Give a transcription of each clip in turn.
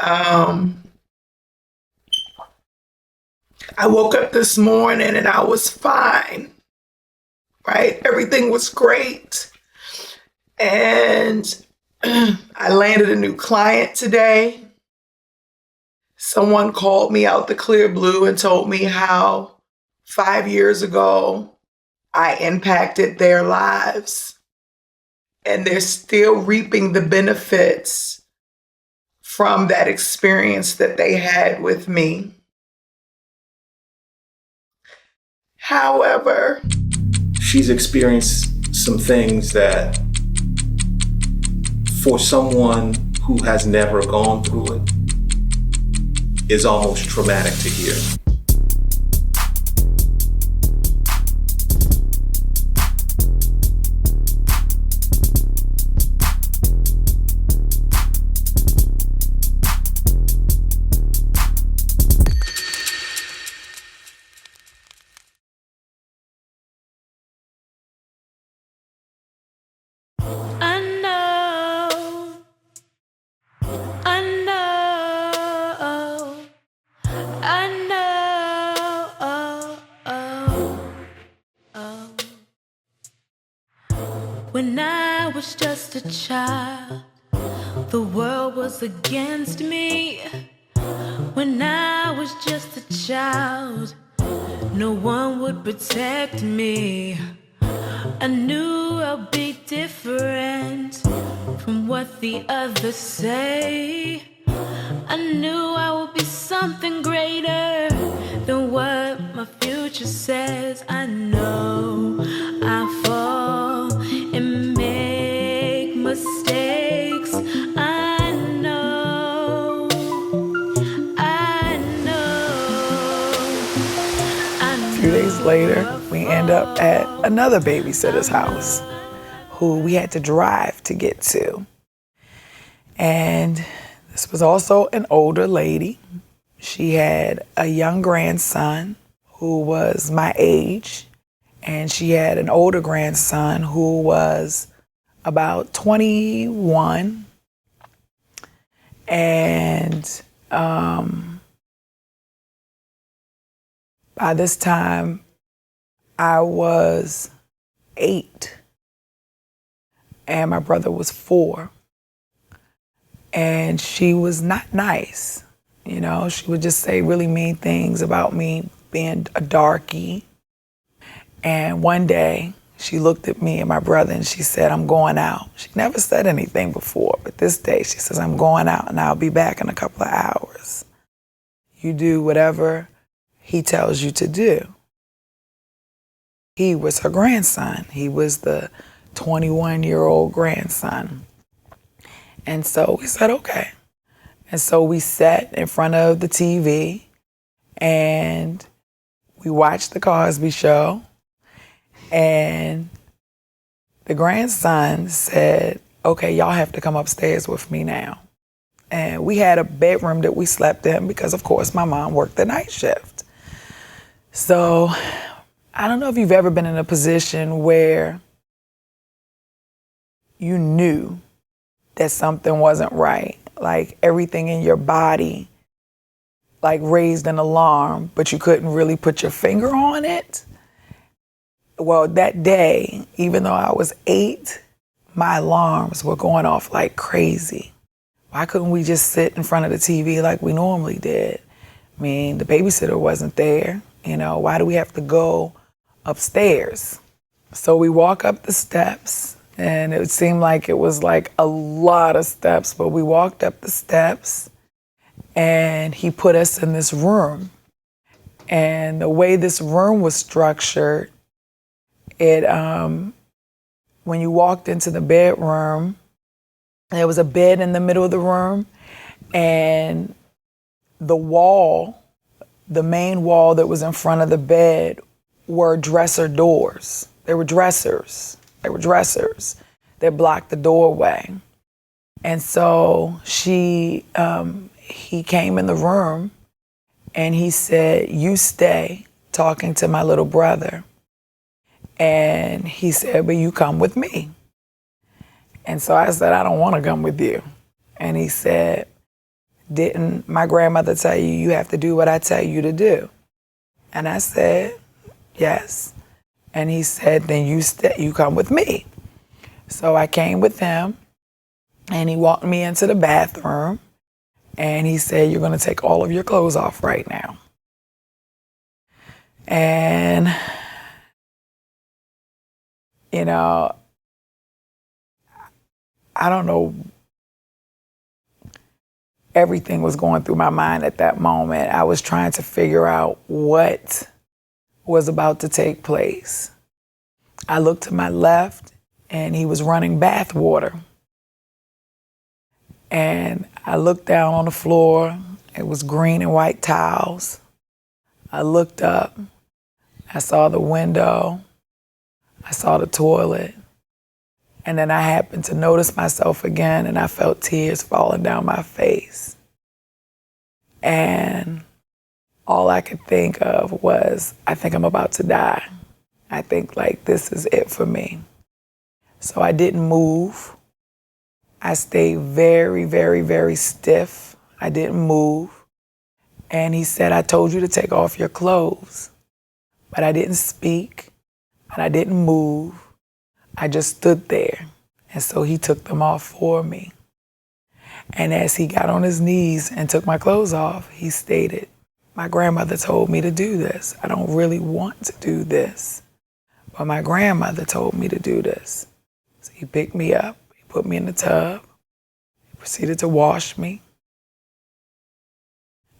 Um, I woke up this morning and I was fine, right? Everything was great. And I landed a new client today. Someone called me out the clear blue and told me how 5 years ago I impacted their lives. And they're still reaping the benefits from that experience that they had with me. However, she's experienced some things that, for someone who has never gone through it, is almost traumatic to hear. When I was just a child, the world was against me. When I was just a child, no one would protect me. I knew I'd be different from what the others say. I knew I would be something greater than what my future says. I know I fall and make mistakes. I know. 2 days later, we end up at another babysitter's house who we had to drive to get to. And this was also an older lady. She had a young grandson who was my age, and she had an older grandson who was about 21. And by this time, I was 8, and my brother was 4. And she was not nice. You know, she would just say really mean things about me being a darky. And one day she looked at me and my brother and she said, "I'm going out." She never said anything before, but this day she says, "I'm going out and I'll be back in a couple of hours. You do whatever he tells you to do." He was her grandson. He was the 21-year-old grandson. And so we said, okay. And so we sat in front of the TV and we watched the Cosby Show. And the grandson said, "Okay, y'all have to come upstairs with me now." And we had a bedroom that we slept in because, of course, my mom worked the night shift. So I don't know if you've ever been in a position where you knew that something wasn't right. Like everything in your body like raised an alarm, but you couldn't really put your finger on it. Well, that day, even though I was 8, my alarms were going off like crazy. Why couldn't we just sit in front of the TV like we normally did? I mean, the babysitter wasn't there. You know, why do we have to go upstairs? So we walk up the steps, and it seemed like it was like a lot of steps, but we walked up the steps and he put us in this room. And the way this room was structured, it when you walked into the bedroom, there was a bed in the middle of the room, and the wall, the main wall that was in front of the bed, were dresser doors. They were dressers. That blocked the doorway. And so he came in the room and he said, "You stay," talking to my little brother. And he said, "But you come with me." And so I said, "I don't want to come with you." And he said, didn't my grandmother tell you, you have to do what I tell you to do? And I said, yes. And he said, then you come with me. So I came with him, and he walked me into the bathroom, and he said, you're going to take all of your clothes off right now. And, you know, I don't know, everything was going through my mind at that moment. I was trying to figure out what was about to take place. I looked to my left, and he was running bath water. And I looked down on the floor. It was green and white tiles. I looked up. I saw the window. I saw the toilet. And then I happened to notice myself again, and I felt tears falling down my face. And all I could think of was, I think I'm about to die. I think like this is it for me. So I didn't move. I stayed very, very, very stiff. I didn't move. And he said, I told you to take off your clothes. But I didn't speak, and I didn't move. I just stood there. And so he took them off for me. And as he got on his knees and took my clothes off, he stated, my grandmother told me to do this. I don't really want to do this, but my grandmother told me to do this. So he picked me up, he put me in the tub, he proceeded to wash me.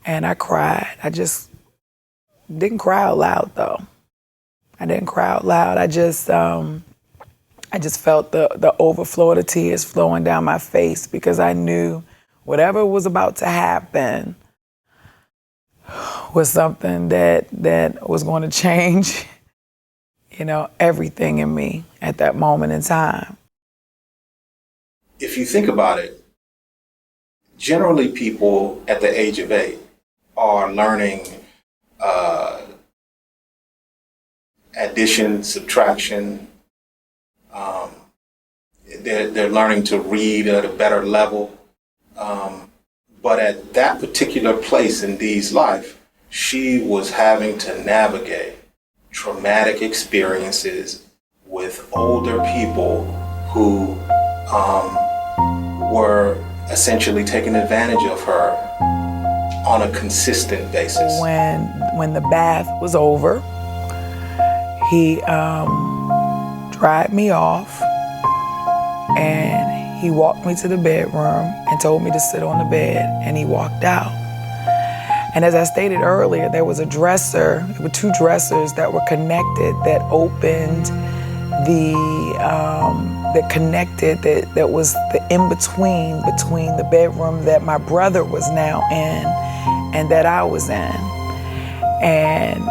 And I cried. I just didn't cry out loud, though. I didn't cry out loud. I just felt the overflow of the tears flowing down my face, because I knew whatever was about to happen was something that was going to change, you know, everything in me at that moment in time. If you think about it, generally people at the age of 8 are learning addition, subtraction. They're learning to read at a better level. But at that particular place in Dee's life, she was having to navigate traumatic experiences with older people who were essentially taking advantage of her on a consistent basis. When the bath was over, he dried me off, and he walked me to the bedroom and told me to sit on the bed, and he walked out. And as I stated earlier, there was a dresser, there were 2 dressers that were connected that opened that was the in-between between the bedroom that my brother was now in and that I was in. And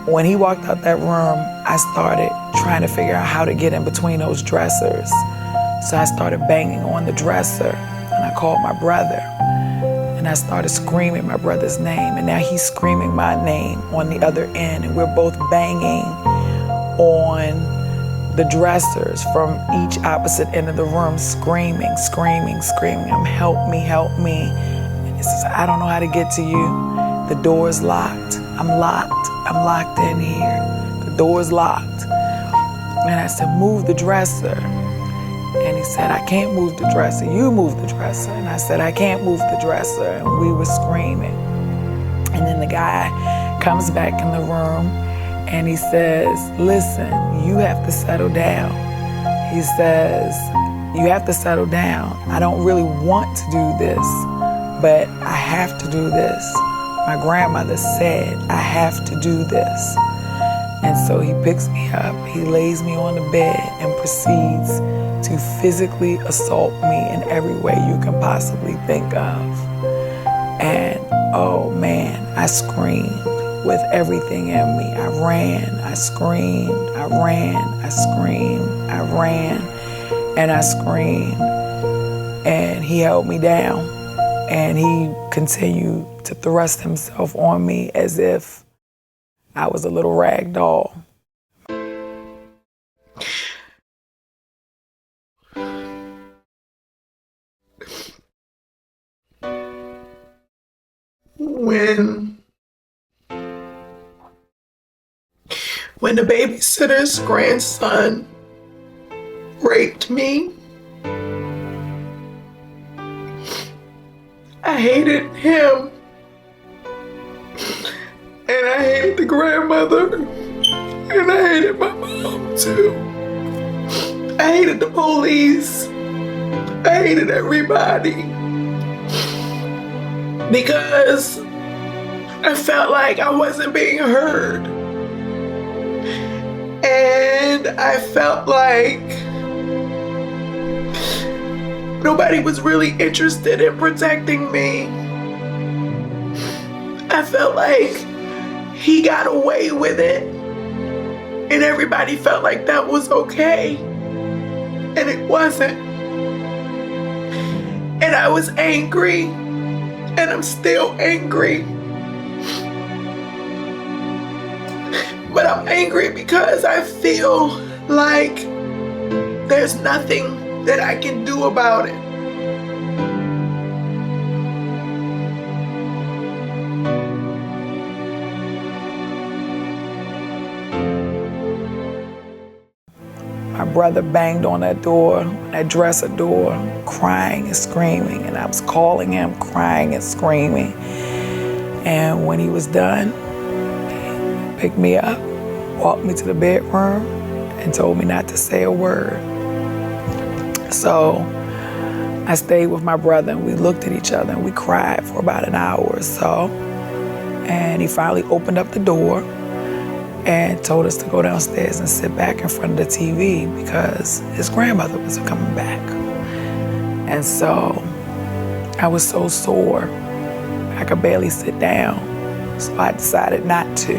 when he walked out that room, I started trying to figure out how to get in between those dressers. So I started banging on the dresser, and I called my brother, and I started screaming my brother's name, and now he's screaming my name on the other end, and we're both banging on the dressers from each opposite end of the room, screaming. I'm help me. And he says, I don't know how to get to you. The door's locked. I'm locked in here. The door's locked. And I said, move the dresser. And he said, I can't move the dresser. You move the dresser. And I said, I can't move the dresser. And we were screaming. And then the guy comes back in the room, and he says, listen, you have to settle down. He says, you have to settle down. I don't really want to do this, but I have to do this. My grandmother said, I have to do this. And so he picks me up, he lays me on the bed, and proceeds to physically assault me in every way you can possibly think of. And oh man, I screamed with everything in me. I ran, I screamed, I ran, I screamed, I ran, and I screamed. And he held me down, and he continued to thrust himself on me as if I was a little rag doll. when the babysitter's grandson raped me. I hated him, and I hated the grandmother, and I hated my mom too. I hated the police. I hated everybody because I felt like I wasn't being heard. And I felt like nobody was really interested in protecting me. I felt like he got away with it, and everybody felt like that was okay, and it wasn't. And I was angry, and I'm still angry. But I'm angry because I feel like there's nothing that I can do about it. My brother banged on that door, that dresser door, crying and screaming, and I was calling him, crying and screaming. And when he was done, he picked me up, walked me to the bedroom, and told me not to say a word. So I stayed with my brother, and we looked at each other, and we cried for about an hour or so. And he finally opened up the door and told us to go downstairs and sit back in front of the TV because his grandmother wasn't coming back. And so I was so sore, I could barely sit down. So I decided not to.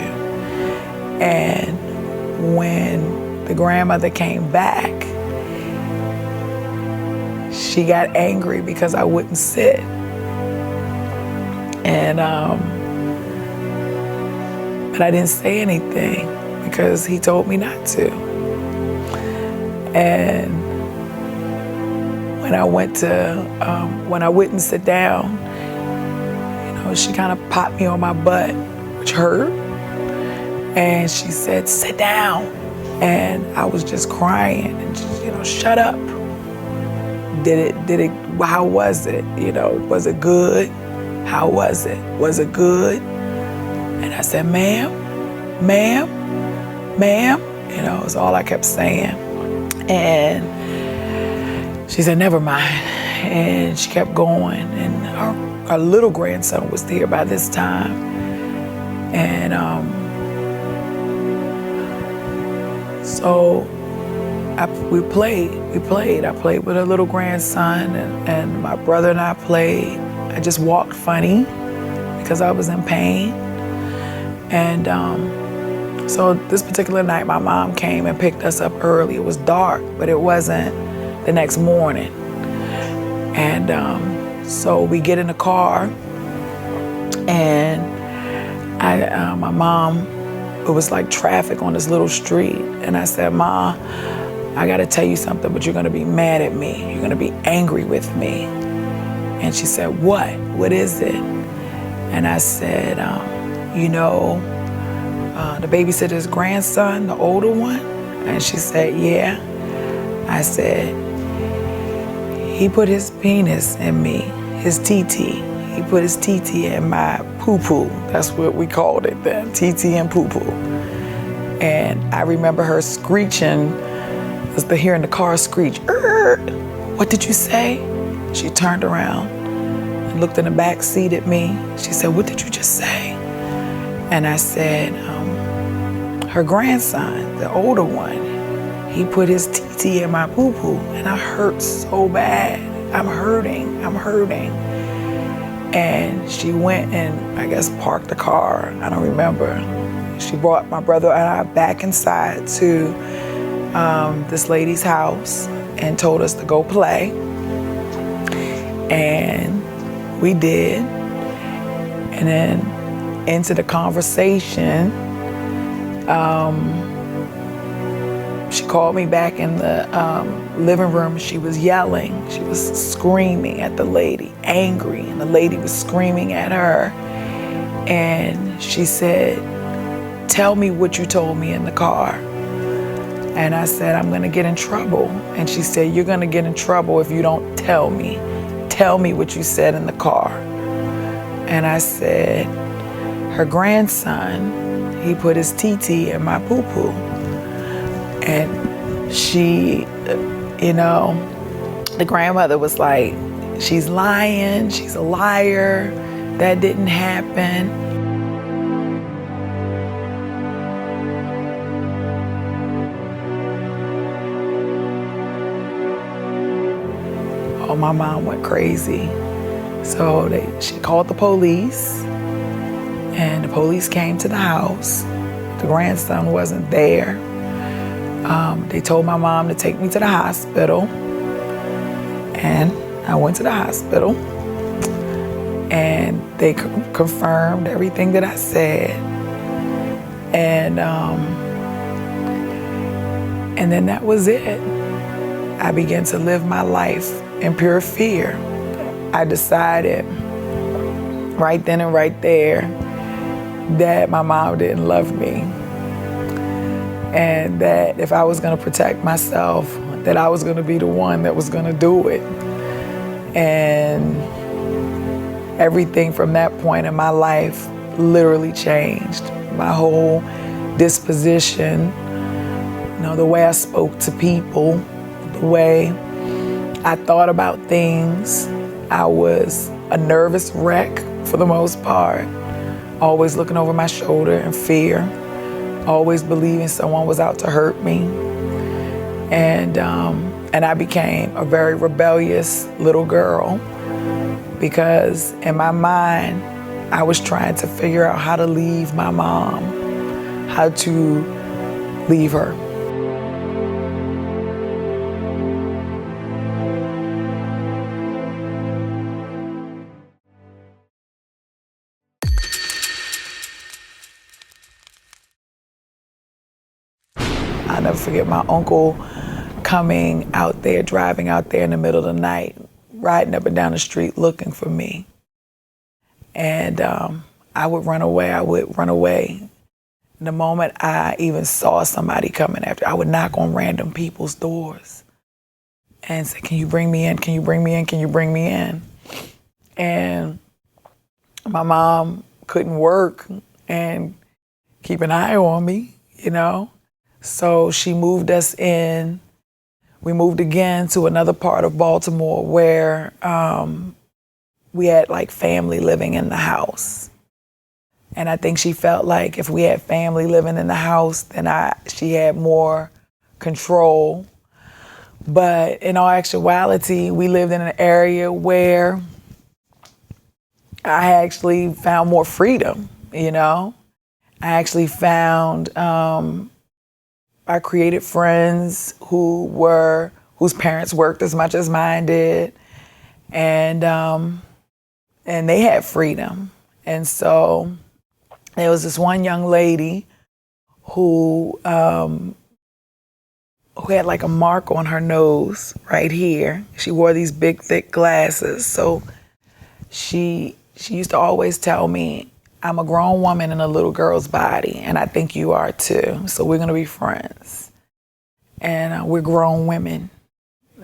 And when the grandmother came back, she got angry because I wouldn't sit. And but I didn't say anything because he told me not to. And when I wouldn't sit down, you know, she kind of popped me on my butt, which hurt. And she said, "Sit down." And I was just crying and just, you know, shut up. How was it? You know, was it good? How was it? Was it good? And I said, ma'am, you know, it was all I kept saying. And she said, never mind. And she kept going. And our little grandson was there by this time. And so we played. I played with her little grandson, and my brother and I played. I just walked funny because I was in pain. And so this particular night, my mom came and picked us up early. It was dark, but it wasn't the next morning. And so we get in the car, and my mom, it was like traffic on this little street. And I said, Ma, I gotta tell you something, but you're gonna be mad at me. You're gonna be angry with me. And she said, what? What is it? And I said, you know, the babysitter's grandson, the older one? And she said, yeah. I said, he put his penis in me, his TT. He put his TT in my poo-poo. That's what we called it then, TT and poo-poo. And I remember her screeching, was hearing the car screech, what did you say? She turned around and looked in the back seat at me. She said, what did you just say? And I said, her grandson, the older one, he put his TT in my poo-poo, and I hurt so bad. I'm hurting. And she went and, I guess, parked the car. I don't remember. She brought my brother and I back inside to this lady's house and told us to go play. And we did. And then into the conversation, she called me back in the living room. She was yelling. She was screaming at the lady, angry, and the lady was screaming at her. And she said, "Tell me what you told me in the car." And I said, "I'm gonna get in trouble." And she said, "You're gonna get in trouble if you don't tell me. Tell me what you said in the car." And I said, "Her grandson, he put his TT in my poo-poo." And she, the grandmother was like, "She's lying, she's a liar, that didn't happen." Oh, my mom went crazy. So she called the police, and the police came to the house. The grandson wasn't there. They told my mom to take me to the hospital, and I went to the hospital, and they confirmed everything that I said. And then that was it. I began to live my life in pure fear. I decided right then and right there that my mom didn't love me, and that if I was gonna protect myself, that I was gonna be the one that was gonna do it. And everything from that point in my life literally changed. My whole disposition, the way I spoke to people, the way I thought about things. I was a nervous wreck for the most part, always looking over my shoulder in fear, always believing someone was out to hurt me. And I became a very rebellious little girl, because in my mind, I was trying to figure out how to leave my mom, how to leave her. I'll never forget my uncle coming out there, driving out there in the middle of the night, riding up and down the street looking for me. And I would run away. The moment I even saw somebody coming after, I would knock on random people's doors and say, "Can you bring me in? Can you bring me in? Can you bring me in?" And my mom couldn't work and keep an eye on me, So she moved us in. We moved again to another part of Baltimore where we had like family living in the house. And I think she felt like if we had family living in the house, then she had more control. But in all actuality, we lived in an area where I actually found more freedom, I actually found, I created friends whose parents worked as much as mine did, and they had freedom. And so there was this one young lady who had like a mark on her nose right here. She wore these big, thick glasses. So she used to always tell me, "I'm a grown woman in a little girl's body, and I think you are too. So we're gonna be friends. And we're grown women."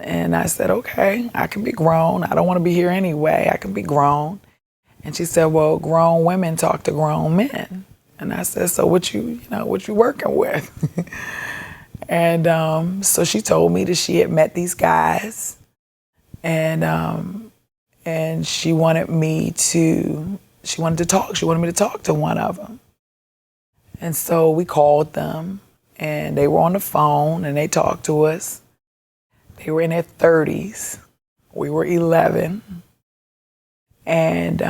And I said, "Okay, I can be grown. I don't wanna be here anyway. I can be grown." And she said, "Well, grown women talk to grown men." And I said, "So what you working with?" And so she told me that she had met these guys, and she wanted me to talk. She wanted me to talk to one of them. And so we called them, and they were on the phone, and they talked to us. They were in their 30s. We were 11. And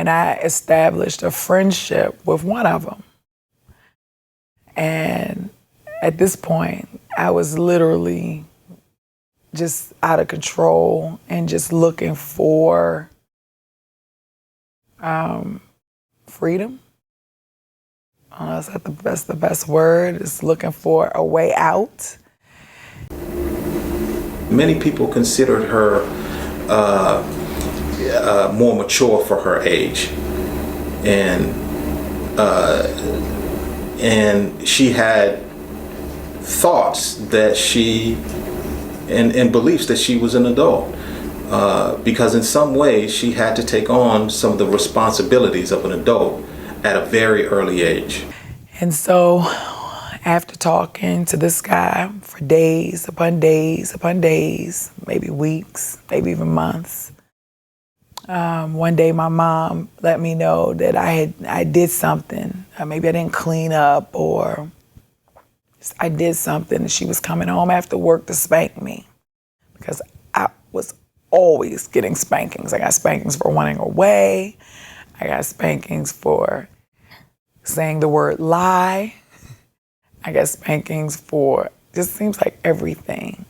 I established a friendship with one of them. And at this point, I was literally just out of control and just looking for freedom. I don't know, is that the best word? Is looking for a way out. Many people considered her more mature for her age, and she had thoughts that and beliefs that she was an adult, because in some ways she had to take on some of the responsibilities of an adult at a very early age. And so after talking to this guy for days upon days upon days, maybe weeks, maybe even months, one day my mom let me know that I did something. Maybe I didn't clean up, or I did something, and she was coming home after work to spank me, because I was always getting spankings. I got spankings for running away. I got spankings for saying the word lie. I got spankings for just seems like everything.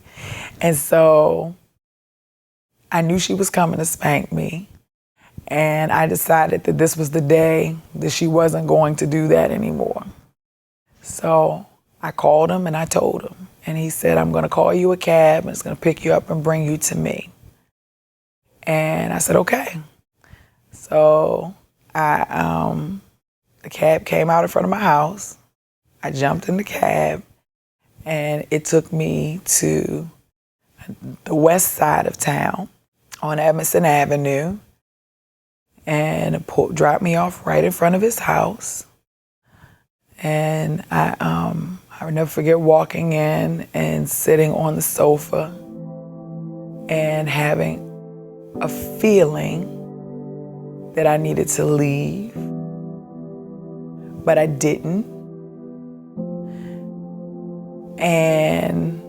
And so I knew she was coming to spank me, and I decided that this was the day that she wasn't going to do that anymore. So I called him and I told him, and he said, I'm going to call you a cab and it's going to pick you up and bring you to me. And I said, okay. So the cab came out in front of my house. I jumped in the cab, and it took me to the west side of town on Evanston Avenue, and dropped me off right in front of his house. And I would never forget walking in and sitting on the sofa and having a feeling that I needed to leave, but I didn't. And,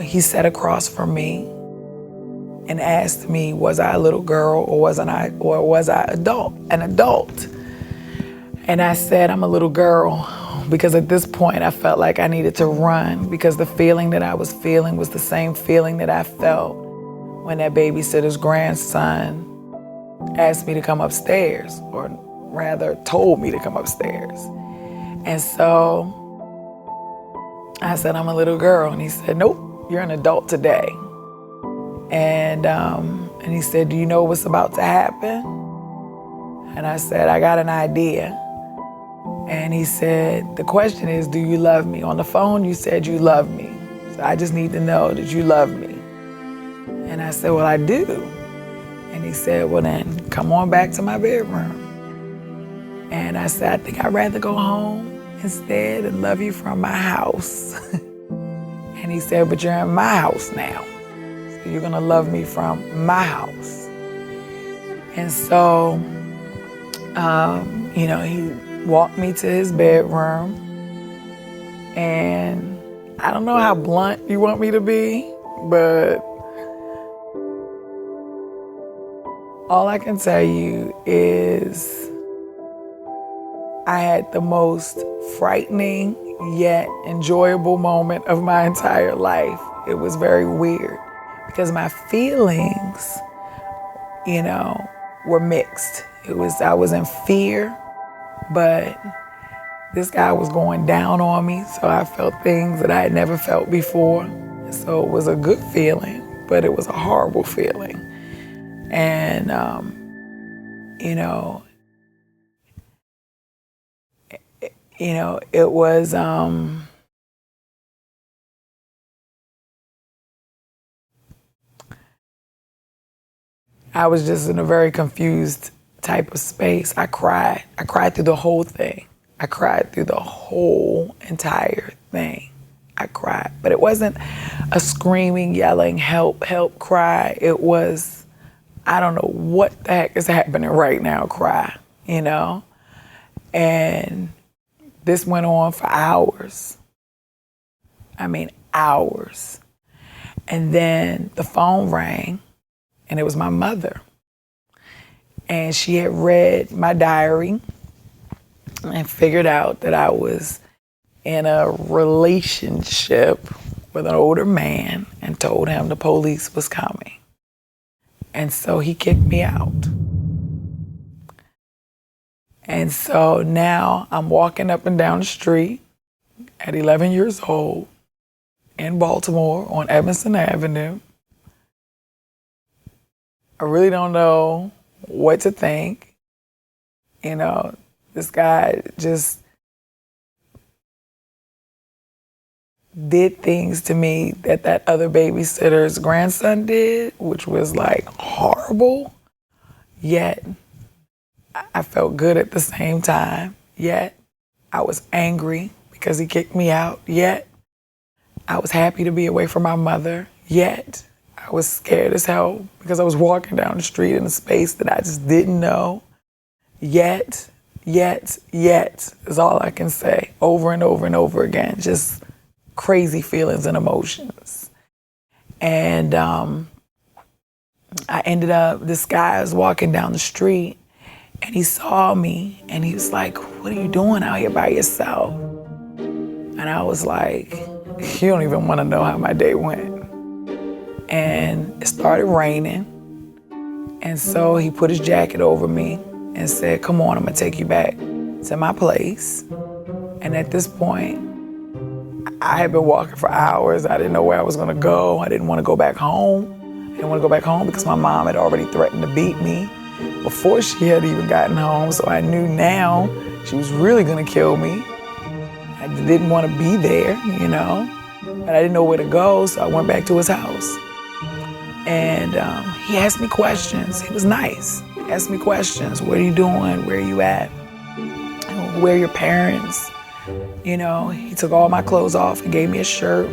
he sat across from me and asked me, was I a little girl or was I an adult? And I said, I'm a little girl, because at this point I felt like I needed to run, because the feeling that I was feeling was the same feeling that I felt when that babysitter's grandson asked me to come upstairs, or rather told me to come upstairs. And so I said, I'm a little girl. And he said, nope, you're an adult today. And he said, do you know what's about to happen? And I said, I got an idea. And he said, the question is, do you love me? On the phone, you said you love me. So I just need to know that you love me. And I said, well, I do. And he said, well, then come on back to my bedroom. And I said, I think I'd rather go home instead and love you from my house. And he said, but you're in my house now. So you're gonna love me from my house. And so, he walked me to his bedroom, and I don't know how blunt you want me to be, but all I can tell you is I had the most frightening yet enjoyable moment of my entire life. It was very weird because my feelings, were mixed. I was in fear, but this guy was going down on me, so I felt things that I had never felt before. So it was a good feeling, but it was a horrible feeling. And, it was, I was just in a very confused type of space. I cried. I cried through the whole thing. I cried through the whole entire thing. I cried. But it wasn't a screaming, yelling, help, help cry. It was, I don't know what the heck is happening right now cry, And this went on for hours. I mean, hours. And then the phone rang, and it was my mother. And she had read my diary and figured out that I was in a relationship with an older man and told him the police was coming. And so he kicked me out. And so now I'm walking up and down the street at 11 years old in Baltimore on Evanston Avenue, I really don't know what to think. You know, this guy just did things to me that other babysitter's grandson did, which was like horrible. Yet I felt good at the same time. Yet I was angry because he kicked me out. Yet I was happy to be away from my mother. Yet I was scared as hell because I was walking down the street in a space that I just didn't know. Yet is all I can say over and over and over again. Just crazy feelings and emotions. And I ended up, this guy was walking down the street and he saw me and he was like, "What are you doing out here by yourself?" And I was like, "You don't even want to know how my day went." And it started raining. And so he put his jacket over me and said, "Come on, I'm gonna take you back to my place." And at this point, I had been walking for hours. I didn't know where I was gonna go. I didn't want to go back home. I didn't want to go back home because my mom had already threatened to beat me before she had even gotten home. So I knew now she was really gonna kill me. I didn't want to be there, you know, but I didn't know where to go. So I went back to his house. And he asked me questions. He was nice. He asked me questions. "What are you doing? Where are you at? Where are your parents?" You know, he took all my clothes off and gave me a shirt.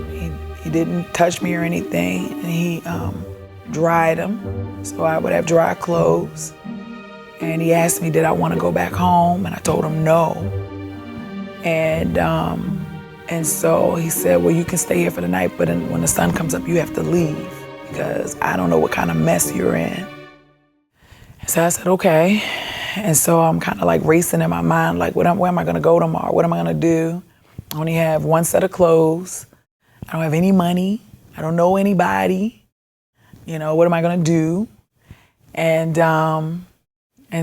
He didn't touch me or anything. And he dried them so I would have dry clothes. And he asked me, did I want to go back home? And I told him no. And so he said, "Well, you can stay here for the night, but when the sun comes up, you have to leave because I don't know what kind of mess you're in." So I said, "Okay." And so I'm kind of like racing in my mind, like, where am I going to go tomorrow? What am I going to do? I only have one set of clothes. I don't have any money. I don't know anybody. You know, what am I going to do? And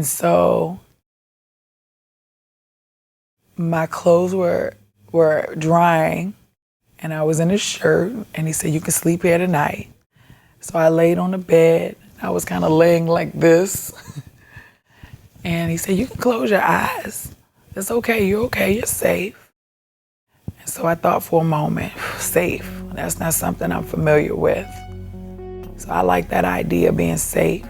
so my clothes were drying and I was in a shirt and he said, "You can sleep here tonight." So I laid on the bed. I was kind of laying like this. And he said, "You can close your eyes. It's okay. You're okay. You're safe." And so I thought for a moment, safe. That's not something I'm familiar with. So I like that idea of being safe.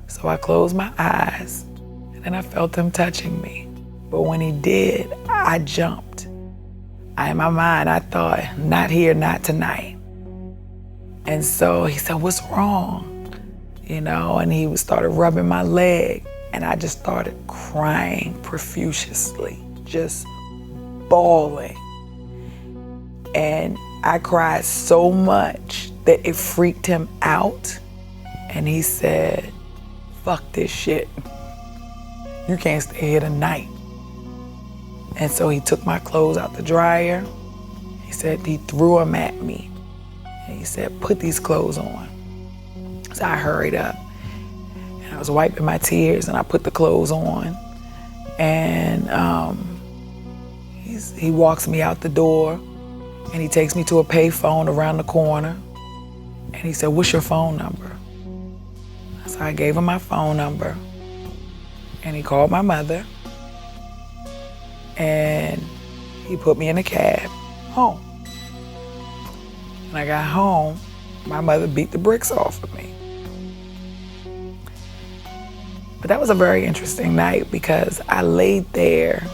So I closed my eyes and then I felt him touching me. But when he did, I jumped. In my mind, I thought, not here, not tonight. And so he said, "What's wrong?" You know, and he started rubbing my leg. And I just started crying profusely, just bawling. And I cried so much that it freaked him out. And he said, "Fuck this shit. You can't stay here tonight." And so he took my clothes out the dryer. He said he threw them at me. And he said, "Put these clothes on." So I hurried up. I was wiping my tears and I put the clothes on. And he walks me out the door and he takes me to a payphone around the corner. And he said, "What's your phone number?" So I gave him my phone number and he called my mother and he put me in a cab home. When I got home, my mother beat the bricks off of me. But that was a very interesting night because I laid there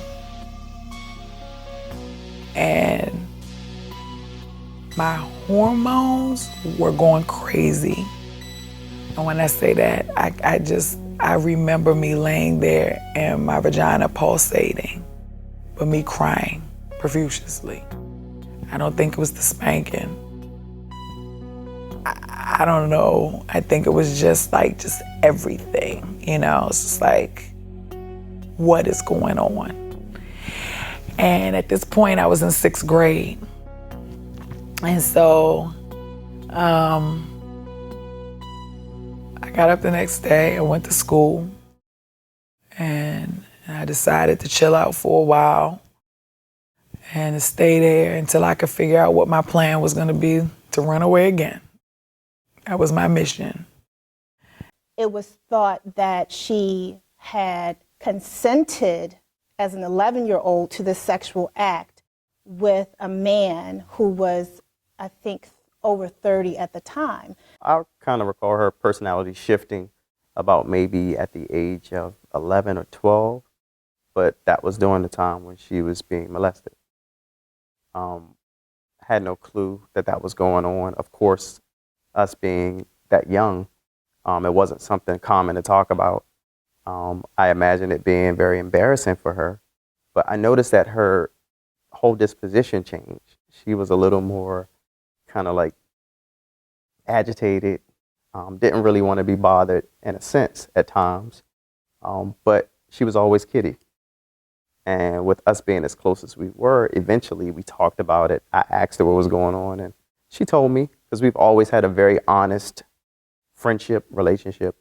and my hormones were going crazy. And when I say that, I remember me laying there and my vagina pulsating, but me crying profusely. I don't think it was the spanking. I don't know. I think it was just everything, you know. It's just like, what is going on? And at this point, I was in 6th grade. And so I got up the next day, I went to school, and I decided to chill out for a while and to stay there until I could figure out what my plan was going to be to run away again. That was my mission. it was thought that she had consented as an 11-year-old to this sexual act with a man who was, I think, over 30 at the time. I kind of recall her personality shifting about maybe at the age of 11 or 12, but that was during the time when she was being molested. Had no clue that that was going on. Of course, us being that young, it wasn't something common to talk about. I imagine it being very embarrassing for her, but I noticed that her whole disposition changed. She was a little more kind of like agitated, didn't really want to be bothered in a sense at times, but she was always Kitty. And with us being as close as we were, eventually we talked about it. I asked her what was going on, and she told me, because we've always had a very honest friendship, relationship,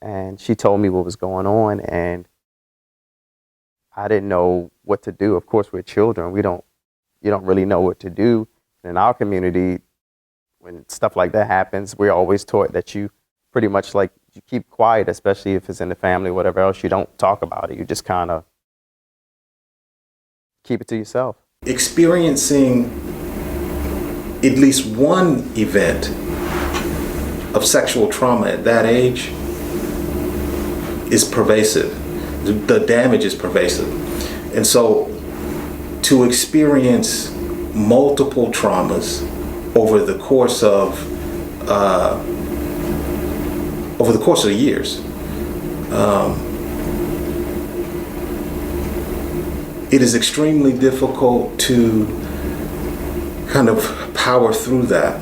and she told me what was going on, and I didn't know what to do. Of course, we're children. You don't really know what to do. And in our community, when stuff like that happens, we're always taught that you pretty much like, you keep quiet, especially if it's in the family, whatever else. You don't talk about it. You just kind of keep it to yourself. Experiencing at least one event of sexual trauma at that age is pervasive. The damage is pervasive. And so to experience multiple traumas over the course of years, it is extremely difficult to kind of power through that.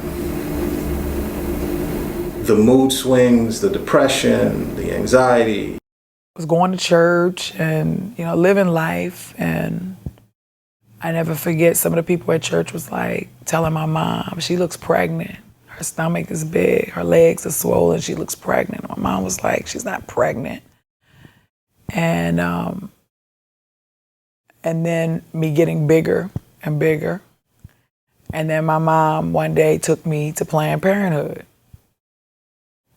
The mood swings, the depression, the anxiety. I was going to church and, living life, and I never forget some of the people at church was like telling my mom, she looks pregnant. Her stomach is big, her legs are swollen, she looks pregnant. My mom was like, she's not pregnant. And then me getting bigger and bigger. And then my mom one day took me to Planned Parenthood.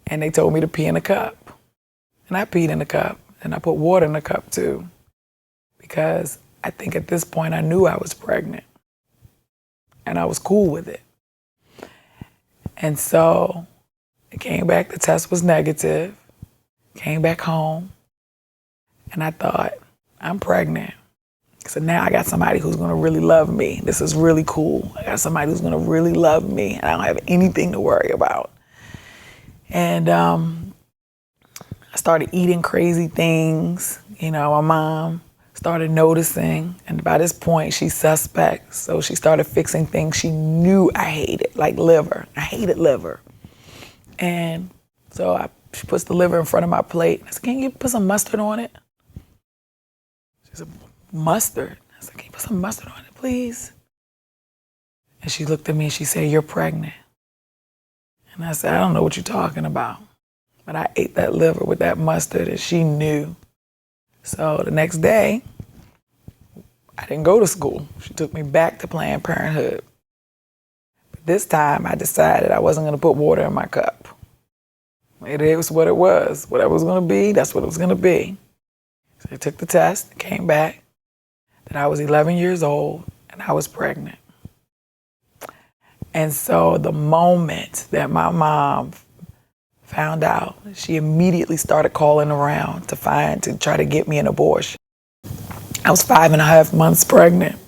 And they told me to pee in a cup. And I peed in the cup. And I put water in the cup too. Because I think at this point I knew I was pregnant. And I was cool with it. And so it came back, the test was negative. Came back home. And I thought, I'm pregnant. So now I got somebody who's gonna really love me. This is really cool. I got somebody who's gonna really love me, and I don't have anything to worry about. And I started eating crazy things. My mom started noticing, and by this point she's suspect. So she started fixing things she knew I hated, like liver. I hated liver. And so she puts the liver in front of my plate. I said, can you put some mustard on it? She said, mustard? I said, can you put some mustard on it, please? And she looked at me and she said, you're pregnant. And I said, I don't know what you're talking about. But I ate that liver with that mustard and she knew. So the next day, I didn't go to school. She took me back to Planned Parenthood. But this time I decided I wasn't gonna put water in my cup. It was what it was. Whatever it was gonna be, that's what it was gonna be. So I took the test, came back, that I was 11 years old and I was pregnant. And so the moment that my mom found out, she immediately started calling around to try to get me an abortion. I was 5.5 months pregnant.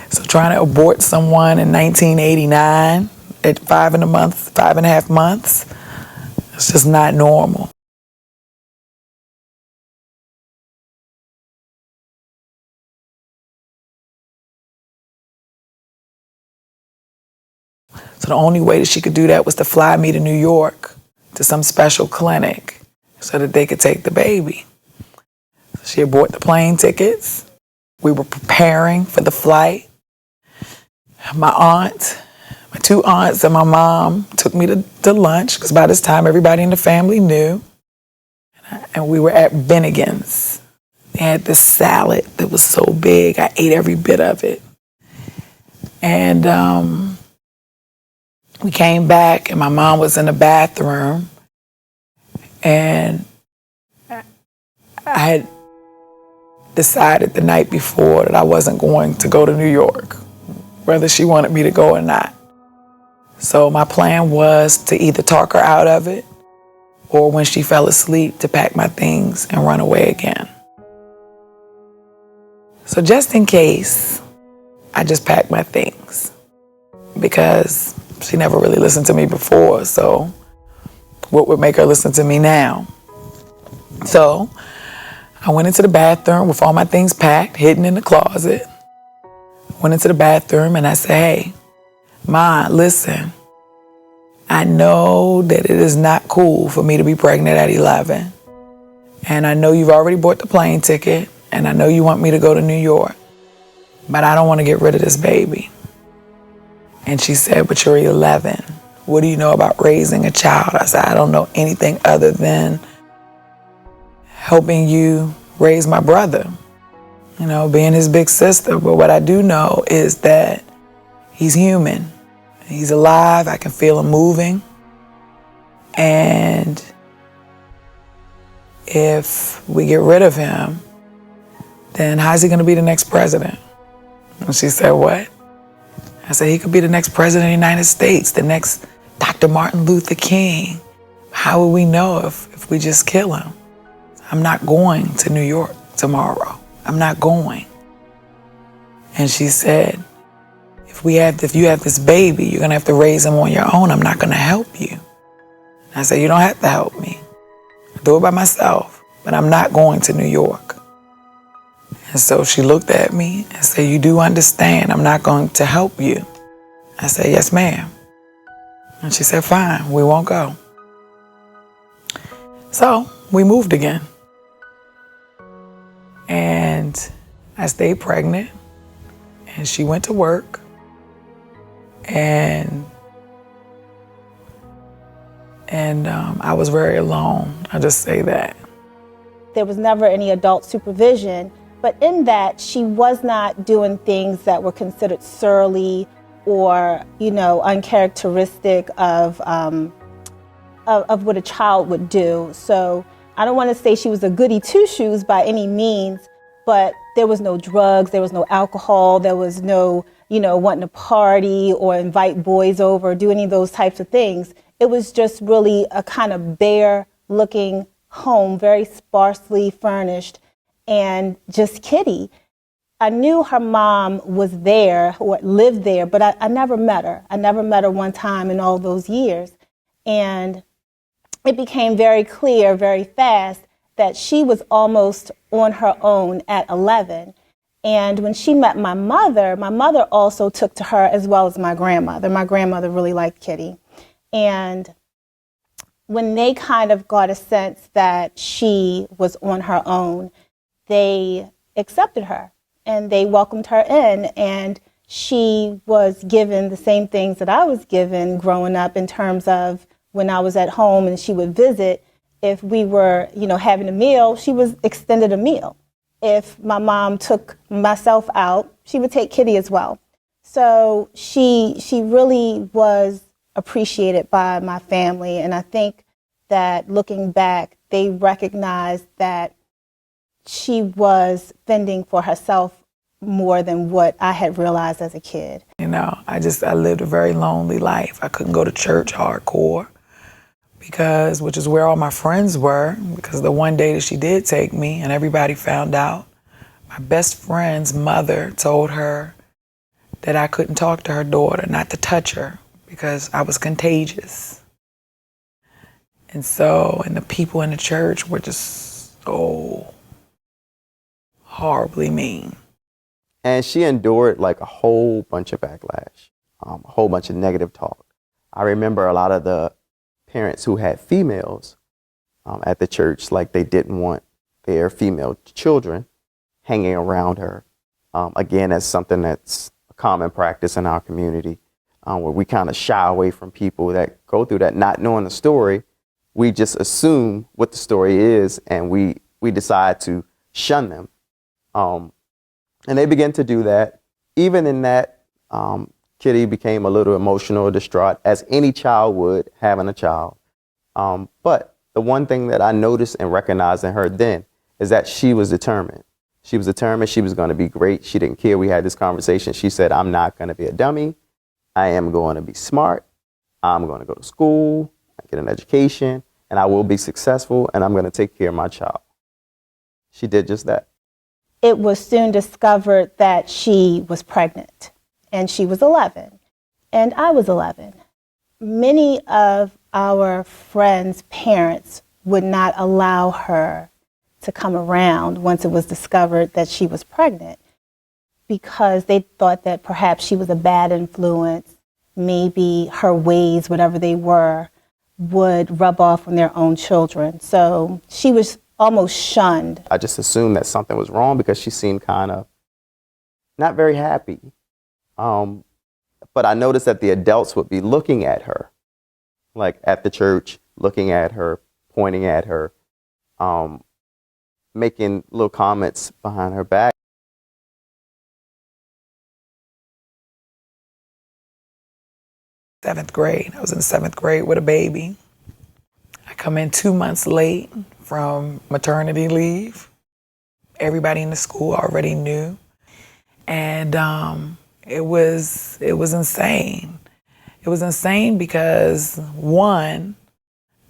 So trying to abort someone in 1989 at 5.5 months, it's just not normal. So the only way that she could do that was to fly me to New York to some special clinic so that they could take the baby. So she had bought the plane tickets. We were preparing for the flight. My two aunts and my mom took me to lunch, because by this time everybody in the family knew. And we were at Bennigan's. They had this salad that was so big, I ate every bit of it. And we came back and my mom was in the bathroom And I had decided the night before that I wasn't going to go to New York, whether she wanted me to go or not. So my plan was to either talk her out of it, or when she fell asleep, to pack my things and run away again. So just in case, I just packed my things, because she never really listened to me before, so what would make her listen to me now? So I went into the bathroom with all my things packed, hidden in the closet. Went into the bathroom and I said, hey, Ma, listen, I know that it is not cool for me to be pregnant at 11. And I know you've already bought the plane ticket, and I know you want me to go to New York, but I don't want to get rid of this baby. And she said, but you're 11. What do you know about raising a child? I said, I don't know anything other than helping you raise my brother, you know, being his big sister. But what I do know is that he's human. He's alive. I can feel him moving. And if we get rid of him, then how's he going to be the next president? And she said, what? I said, he could be the next president of the United States, the next Dr. Martin Luther King. How will we know if we just kill him? I'm not going to New York tomorrow. I'm not going. And she said, if you have this baby, you're going to have to raise him on your own. I'm not going to help you. I said, you don't have to help me. I'll do it by myself, but I'm not going to New York. And so she looked at me and said, you do understand I'm not going to help you? I said, yes, ma'am. And she said, fine, we won't go. So we moved again. And I stayed pregnant, and she went to work, and I was very alone. I'll just say that. There was never any adult supervision, but in that she was not doing things that were considered surly or, uncharacteristic of what a child would do. So I don't want to say she was a goody two-shoes by any means, but there was no drugs, there was no alcohol, there was no, wanting to party or invite boys over, or do any of those types of things. It was just really a kind of bare-looking home, very sparsely furnished, and just Kitty. I knew her mom was there or lived there, but I never met her. I never met her one time in all those years. And it became very clear very fast that she was almost on her own at 11. And when she met my mother also took to her, as well as my grandmother. My grandmother really liked Kitty. And when they kind of got a sense that she was on her own, they accepted her and they welcomed her in. And she was given the same things that I was given growing up, in terms of when I was at home and she would visit. If we were, having a meal, she was extended a meal. If my mom took myself out, she would take Kitty as well. So she really was appreciated by my family. And I think that looking back, they recognized that she was fending for herself more than what I had realized as a kid. I lived a very lonely life. I couldn't go to church hardcore, which is where all my friends were, because the one day that she did take me and everybody found out, my best friend's mother told her that I couldn't talk to her daughter, not to touch her, because I was contagious. And the people in the church were just so horribly mean. And she endured like a whole bunch of backlash, a whole bunch of negative talk. I remember a lot of the parents who had females at the church, like they didn't want their female children hanging around her. Again, that's something that's a common practice in our community, where we kind of shy away from people that go through that, not knowing the story. We just assume what the story is, and we decide to shun them. And they begin to do that. Even in that, Kitty became a little emotional or distraught, as any child would having a child. But the one thing that I noticed and recognized in her then is that she was determined. She was determined she was going to be great. She didn't care. We had this conversation. She said, I'm not going to be a dummy. I am going to be smart. I'm going to go to school, get an education, and I will be successful, and I'm going to take care of my child. She did just that. It was soon discovered that she was pregnant, and she was 11, and I was 11. Many of our friends' parents would not allow her to come around once it was discovered that she was pregnant, because they thought that perhaps she was a bad influence. Maybe her ways, whatever they were, would rub off on their own children. So she was almost shunned. I just assumed that something was wrong because she seemed kind of not very happy. But I noticed that the adults would be looking at her, like at the church, looking at her, pointing at her, making little comments behind her back. Seventh grade. I was in seventh grade with a baby. I come in 2 months late from maternity leave. Everybody in the school already knew. And it was insane. It was insane because, one,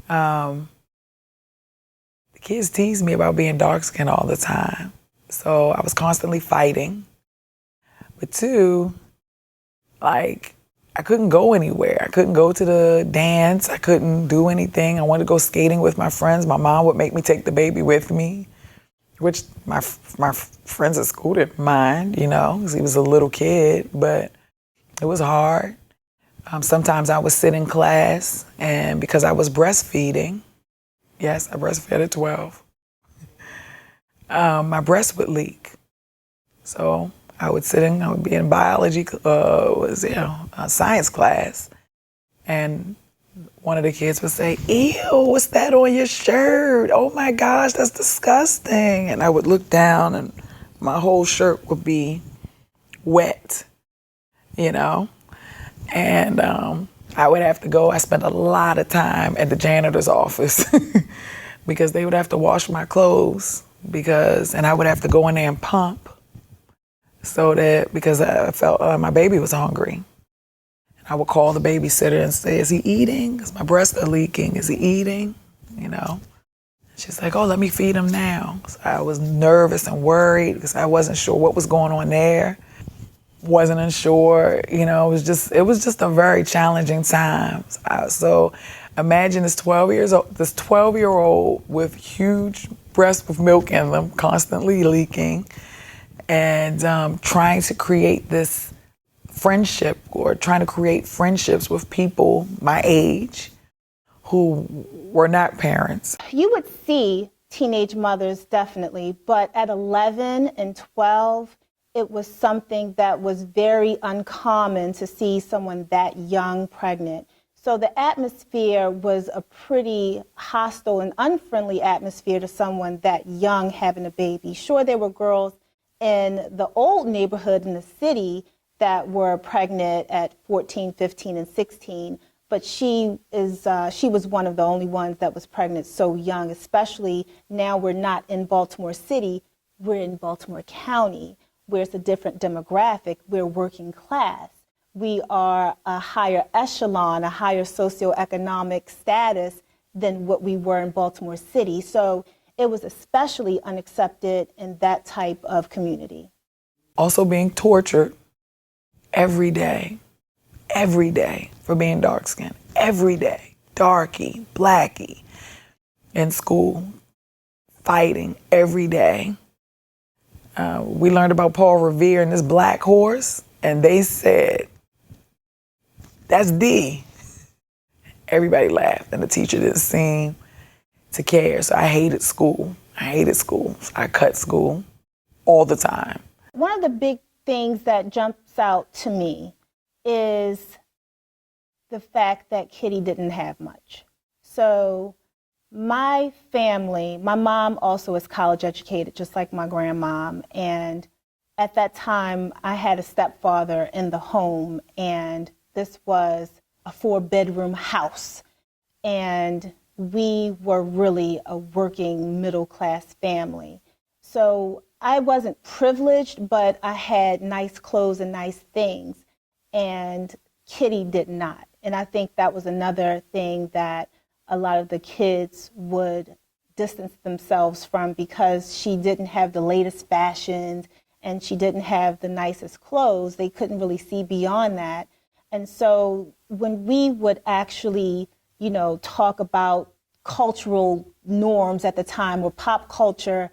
the kids teased me about being dark-skinned all the time. So I was constantly fighting. But two, like, I couldn't go anywhere. I couldn't go to the dance. I couldn't do anything. I wanted to go skating with my friends. My mom would make me take the baby with me, which my friends at school didn't mind, you know, because he was a little kid, but it was hard. Sometimes I would sit in class, and because I was breastfeeding, yes, I breastfed at 12, my breast would leak. So I would be in biology, science class, and one of the kids would say, "Ew, what's that on your shirt? Oh my gosh, that's disgusting." And I would look down and my whole shirt would be wet, you know? And I would have to go. I spent a lot of time at the janitor's office because they would have to wash my clothes and I would have to go in there and pump. Because I felt my baby was hungry. And I would call the babysitter and say, "Is he eating? Because my breasts are leaking. Is he eating?" You know? She's like, "Oh, let me feed him now." So I was nervous and worried because I wasn't sure what was going on there. Wasn't unsure, you know, it was just a very challenging time. So imagine this 12-year-old with huge breasts with milk in them, constantly leaking, and trying to create this friendship or trying to create friendships with people my age who were not parents. You would see teenage mothers definitely, but at 11 and 12, it was something that was very uncommon to see someone that young pregnant. So the atmosphere was a pretty hostile and unfriendly atmosphere to someone that young having a baby. Sure, there were girls in the old neighborhood in the city that were pregnant at 14, 15, and 16, but she was one of the only ones that was pregnant so young, especially now we're not in Baltimore City, we're in Baltimore County, where it's a different demographic. We're working class. We are a higher echelon, a higher socioeconomic status than what we were in Baltimore City. So it was especially unaccepted in that type of community. Also being tortured every day for being dark-skinned, every day, darky, blacky, in school, fighting every day. We learned about Paul Revere and this black horse, and they said, "That's Dee." Everybody laughed, and the teacher didn't seem to care. So I hated school. I cut school all the time. One of the big things that jumps out to me is the fact that Kitty didn't have much. So my family, my mom also is college educated, just like my grandmom. And at that time, I had a stepfather in the home, and this was a 4-bedroom house. And we were really a working middle class family. So I wasn't privileged, but I had nice clothes and nice things. And Kitty did not. And I think that was another thing that a lot of the kids would distance themselves from, because she didn't have the latest fashions and she didn't have the nicest clothes. They couldn't really see beyond that. And so when we would actually, talk about cultural norms at the time, or pop culture,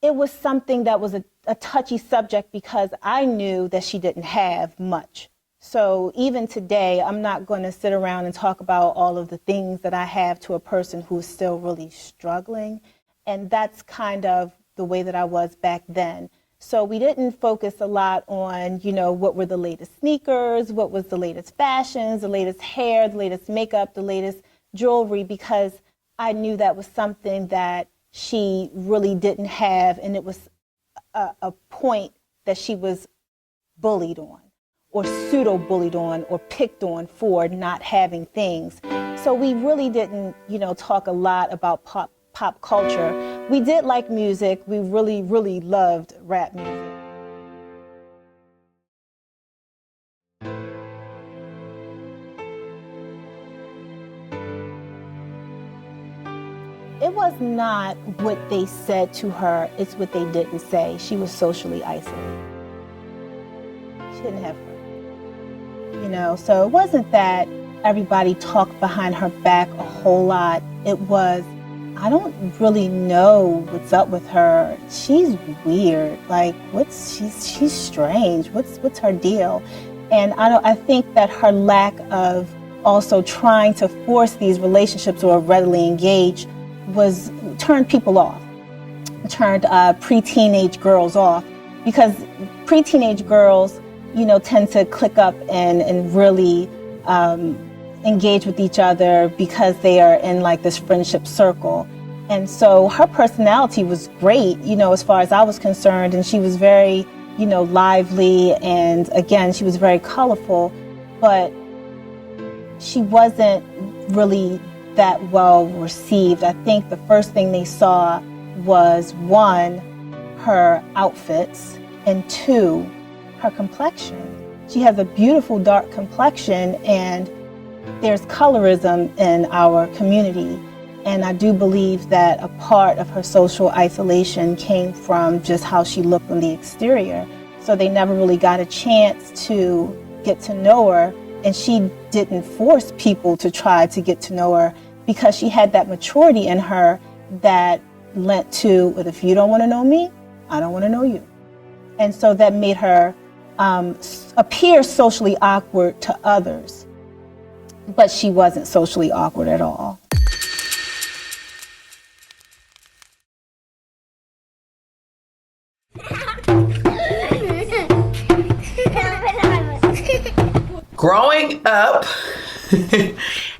it was something that was a touchy subject, because I knew that she didn't have much. So even today, I'm not going to sit around and talk about all of the things that I have to a person who's still really struggling. And that's kind of the way that I was back then. So we didn't focus a lot on, what were the latest sneakers, what was the latest fashions, the latest hair, the latest makeup, the latest jewelry, because I knew that was something that she really didn't have, and it was a point that she was bullied on, or pseudo-bullied on, or picked on for not having things. So we really didn't, talk a lot about pop culture. We did like music. We really, really loved rap music. It was not what they said to her, it's what they didn't say. She was socially isolated. She didn't have friends. So it wasn't that everybody talked behind her back a whole lot. It was, I don't really know what's up with her. She's weird. Like, she's strange. What's her deal? And I think that her lack of also trying to force these relationships or readily engage turned people off, turned pre-teenage girls off, because pre-teenage girls, tend to click up and really engage with each other because they are in like this friendship circle. And so her personality was great, as far as I was concerned, and she was very, lively, and again, she was very colorful, but she wasn't really that well received. I think the first thing they saw was, one, her outfits, and two, her complexion. She has a beautiful dark complexion, and there's colorism in our community. And I do believe that a part of her social isolation came from just how she looked on the exterior. So they never really got a chance to get to know her, and she didn't force people to try to get to know her, because she had that maturity in her that lent to, but if you don't want to know me, I don't want to know you. And so that made her appear socially awkward to others, but she wasn't socially awkward at all. Growing up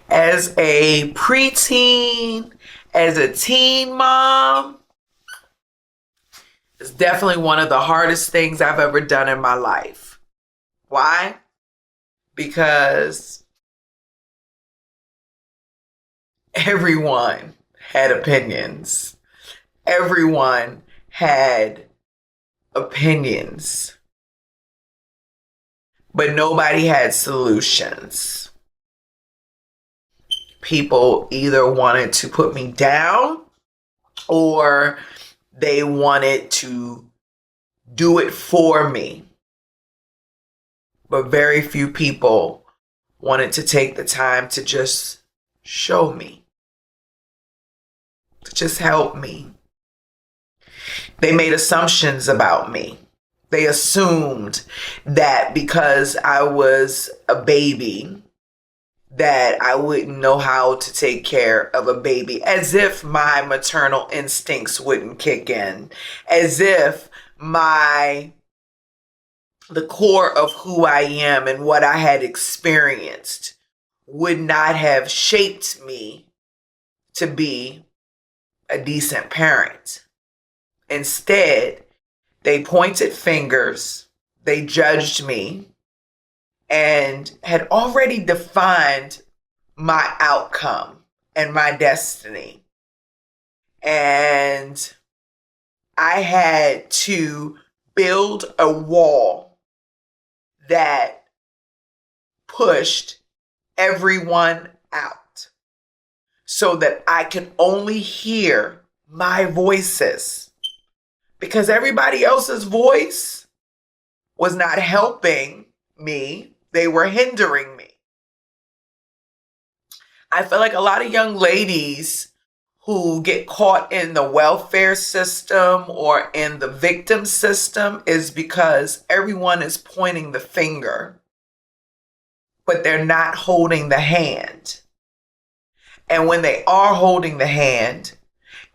as a preteen, as a teen mom, is definitely one of the hardest things I've ever done in my life. Why? Because everyone had opinions. Everyone had opinions. But nobody had solutions. People either wanted to put me down, or they wanted to do it for me. But very few people wanted to take the time to just show me, to just help me. They made assumptions about me. They assumed that because I was a baby, that I wouldn't know how to take care of a baby, as if my maternal instincts wouldn't kick in, as if the core of who I am and what I had experienced would not have shaped me to be a decent parent. Instead, they pointed fingers, they judged me, and had already defined my outcome and my destiny. And I had to build a wall that pushed everyone out so that I could only hear my voices, because everybody else's voice was not helping me. They were hindering me. I feel like a lot of young ladies who get caught in the welfare system or in the victim system is because everyone is pointing the finger, but they're not holding the hand. And when they are holding the hand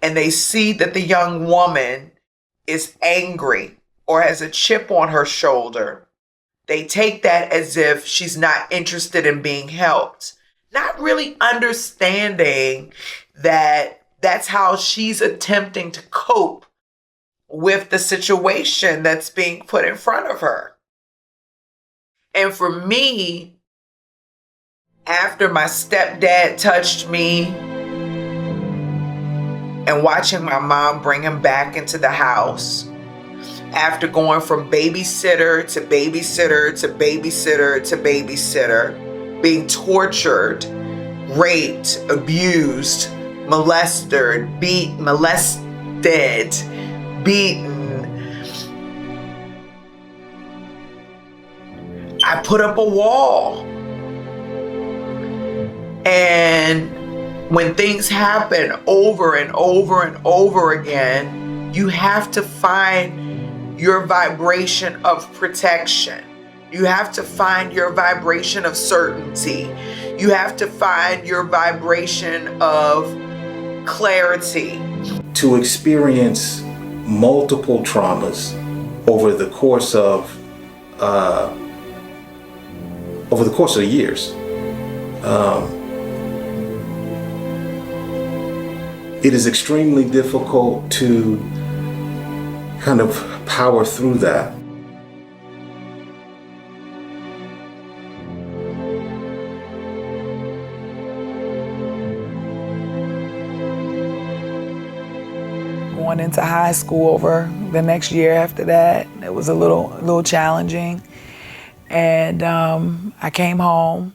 and they see that the young woman is angry or has a chip on her shoulder, they take that as if she's not interested in being helped, not really understanding that that's how she's attempting to cope with the situation that's being put in front of her. And for me, after my stepdad touched me and watching my mom bring him back into the house, after going from babysitter to babysitter to babysitter to babysitter, being tortured, raped, abused, molested, beaten, I put up a wall. And when things happen over and over and over again, you have to find your vibration of protection. You have to find your vibration of certainty. You have to find your vibration of clarity. To experience multiple traumas over the course of years. It is extremely difficult to kind of power through that. Going into high school over the next year after that, it was a little challenging. And I came home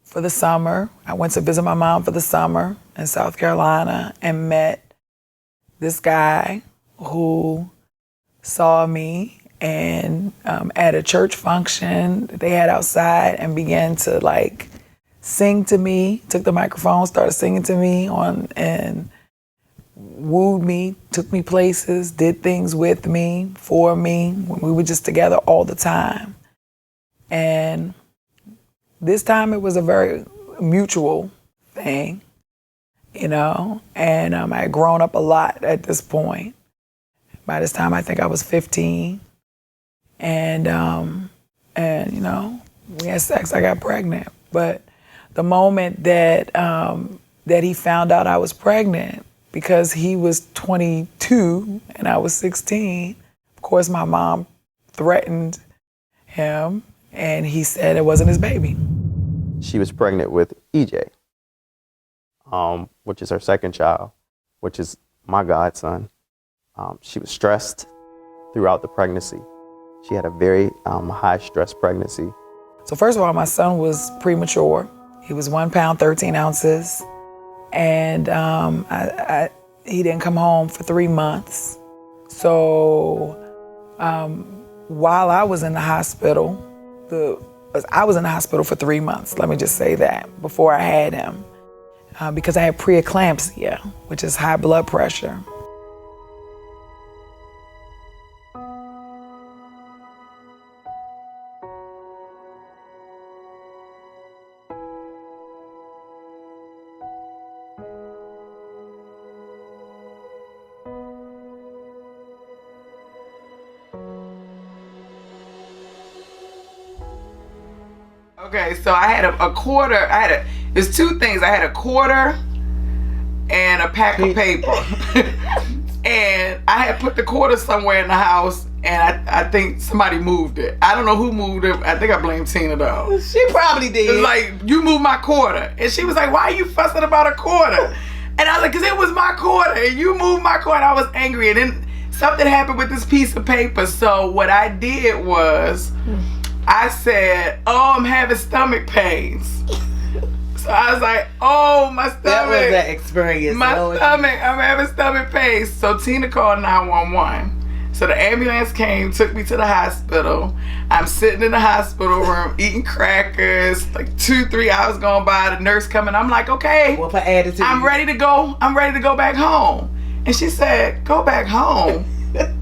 for the summer. I went to visit my mom for the summer in South Carolina and met this guy who saw me and at a church function that they had outside and began to like sing to me, took the microphone, started singing to me and wooed me, took me places, did things with me, for me. We were just together all the time. And this time it was a very mutual thing, you know, and I had grown up a lot at this point. By this time, I think I was 15. And you know, we had sex, I got pregnant. But the moment that he found out I was pregnant, because he was 22 and I was 16, of course my mom threatened him and he said it wasn't his baby. She was pregnant with EJ, which is her second child, which is my godson. She was stressed throughout the pregnancy. She had a very high stress pregnancy. So first of all, my son was premature. He was 1 pound, 13 ounces. And he didn't come home for 3 months. So while I was in the hospital, I was in the hospital for 3 months, let me just say that, before I had him, because I had preeclampsia, which is high blood pressure. Okay, so I had a quarter. There's two things. I had a quarter and a pack of paper. And I had put the quarter somewhere in the house and I think somebody moved it. I don't know who moved it. I think I blame Tina though. She probably did. It was like, you moved my quarter. And she was like, why are you fussing about a quarter? And I was like, because it was my quarter and you moved my quarter. I was angry. And then something happened with this piece of paper. So what I did was, I said, oh, I'm having stomach pains. So I was like, oh, my stomach. That was that experience. My stomach, I'm having stomach pains. So Tina called 911. So the ambulance came, took me to the hospital. I'm sitting in the hospital room eating crackers. Like 2-3 hours going by, the nurse coming. I'm like, okay, What for attitude? I'm ready to go. I'm ready to go back home. And she said, go back home?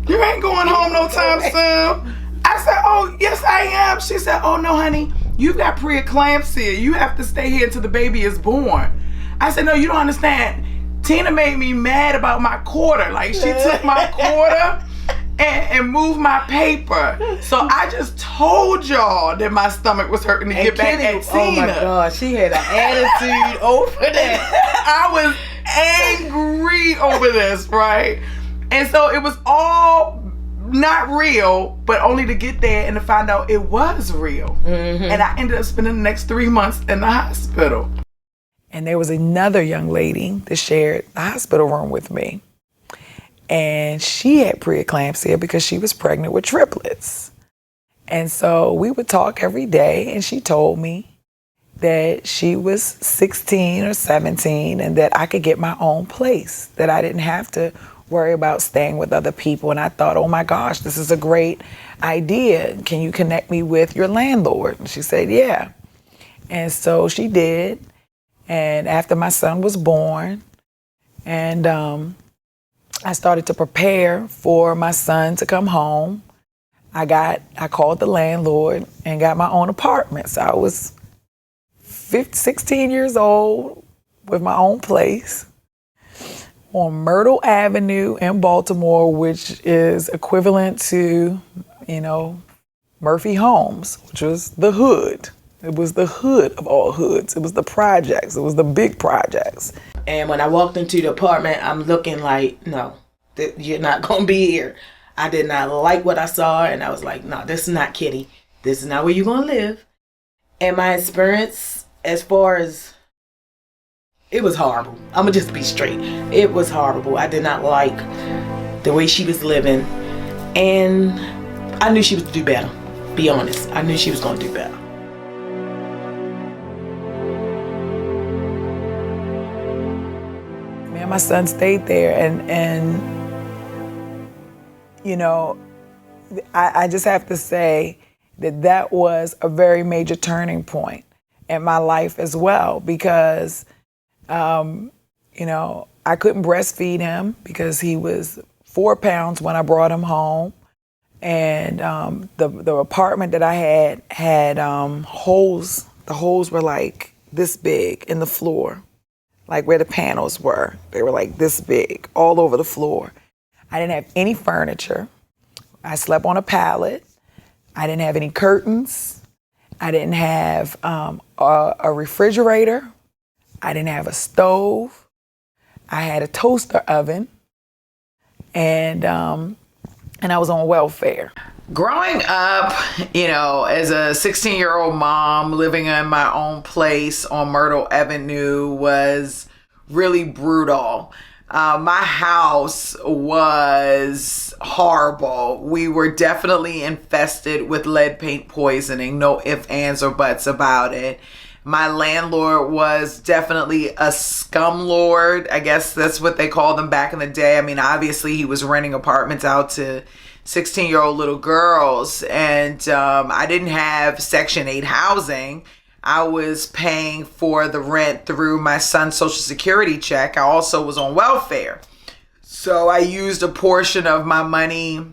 You ain't going home no time soon. I said, oh, yes, I am. She said, oh, no, honey, you've got preeclampsia. You have to stay here until the baby is born. I said, no, you don't understand. Tina made me mad about my quarter. Like, she took my quarter and moved my paper. So I just told y'all that my stomach was hurting to get back at Tina. Oh, my God. She had an attitude over that. I was angry over this, right? And so it was all not real, but only to get there and to find out it was real. And I ended up spending the next 3 months in the hospital. And there was another young lady that shared the hospital room with me. And she had preeclampsia because she was pregnant with triplets. And so we would talk every day, and she told me that she was 16 or 17 and that I could get my own place, that I didn't have to worry about staying with other people. And I thought, oh my gosh, this is a great idea. Can you connect me with your landlord? And she said, yeah. And so she did. And after my son was born, and I started to prepare for my son to come home, I called the landlord and got my own apartment. So I was 16 years old with my own place on Myrtle Avenue in Baltimore, which is equivalent to, Murphy Homes, which was the hood. It was the hood of all hoods. It was the projects. It was the big projects. And when I walked into the apartment, I'm looking like, no, you're not going to be here. I did not like what I saw, and I was like, no, this is not Kitty. This is not where you're going to live. And my experience, as far as, it was horrible. I'm going to just be straight. It was horrible. I did not like the way she was living. And I knew she was to do better. Be honest. I knew she was going to do better. Me and my son stayed there, and I just have to say that was a very major turning point in my life as well, because I couldn't breastfeed him because he was 4 pounds when I brought him home. And the apartment that I had holes. The holes were like this big in the floor, like where the panels were. They were like this big all over the floor. I didn't have any furniture. I slept on a pallet. I didn't have any curtains. I didn't have a refrigerator. I didn't have a stove. I had a toaster oven, and I was on welfare. Growing up, as a 16-year-old mom living in my own place on Myrtle Avenue was really brutal. My house was horrible. We were definitely infested with lead paint poisoning. No ifs, ands, or buts about it. My landlord was definitely a scumlord. I guess that's what they called them back in the day. I mean, obviously he was renting apartments out to 16-year-old little girls. And I didn't have Section 8 housing. I was paying for the rent through my son's Social Security check. I also was on welfare. So I used a portion of my money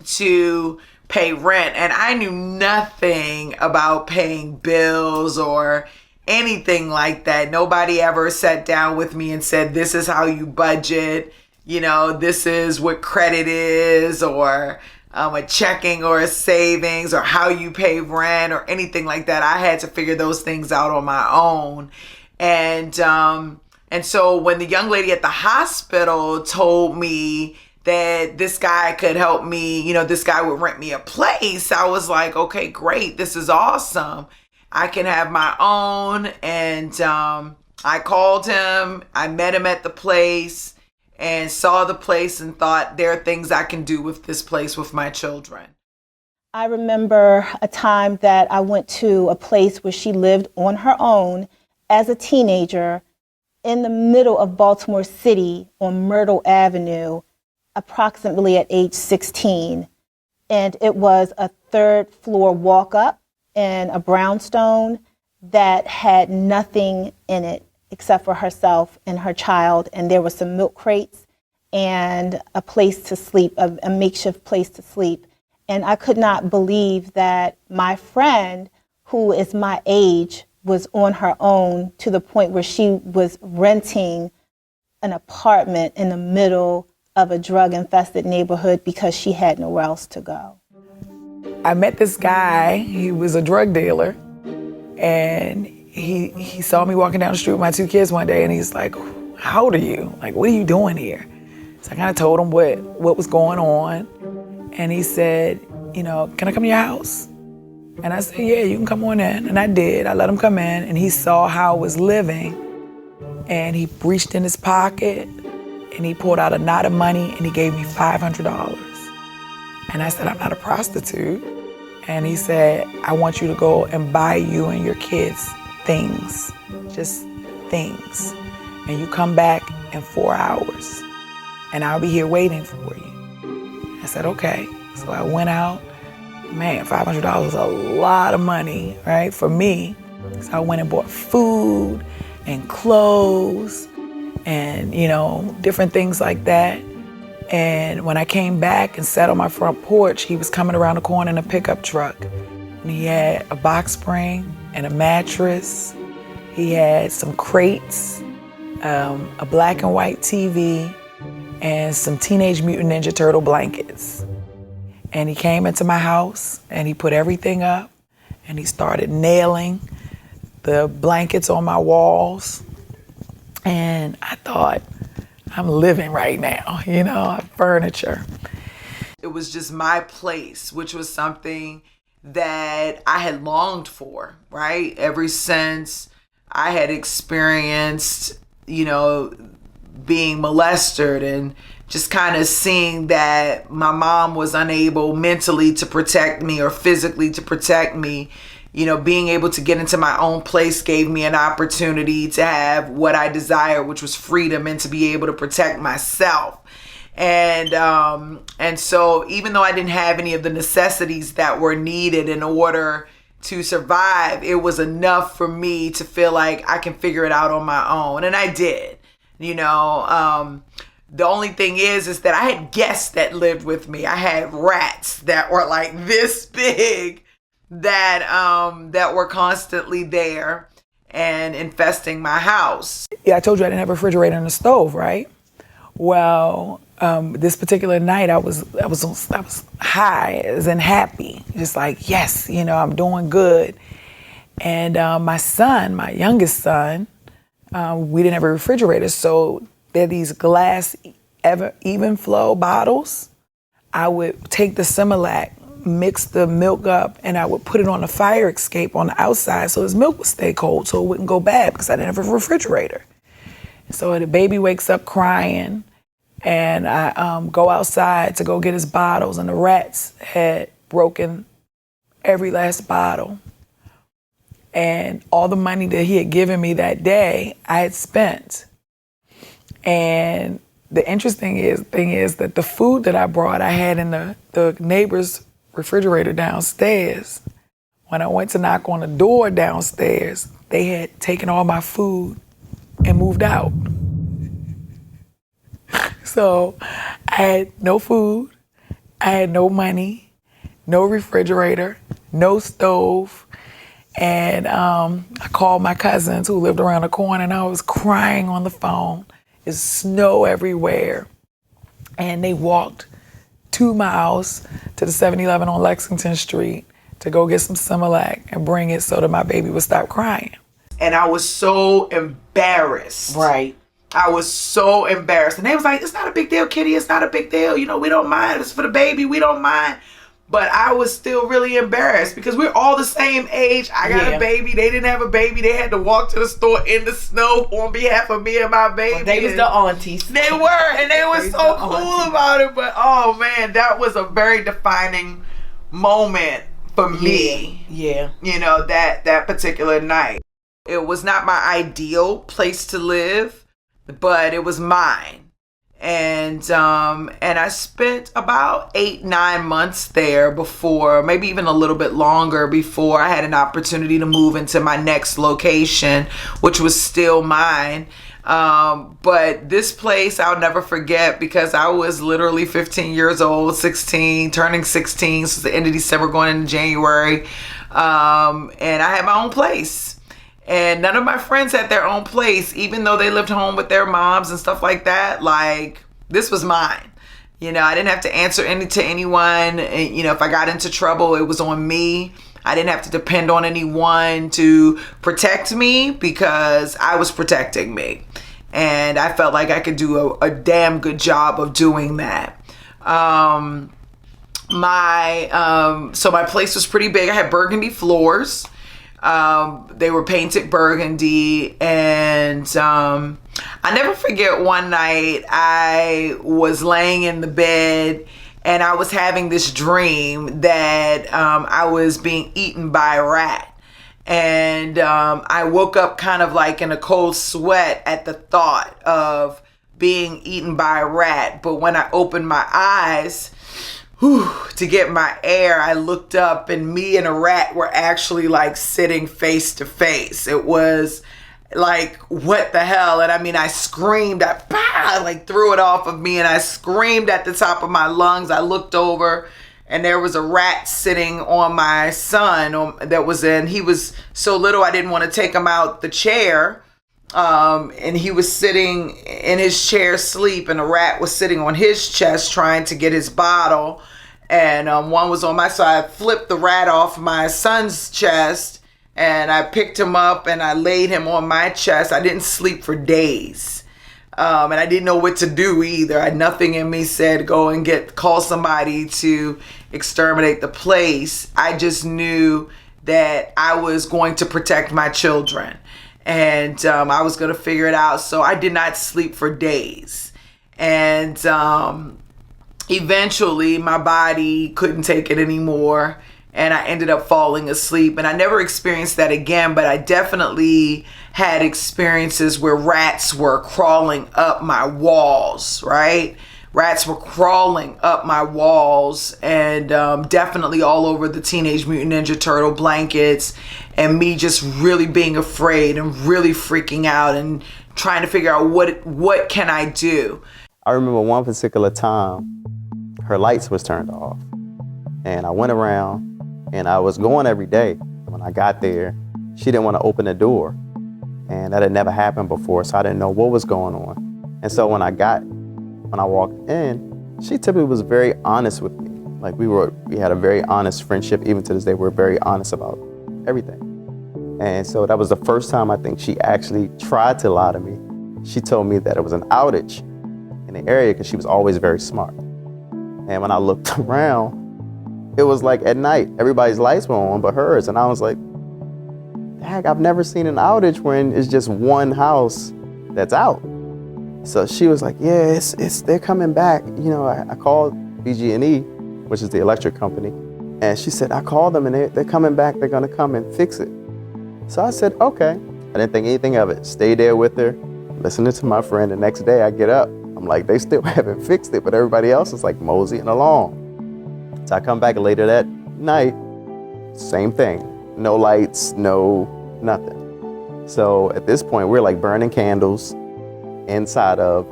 to pay rent, and I knew nothing about paying bills or anything like that. Nobody ever sat down with me and said, this is how you budget, this is what credit is, or a checking or a savings, or how you pay rent or anything like that. I had to figure those things out on my own. And so when the young lady at the hospital told me that this guy could help me, this guy would rent me a place. I was like, okay, great. This is awesome. I can have my own. And I called him. I met him at the place and saw the place and thought there are things I can do with this place with my children. I remember a time that I went to a place where she lived on her own as a teenager in the middle of Baltimore City on Myrtle Avenue, approximately at age 16. And it was a third floor walk up in a brownstone that had nothing in it except for herself and her child. And there were some milk crates and a place to sleep, a makeshift place to sleep. And I could not believe that my friend, who is my age, was on her own to the point where she was renting an apartment in the middle of a drug-infested neighborhood because she had nowhere else to go. I met this guy. He was a drug dealer, and he saw me walking down the street with my 2 kids one day, and he's like, "How old are you? Like, what are you doing here?" So I kind of told him what was going on, and he said, "Can I come to your house?" And I said, "Yeah, you can come on in." And I did. I let him come in, and he saw how I was living, and he reached in his pocket, and he pulled out a knot of money, and he gave me $500. And I said, "I'm not a prostitute." And he said, "I want you to go and buy you and your kids things, just things. And you come back in 4 hours, and I'll be here waiting for you." I said, "Okay." So I went out. Man, $500 is a lot of money, right, for me. So I went and bought food and clothes and, different things like that. And when I came back and sat on my front porch, he was coming around the corner in a pickup truck. And he had a box spring and a mattress. He had some crates, a black and white TV, and some Teenage Mutant Ninja Turtle blankets. And he came into my house and he put everything up and he started nailing the blankets on my walls. And I thought, I'm living right now, furniture. It was just my place, which was something that I had longed for, right? Ever since I had experienced, being molested and just kind of seeing that my mom was unable mentally to protect me or physically to protect me. Being able to get into my own place gave me an opportunity to have what I desire, which was freedom and to be able to protect myself. And so even though I didn't have any of the necessities that were needed in order to survive, it was enough for me to feel like I can figure it out on my own. And I did, The only thing is that I had guests that lived with me. I had rats that were like this big that were constantly there and infesting my house. Yeah, I told you I didn't have a refrigerator and a stove, right? Well, this particular night I was high as in happy, just like, yes, I'm doing good. And my son, my youngest son, we didn't have a refrigerator, so there are these glass even flow bottles. I would take the Similac, mix the milk up, and I would put it on a fire escape on the outside so his milk would stay cold so it wouldn't go bad because I didn't have a refrigerator. So the baby wakes up crying, and I go outside to go get his bottles, and the rats had broken every last bottle. And all the money that he had given me that day, I had spent. And the interesting thing is that the food that I brought, I had in the neighbor's refrigerator downstairs. When I went to knock on the door downstairs, they had taken all my food and moved out. So I had no food, I had no money, no refrigerator, no stove. And I called my cousins who lived around the corner, and I was crying on the phone. There's snow everywhere. And they walked 2 miles to the 7-Eleven on Lexington Street to go get some Similac and bring it so that my baby would stop crying. And I was so embarrassed. Right. I was so embarrassed. And they was like, it's not a big deal, Kitty. It's not a big deal. You know, we don't mind. It's for the baby. We don't mind. But I was still really embarrassed because we're all the same age. I got a baby. They didn't have a baby. They had to walk to the store in the snow on behalf of me and my baby. Well, they was the aunties. They were, and they were so cool about it. But oh man, that was a very defining moment for me. Yeah. You know, that particular night. It was not my ideal place to live, but it was mine. And I spent about 8-9 months there before, maybe even a little bit longer, before I had an opportunity to move into my next location, which was still mine. But this place I'll never forget because I was literally 15 years old, 16, turning 16, so the end of December going into January. And I had my own place. And none of my friends had their own place, even though they lived home with their moms and stuff like that. Like, this was mine. You know, I didn't have to answer to anyone. And, you know, if I got into trouble, it was on me. I didn't have to depend on anyone to protect me because I was protecting me. And I felt like I could do a damn good job of doing that. So my place was pretty big. I had burgundy floors. They were painted burgundy, and I never forget one night I was laying in the bed and I was having this dream that I was being eaten by a rat. And I woke up kind of like in a cold sweat at the thought of being eaten by a rat. But when I opened my eyes to get my air, I looked up and me and a rat were actually like sitting face to face. It was like, what the hell? And I mean, I screamed, I like threw it off of me and I screamed at the top of my lungs. I looked over and there was a rat sitting on my son he was so little I didn't want to take him out the chair. And he was sitting in his chair asleep and a rat was sitting on his chest trying to get his bottle. And one was on my side. I flipped the rat off my son's chest and I picked him up and I laid him on my chest. I didn't sleep for days. And I didn't know what to do either. Nothing in me said go and call somebody to exterminate the place. I just knew that I was going to protect my children. And I was going to figure it out. So I did not sleep for days. And eventually my body couldn't take it anymore. And I ended up falling asleep. And I never experienced that again. But I definitely had experiences where rats were crawling up my walls, right? Rats were crawling up my walls and definitely all over the Teenage Mutant Ninja Turtle blankets, and me just really being afraid and really freaking out and trying to figure out what can I do. I remember one particular time, her lights was turned off. And I went around and I was going every day. When I got there, she didn't want to open the door. And that had never happened before, so I didn't know what was going on. And so when I walked in, she typically was very honest with me. Like we had a very honest friendship. Even to this day, we're very honest about everything. And so that was the first time I think she actually tried to lie to me. She told me that it was an outage in the area because she was always very smart. And when I looked around, it was like at night, everybody's lights were on but hers. And I was like, dang, I've never seen an outage when it's just one house that's out. So she was like, yeah, they're coming back. You know, I called BG&E, which is the electric company. And she said, I called them and they're coming back. They're going to come and fix it. So I said, okay. I didn't think anything of it. Stayed there with her, listening to my friend. The next day I get up. I'm like, they still haven't fixed it, but everybody else is like moseying along. So I come back later that night, same thing. No lights, no nothing. So at this point, we're like burning candles inside of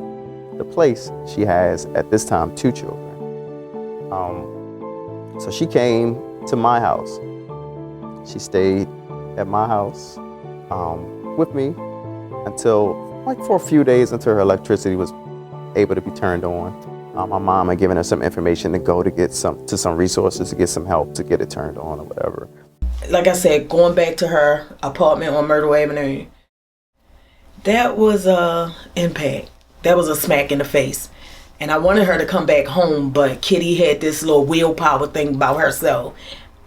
the place. She has, at this time, 2 children. So she came to my house. She stayed at my house with me until, like for a few days until her electricity was able to be turned on. My mom had given her some information to go to get some resources to get some help to get it turned on or whatever. Like I said, going back to her apartment on Myrtle Avenue, That was a impact. That was a smack in the face. And I wanted her to come back home, but Kitty had this little willpower thing about herself.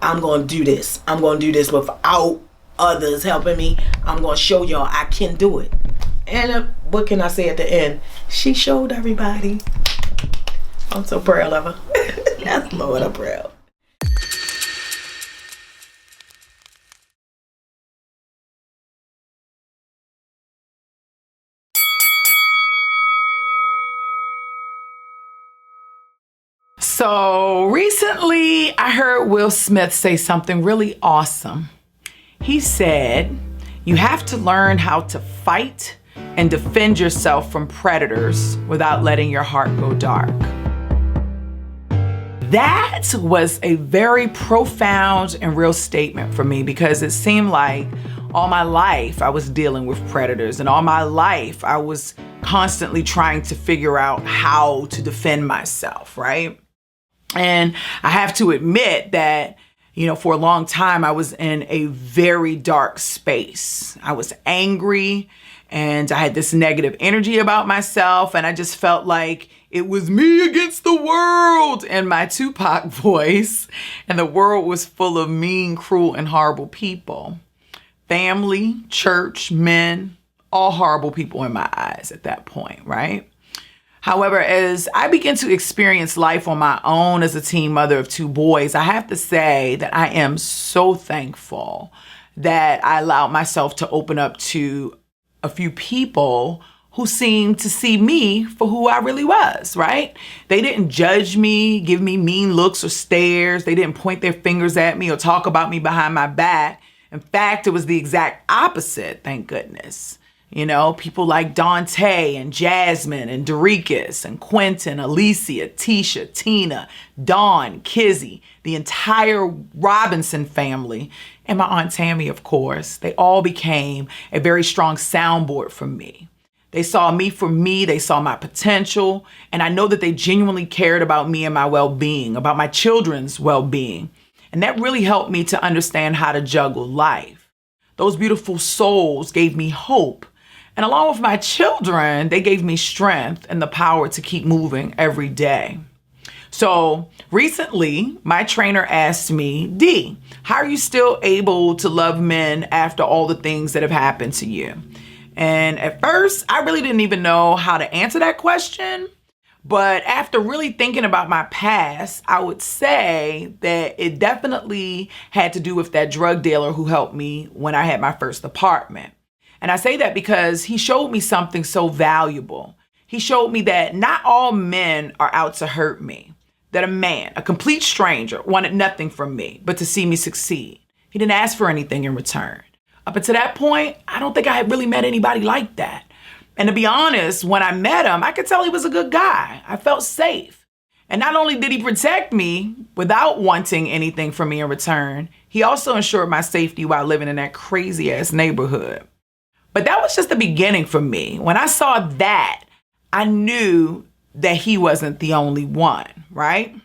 I'm going to do this. I'm going to do this without others helping me. I'm going to show y'all I can do it. And what can I say at the end? She showed everybody. I'm so proud of her. That's Lord, I'm proud. So recently, I heard Will Smith say something really awesome. He said, you have to learn how to fight and defend yourself from predators without letting your heart go dark. That was a very profound and real statement for me, because it seemed like all my life I was dealing with predators, and all my life I was constantly trying to figure out how to defend myself, right? And I have to admit that, for a long time, I was in a very dark space. I was angry and I had this negative energy about myself. And I just felt like it was me against the world in my Tupac voice. And the world was full of mean, cruel, and horrible people. Family, church, men, all horrible people in my eyes at that point, right? However, as I began to experience life on my own as a teen mother of 2 boys, I have to say that I am so thankful that I allowed myself to open up to a few people who seemed to see me for who I really was, right? They didn't judge me, give me mean looks or stares. They didn't point their fingers at me or talk about me behind my back. In fact, it was the exact opposite, thank goodness. People like Dante and Jasmine and Dorikas and Quentin, Alicia, Tisha, Tina, Dawn, Kizzy, the entire Robinson family, and my Aunt Tammy, of course. They all became a very strong soundboard for me. They saw me for me, they saw my potential, and I know that they genuinely cared about me and my well-being, about my children's well-being. And that really helped me to understand how to juggle life. Those beautiful souls gave me hope. And along with my children, they gave me strength and the power to keep moving every day. So recently, my trainer asked me, Dee, how are you still able to love men after all the things that have happened to you? And at first, I really didn't even know how to answer that question. But after really thinking about my past, I would say that it definitely had to do with that drug dealer who helped me when I had my first apartment. And I say that because he showed me something so valuable. He showed me that not all men are out to hurt me. That a man, a complete stranger, wanted nothing from me but to see me succeed. He didn't ask for anything in return. Up until that point, I don't think I had really met anybody like that. And to be honest, when I met him, I could tell he was a good guy. I felt safe. And not only did he protect me without wanting anything from me in return, he also ensured my safety while living in that crazy ass neighborhood. But that was just the beginning for me. When I saw that, I knew that he wasn't the only one, right?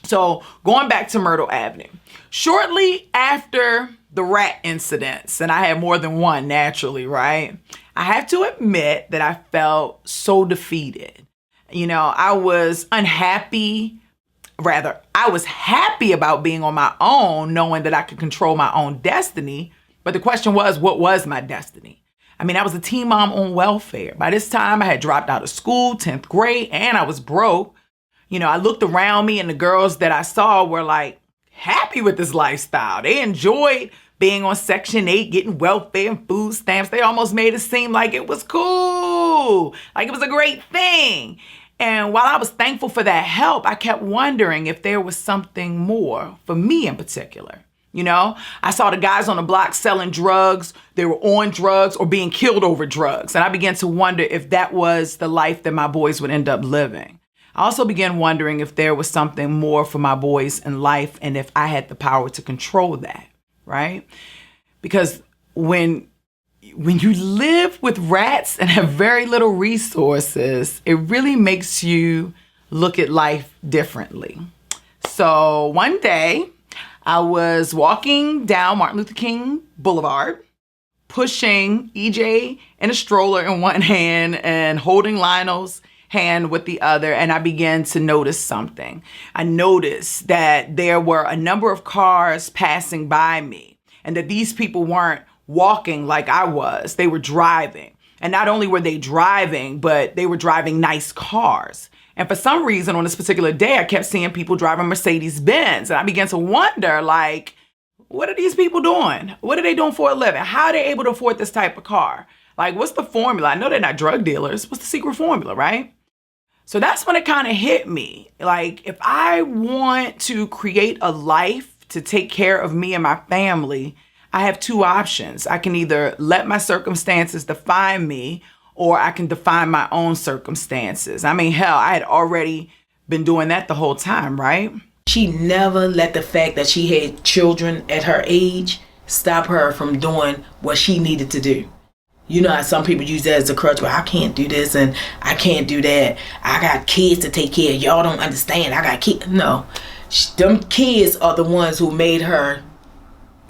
So going back to Myrtle Avenue, shortly after the rat incidents, and I had more than one naturally, right? I have to admit that I felt so defeated. I was unhappy. Rather, I was happy about being on my own, knowing that I could control my own destiny. But the question was, what was my destiny? I was a teen mom on welfare. By this time, I had dropped out of school, 10th grade, and I was broke. I looked around me and the girls that I saw were like happy with this lifestyle. They enjoyed being on Section 8, getting welfare and food stamps. They almost made it seem like it was cool, like it was a great thing. And while I was thankful for that help, I kept wondering if there was something more for me in particular. I saw the guys on the block selling drugs. They were on drugs or being killed over drugs. And I began to wonder if that was the life that my boys would end up living. I also began wondering if there was something more for my boys in life and if I had the power to control that, right? Because when you live with rats and have very little resources, it really makes you look at life differently. So one day, I was walking down Martin Luther King Boulevard pushing EJ in a stroller in one hand and holding Lionel's hand with the other, and I began to notice something. I noticed that there were a number of cars passing by me, and that these people weren't walking like I was. They were driving. And not only were they driving, but they were driving nice cars. And for some reason, on this particular day, I kept seeing people driving Mercedes-Benz. And I began to wonder, like, what are these people doing? What are they doing for a living? How are they able to afford this type of car? Like, what's the formula? I know they're not drug dealers. What's the secret formula, right? So that's when it kind of hit me. Like, if I want to create a life to take care of me and my family, I have two options. I can either let my circumstances define me, or I can define my own circumstances. I mean, hell, I had already been doing that the whole time, right? She never let the fact that she had children at her age stop her from doing what she needed to do. You know how some people use that as a crutch, well, I can't do this and I can't do that. I got kids to take care of. Y'all don't understand. I got kids. No, them kids are the ones who made her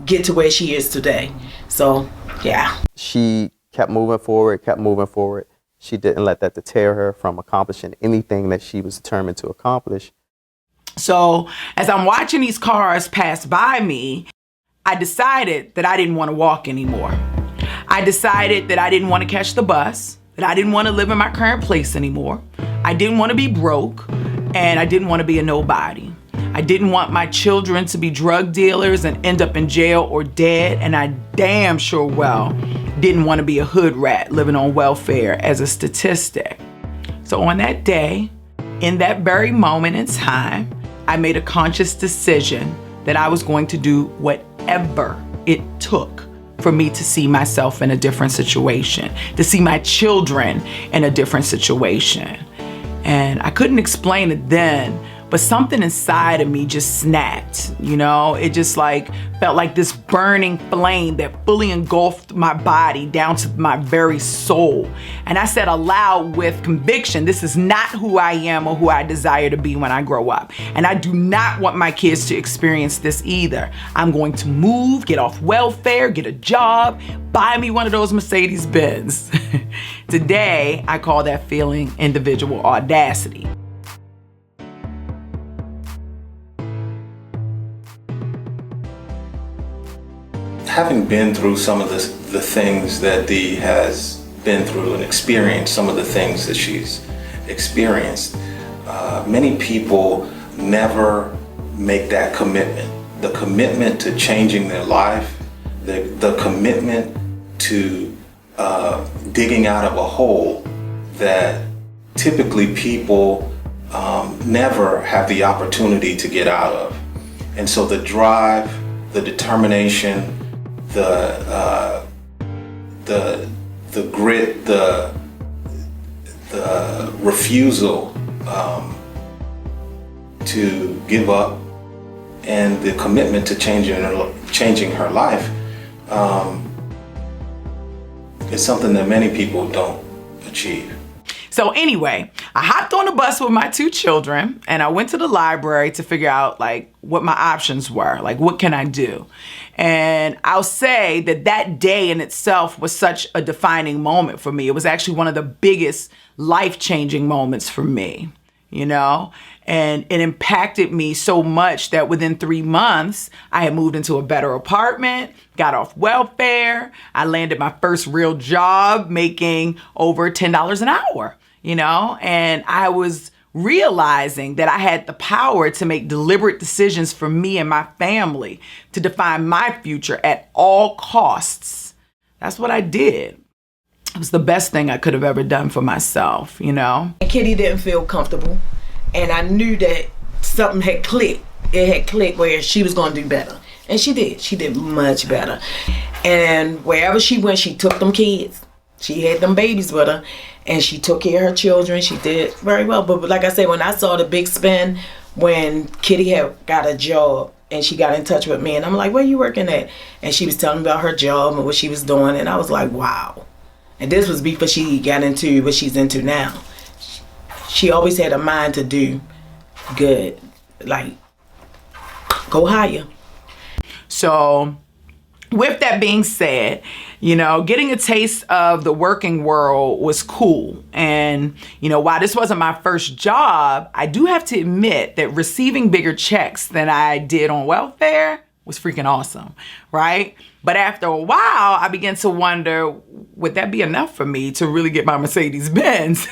get to where she is today. So, yeah. She kept moving forward. She didn't let that deter her from accomplishing anything that she was determined to accomplish. So as I'm watching these cars pass by me, I decided that I didn't want to walk anymore. I decided that I didn't want to catch the bus, that I didn't want to live in my current place anymore. I didn't want to be broke, and I didn't want to be a nobody. I didn't want my children to be drug dealers and end up in jail or dead, and I damn sure well didn't want to be a hood rat living on welfare as a statistic. So on that day, in that very moment in time, I made a conscious decision that I was going to do whatever it took for me to see myself in a different situation, to see my children in a different situation. And I couldn't explain it then, but something inside of me just snapped, you know? It just like felt like this burning flame that fully engulfed my body down to my very soul. And I said aloud with conviction, this is not who I am or who I desire to be when I grow up. And I do not want my kids to experience this either. I'm going to move, get off welfare, get a job, buy me one of those Mercedes-Benz. Today, I call that feeling individual audacity. Having been through some of the things that Dee has been through and experienced some of the things that she's experienced, many people never make that commitment. The commitment to changing their life, the commitment to digging out of a hole that typically people never have the opportunity to get out of. And so the drive, the determination, the grit, the refusal to give up, and the commitment to changing her life is something that many people don't achieve. So anyway, I hopped on the bus with my two children and I went to the library to figure out like what my options were, like what can I do? And I'll say that that day in itself was such a defining moment for me. It was actually one of the biggest life-changing moments for me, you know? And it impacted me so much that within 3 months, I had moved into a better apartment, got off welfare. I landed my first real job making over $10 an hour, you know? And I was realizing that I had the power to make deliberate decisions for me and my family to define my future at all costs. That's what I did. It was the best thing I could have ever done for myself, you know? And Kitty didn't feel comfortable. And I knew that something had clicked. It had clicked where she was going to do better. And she did. She did much better. And wherever she went, she took them kids. She had them babies with her. And she took care of her children. She did very well. But like I said, when I saw the big spin, when Kitty had got a job and she got in touch with me, and I'm like, where you working at? And she was telling me about her job and what she was doing. And I was like, wow. And this was before she got into what she's into now. She always had a mind to do good, like go higher. So with that being said, You know, getting a taste of the working world was cool. And, you know, while this wasn't my first job, I do have to admit that receiving bigger checks than I did on welfare was freaking awesome, right? But after a while, I began to wonder, would that be enough for me to really get my Mercedes-Benz?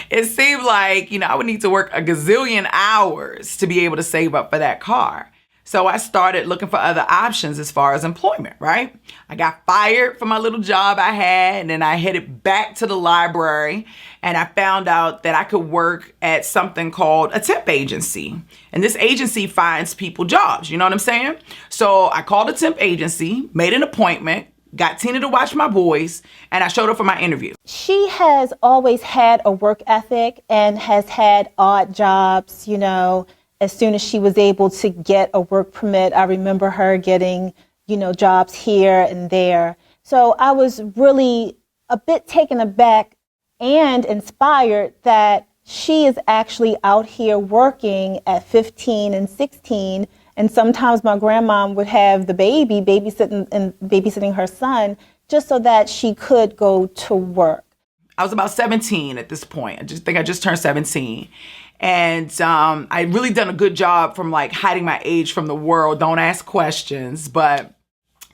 It seemed like, you know, I would need to work a gazillion hours to be able to save up for that car. So I started looking for other options as far as employment, right? I got fired from my little job I had, and then I headed back to the library, and I found out that I could work at something called a temp agency. And this agency finds people jobs, you know what I'm saying? So I called a temp agency, made an appointment, got Tina to watch my boys, and I showed up for my interview. She has always had a work ethic and has had odd jobs, you know. As soon as she was able to get a work permit, I remember her getting, you know, jobs here and there. So I was really a bit taken aback and inspired that she is actually out here working at 15 and 16. And sometimes my grandmom would have the baby babysitting her son just so that she could go to work. I was about 17 at this point. I just turned 17. And I really done a good job from like hiding my age from the world. Don't ask questions. But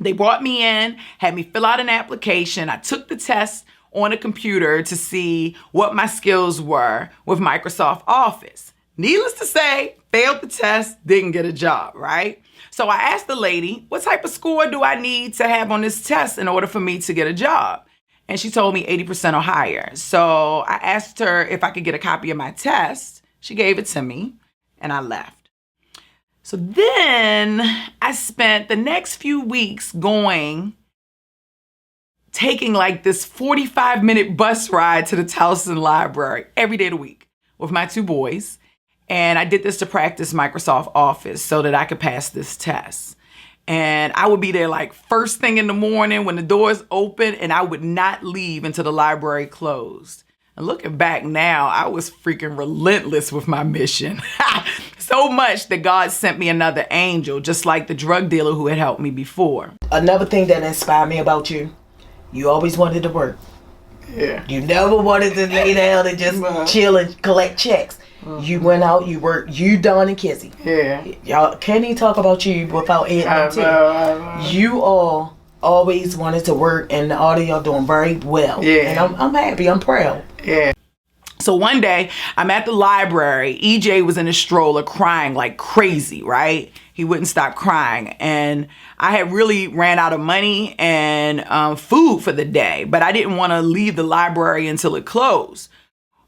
they brought me in, had me fill out an application. I took the test on a computer to see what my skills were with Microsoft Office. Needless to say, failed the test, didn't get a job, right? So I asked the lady, what type of score do I need to have on this test in order for me to get a job? And she told me 80% or higher. So I asked her if I could get a copy of my test. She gave it to me, and I left. So then I spent the next few weeks taking like this 45-minute bus ride to the Towson Library every day of the week with my two boys. And I did this to practice Microsoft Office so that I could pass this test. And I would be there like first thing in the morning when the doors open, and I would not leave until the library closed. And looking back now, I was freaking relentless with my mission. So much that God sent me another angel, just like the drug dealer who had helped me before. Another thing that inspired me about you, you always wanted to work. Yeah. You never wanted to lay down and just chill and collect checks. You went out, you worked, you, Dawn, and Kizzy. Yeah. Y'all can't even talk about you without Ed and T. You all always wanted to work, and all of y'all doing very well. Yeah. And I'm happy, I'm proud. Yeah. So one day, I'm at the library. EJ was in a stroller crying like crazy, right? He wouldn't stop crying. And I had really ran out of money and food for the day, but I didn't want to leave the library until it closed.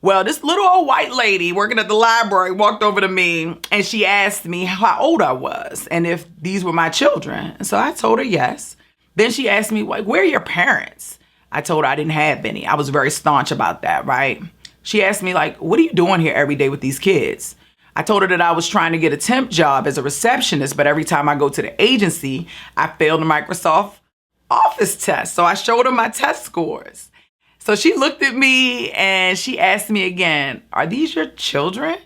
Well, this little old white lady working at the library walked over to me, and she asked me how old I was and if these were my children. And so I told her yes. Then she asked me, like, where are your parents? I told her I didn't have any. I was very staunch about that, right? She asked me, like, what are you doing here every day with these kids? I told her that I was trying to get a temp job as a receptionist, but every time I go to the agency, I failed the Microsoft Office test. So I showed her my test scores. So she looked at me and she asked me again, are these your children?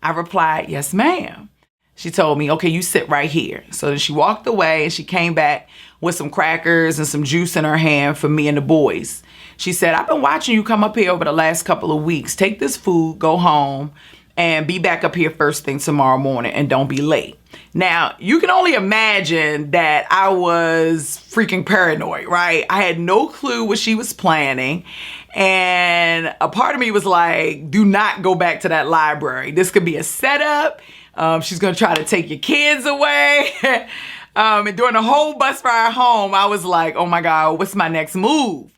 I replied, yes, ma'am. She told me, okay, you sit right here. So then she walked away and she came back with some crackers and some juice in her hand for me and the boys. She said, I've been watching you come up here over the last couple of weeks. Take this food, go home, and be back up here first thing tomorrow morning, and don't be late. Now, you can only imagine that I was freaking paranoid, right? I had no clue what she was planning. And a part of me was like, do not go back to that library. This could be a setup. She's going to try to take your kids away. And during the whole bus ride home, I was like, oh my God, what's my next move?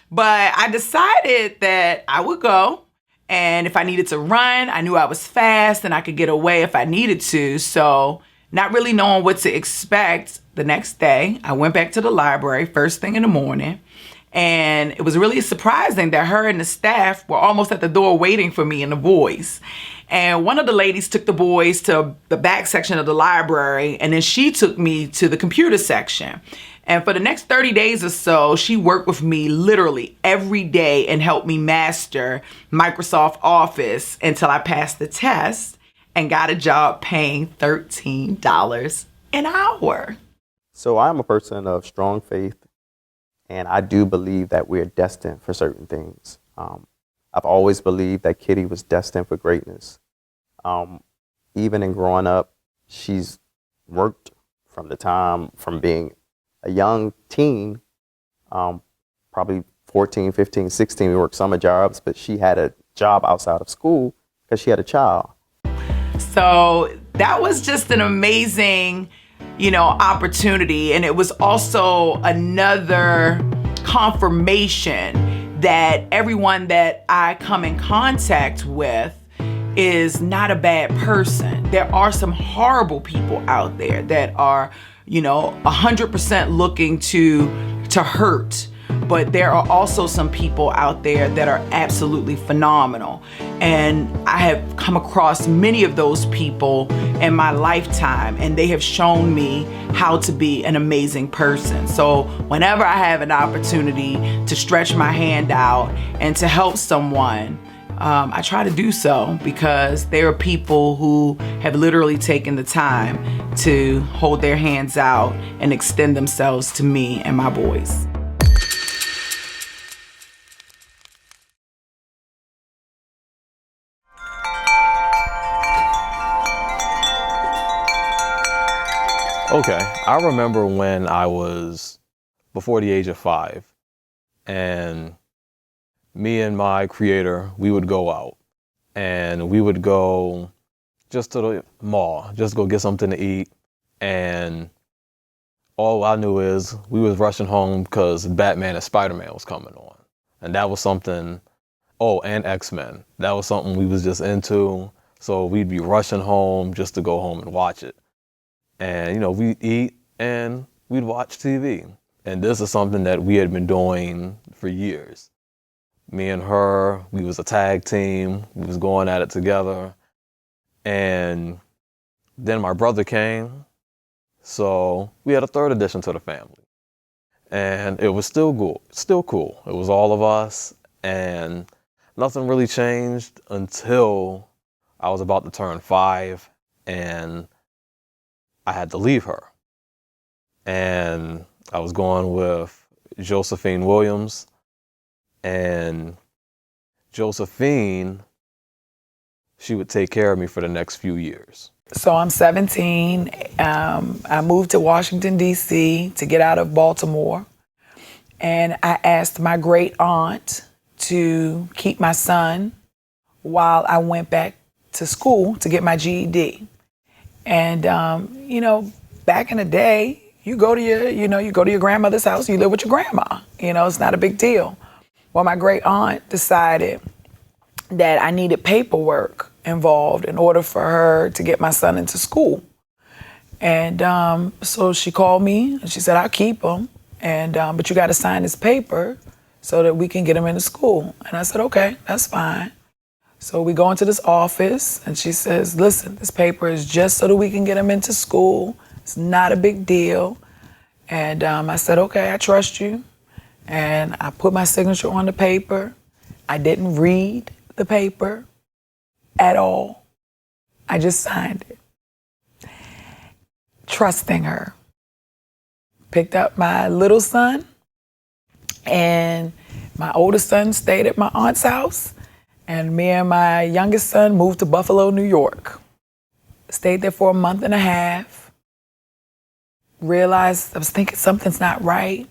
But I decided that I would go. And if I needed to run, I knew I was fast and I could get away if I needed to. So not really knowing what to expect, the next day, I went back to the library first thing in the morning. And it was really surprising that her and the staff were almost at the door waiting for me and the boys. And one of the ladies took the boys to the back section of the library, and then she took me to the computer section. And for the next 30 days or so, she worked with me literally every day and helped me master Microsoft Office until I passed the test and got a job paying $13 an hour. So I'm a person of strong faith, And I do believe that we're destined for certain things. I've always believed that Kitty was destined for greatness. Even in growing up, she's worked from being a young teen, probably 14, 15, 16, we worked summer jobs, but she had a job outside of school because she had a child. So that was just an amazing, opportunity. And it was also another confirmation that everyone that I come in contact with is not a bad person. There are some horrible people out there that are, 100% looking to hurt. But there are also some people out there that are absolutely phenomenal. And I have come across many of those people in my lifetime, and they have shown me how to be an amazing person. So whenever I have an opportunity to stretch my hand out and to help someone, I try to do so, because there are people who have literally taken the time to hold their hands out and extend themselves to me and my boys. Okay, I remember when I was before the age of 5, and me and my creator, we would go out, and we would go just to the mall, just go get something to eat, and all I knew is we was rushing home because Batman and Spider-Man was coming on, and that was something, and X-Men, that was something we was just into, so we'd be rushing home just to go home and watch it. And, we'd eat and we'd watch TV. And this is something that we had been doing for years. Me and her, we was a tag team. We was going at it together. And then my brother came. So we had a third addition to the family. And it was still cool. It was all of us. And nothing really changed until I was about to turn 5. And I had to leave her. And I was going with Dee Williams. And Josephine, she would take care of me for the next few years. So I'm 17. I moved to Washington, D.C. to get out of Baltimore. And I asked my great aunt to keep my son while I went back to school to get my GED. And, back in the day, you go to your grandmother's house, you live with your grandma. It's not a big deal. Well, my great aunt decided that I needed paperwork involved in order for her to get my son into school. And so she called me and she said, I'll keep him. And but you got to sign this paper so that we can get him into school. And I said, okay, that's fine. So we go into this office and she says, listen, this paper is just so that we can get him into school. It's not a big deal. And I said, okay, I trust you. And I put my signature on the paper. I didn't read the paper at all. I just signed it. Trusting her. Picked up my little son, and my oldest son stayed at my aunt's house. And me and my youngest son moved to Buffalo, New York. Stayed there for a month and a half. Realized I was thinking something's not right.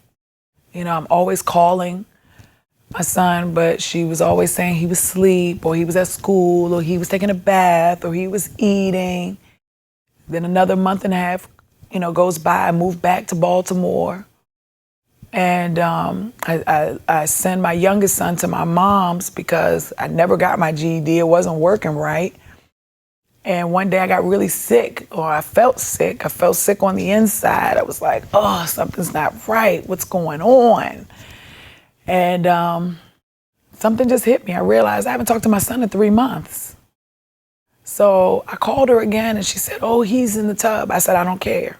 I'm always calling my son, but she was always saying he was asleep, or he was at school, or he was taking a bath, or he was eating. Then another month and a half, goes by. I moved back to Baltimore. And I send my youngest son to my mom's because I never got my GED. It wasn't working right. And one day I got really sick, or I felt sick. I felt sick on the inside. I was like, oh, something's not right. What's going on? And something just hit me. I realized I haven't talked to my son in 3 months. So I called her again and she said, oh, he's in the tub. I said, I don't care.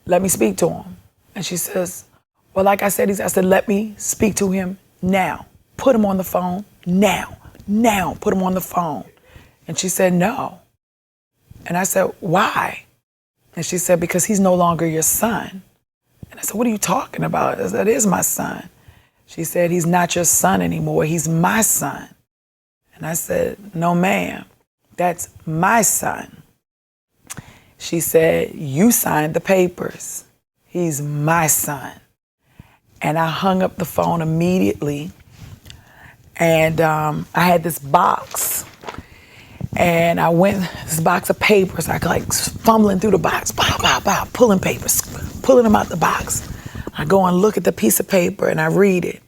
Let me speak to him. And she says, well, like I said, I said, let me speak to him now. Put him on the phone now. Put him on the phone. And she said, no. And I said, why? And she said, because he's no longer your son. And I said, what are you talking about? I said, that is my son. She said, he's not your son anymore. He's my son. And I said, no, ma'am, that's my son. She said, you signed the papers. He's my son. And I hung up the phone immediately. And I had this box. And I went, this box of papers, I like fumbling through the box, pulling papers, pulling them out the box. I go and look at the piece of paper and I read it.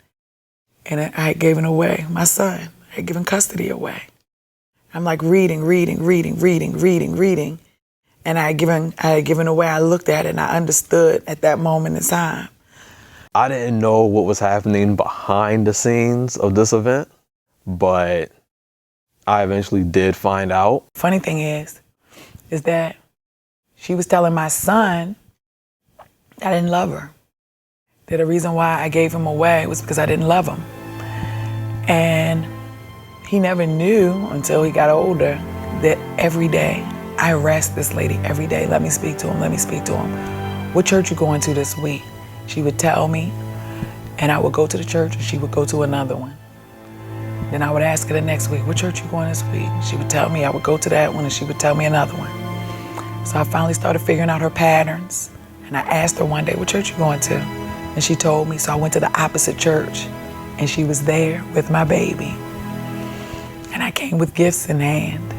And I had given away my son. I had given custody away. I'm like reading. And I had given away, I looked at it and I understood at that moment in time. I didn't know what was happening behind the scenes of this event, but I eventually did find out. Funny thing is that she was telling my son I didn't love her. That the reason why I gave him away was because I didn't love him. And he never knew until he got older that every day I harassed this lady every day. Let me speak to him. What church you going to this week? She would tell me, and I would go to the church, and she would go to another one. Then I would ask her the next week, what church you going this week? She would tell me, I would go to that one, and she would tell me another one. So I finally started figuring out her patterns, and I asked her one day, what church you going to? And she told me, so I went to the opposite church, and she was there with my baby. And I came with gifts in hand.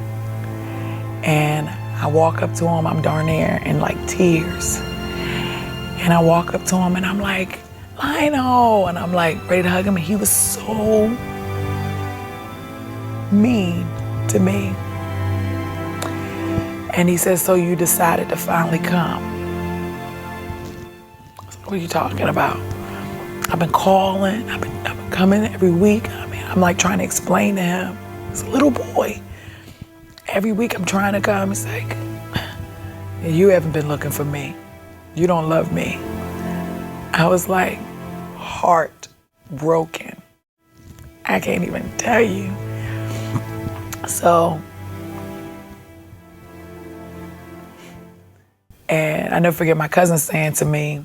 And I walk up to him, I'm darn near in like tears. And I walk up to him and I'm like, Lionel, and I'm like ready to hug him, and he was so mean to me. And he says, so you decided to finally come. I said, what are you talking about? I've been calling, I've been coming every week. I mean, I'm like trying to explain to him, he's a little boy. Every week I'm trying to come, it's like, you haven't been looking for me. You don't love me. I was like heartbroken. I can't even tell you. So, and I never forget my cousin saying to me,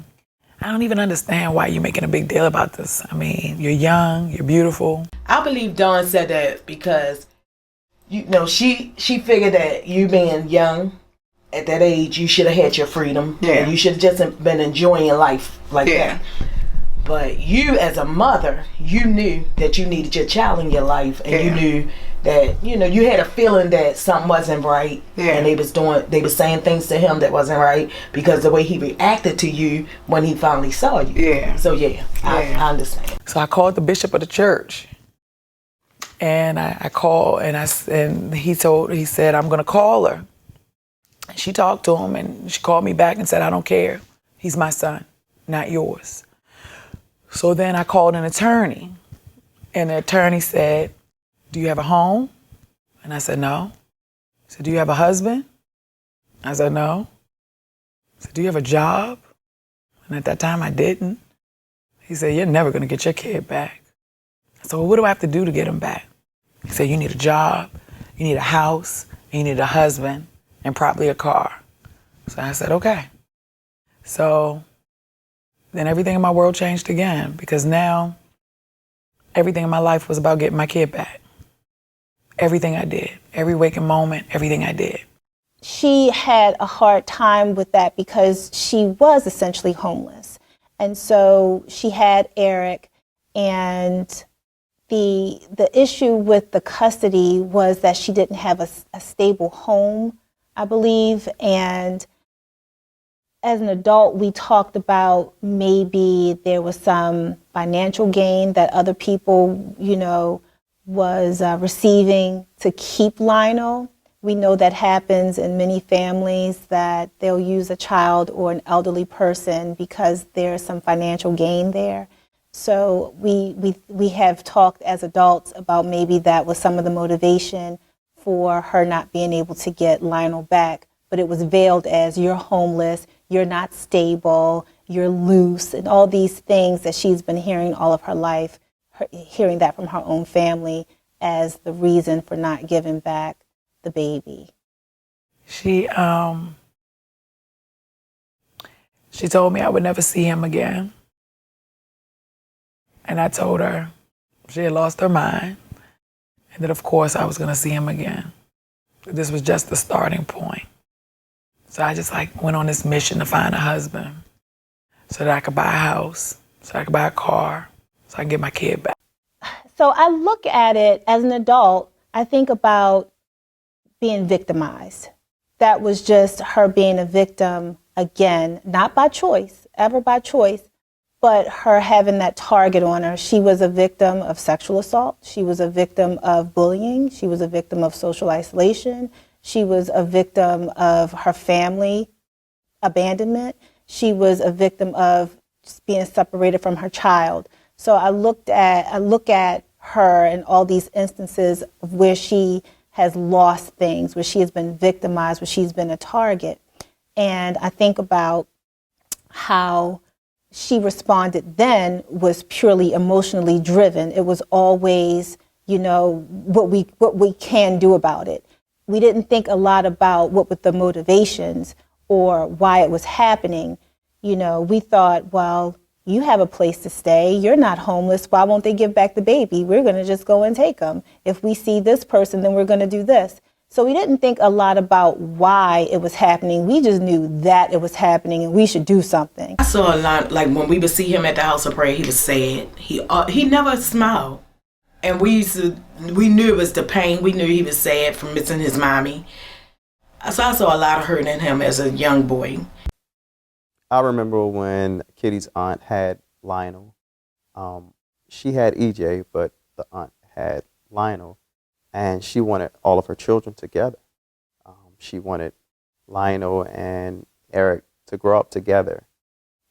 I don't even understand why you're making a big deal about this. I mean, you're young, you're beautiful. I believe Dawn said that because, you know, she figured that you being young, at that age, you should have had your freedom. Yeah. And you should have just been enjoying life like that. But you, as a mother, you knew that you needed your child in your life, and you knew that, you know, you had a feeling that something wasn't right, and they was saying things to him that wasn't right because the way he reacted to you when he finally saw you. Yeah. So I understand. So I called the bishop of the church, and I called, and he said I'm gonna call her. She talked to him, and she called me back and said, I don't care. He's my son, not yours. So then I called an attorney, and the attorney said, do you have a home? And I said, no. He said, do you have a husband? I said, no. He said, do you have a job? And at that time, I didn't. He said, you're never going to get your kid back. I said, well, what do I have to do to get him back? He said, you need a job, you need a house, and you need a husband, and probably a car. So I said, okay. So then everything in my world changed again, because now everything in my life was about getting my kid back. Everything I did, every waking moment, everything I did. She had a hard time with that because she was essentially homeless. And so she had Eric, and the issue with the custody was that she didn't have a stable home, I believe. And as an adult, we talked about maybe there was some financial gain that other people, you know, was receiving to keep Lionel. We know that happens in many families, that they'll use a child or an elderly person because there's some financial gain there. So we have talked as adults about maybe that was some of the motivation for her not being able to get Lionel back, but it was veiled as you're homeless, you're not stable, you're loose, and all these things that she's been hearing all of her life, hearing that from her own family as the reason for not giving back the baby. She She told me I would never see him again. And I told her she had lost her mind and that, of course, I was going to see him again. This was just the starting point. So I just went on this mission to find a husband so that I could buy a house, so I could buy a car, so I can get my kid back. So I look at it as an adult, I think about being victimized. That was just her being a victim again, not by choice, ever by choice, but her having that target on her. She was a victim of sexual assault. She was a victim of bullying. She was a victim of social isolation. She was a victim of her family abandonment. She was a victim of just being separated from her child. So I look at her in all these instances of where she has lost things, where she has been victimized, where she's been a target. And I think about how she responded then was purely emotionally driven. It was always, what we can do about it. We didn't think a lot about what were the motivations or why it was happening. We thought, well, you have a place to stay. You're not homeless. Why won't they give back the baby? We're going to just go and take them. If we see this person, then we're going to do this. So we didn't think a lot about why it was happening. We just knew that it was happening and we should do something. I saw a lot, like when we would see him at the house of prayer, he was sad. He never smiled. And we knew it was the pain. We knew he was sad from missing his mommy. So I saw a lot of hurt in him as a young boy. I remember when Kitty's aunt had Lionel. She had EJ, but the aunt had Lionel, and she wanted all of her children together. She wanted Lionel and Eric to grow up together.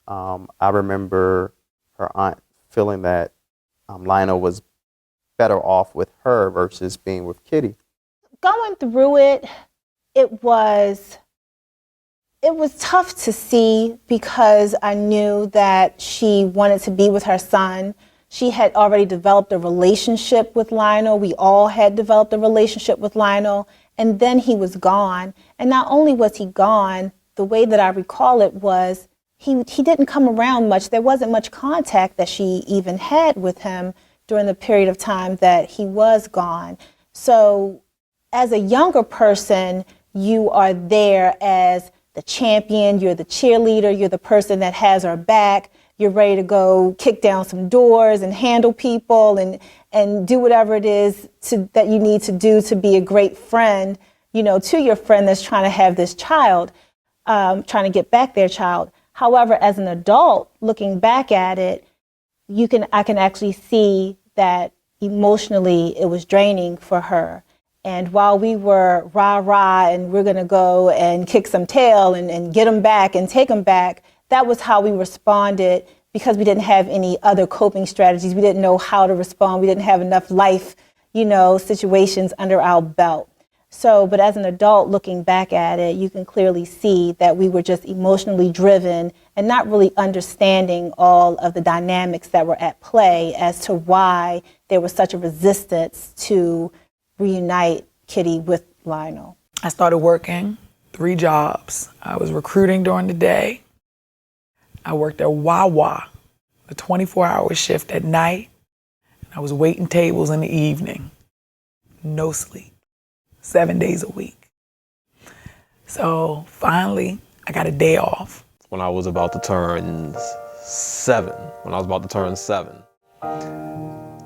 I remember her aunt feeling that Lionel was better off with her versus being with Kitty. Going through it, it was tough to see because I knew that she wanted to be with her son. She had already developed a relationship with Lionel. We all had developed a relationship with Lionel. And then he was gone. And not only was he gone, the way that I recall it was he didn't come around much. There wasn't much contact that she even had with him during the period of time that he was gone. So as a younger person, you are there as the champion, you're the cheerleader, you're the person that has her back, you're ready to go kick down some doors and handle people and do whatever it is that you need to do to be a great friend, to your friend that's trying to have this child, trying to get back their child. However, as an adult, looking back at it, I can actually see that emotionally it was draining for her. And while we were rah-rah and we're going to go and kick some tail and get them back and take them back, that was how we responded because we didn't have any other coping strategies. We didn't know how to respond. We didn't have enough life, situations under our belt. So, but as an adult looking back at it, you can clearly see that we were just emotionally driven and not really understanding all of the dynamics that were at play as to why there was such a resistance to reunite Kitty with Lionel. I started working 3 jobs. I was recruiting during the day. I worked at Wawa, a 24-hour shift at night. I was waiting tables in the evening. No sleep, 7 days a week. So finally, I got a day off. When I was about to turn 7,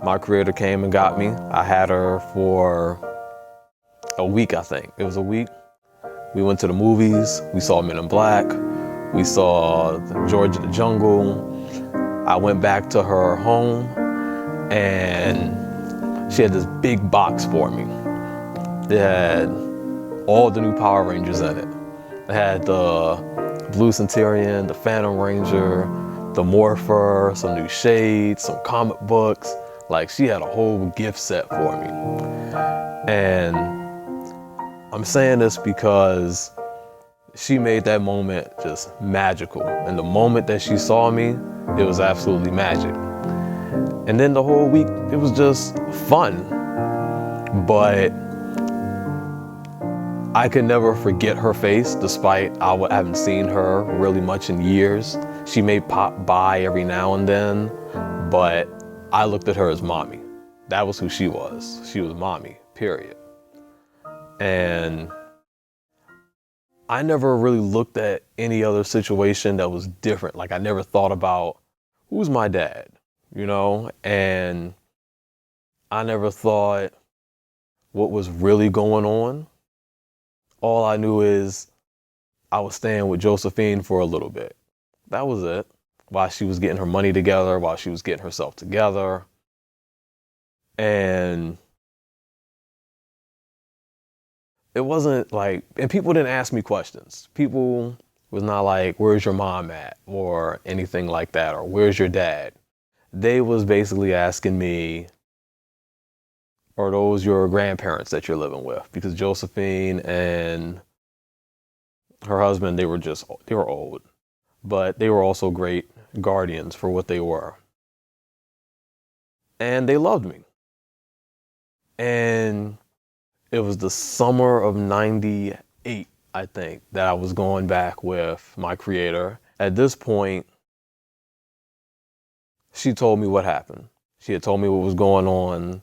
my creator came and got me. I had her for a week, I think. It was a week. We went to the movies. We saw Men in Black. We saw George of the Jungle. I went back to her home and she had this big box for me. It had all the new Power Rangers in it. It had the Blue Centurion, the Phantom Ranger, the Morpher, some new shades, some comic books. Like, she had a whole gift set for me. And I'm saying this because she made that moment just magical. And the moment that she saw me, it was absolutely magic. And then the whole week, it was just fun. But I could never forget her face, despite I haven't seen her really much in years. She may pop by every now and then, but I looked at her as mommy. That was who she was. She was mommy, period. And I never really looked at any other situation that was different. Like, I never thought about, who's my dad, you know? And I never thought what was really going on. All I knew is I was staying with Josephine for a little bit. That was it. While she was getting her money together, while she was getting herself together. And it wasn't like, and people didn't ask me questions. People was not like, where's your mom at? Or anything like that, or where's your dad? They was basically asking me, are those your grandparents that you're living with? Because Josephine and her husband, they were old, but they were also great guardians for what they were. And they loved me. And it was the summer of 98, I think, that I was going back with my creator. At this point, she told me what happened. She had told me what was going on.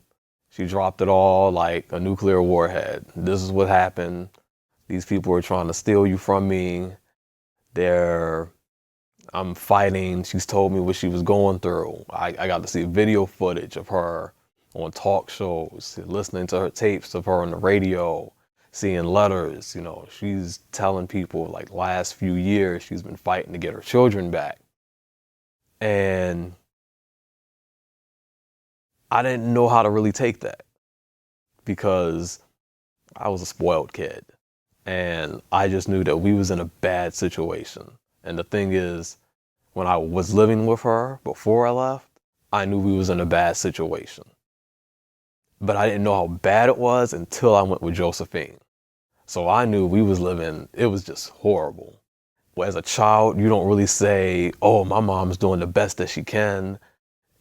She dropped it all like a nuclear warhead. This is what happened. These people are trying to steal you from me. I'm fighting. She's told me what she was going through. I got to see video footage of her on talk shows, listening to her tapes of her on the radio, seeing letters. You know, she's telling people like last few years she's been fighting to get her children back. And I didn't know how to really take that because I was a spoiled kid. And I just knew that we was in a bad situation. And the thing is, when I was living with her before I left, I knew we was in a bad situation. But I didn't know how bad it was until I went with Josephine. So I knew we was living, it was just horrible. As a child, you don't really say, oh, my mom's doing the best that she can,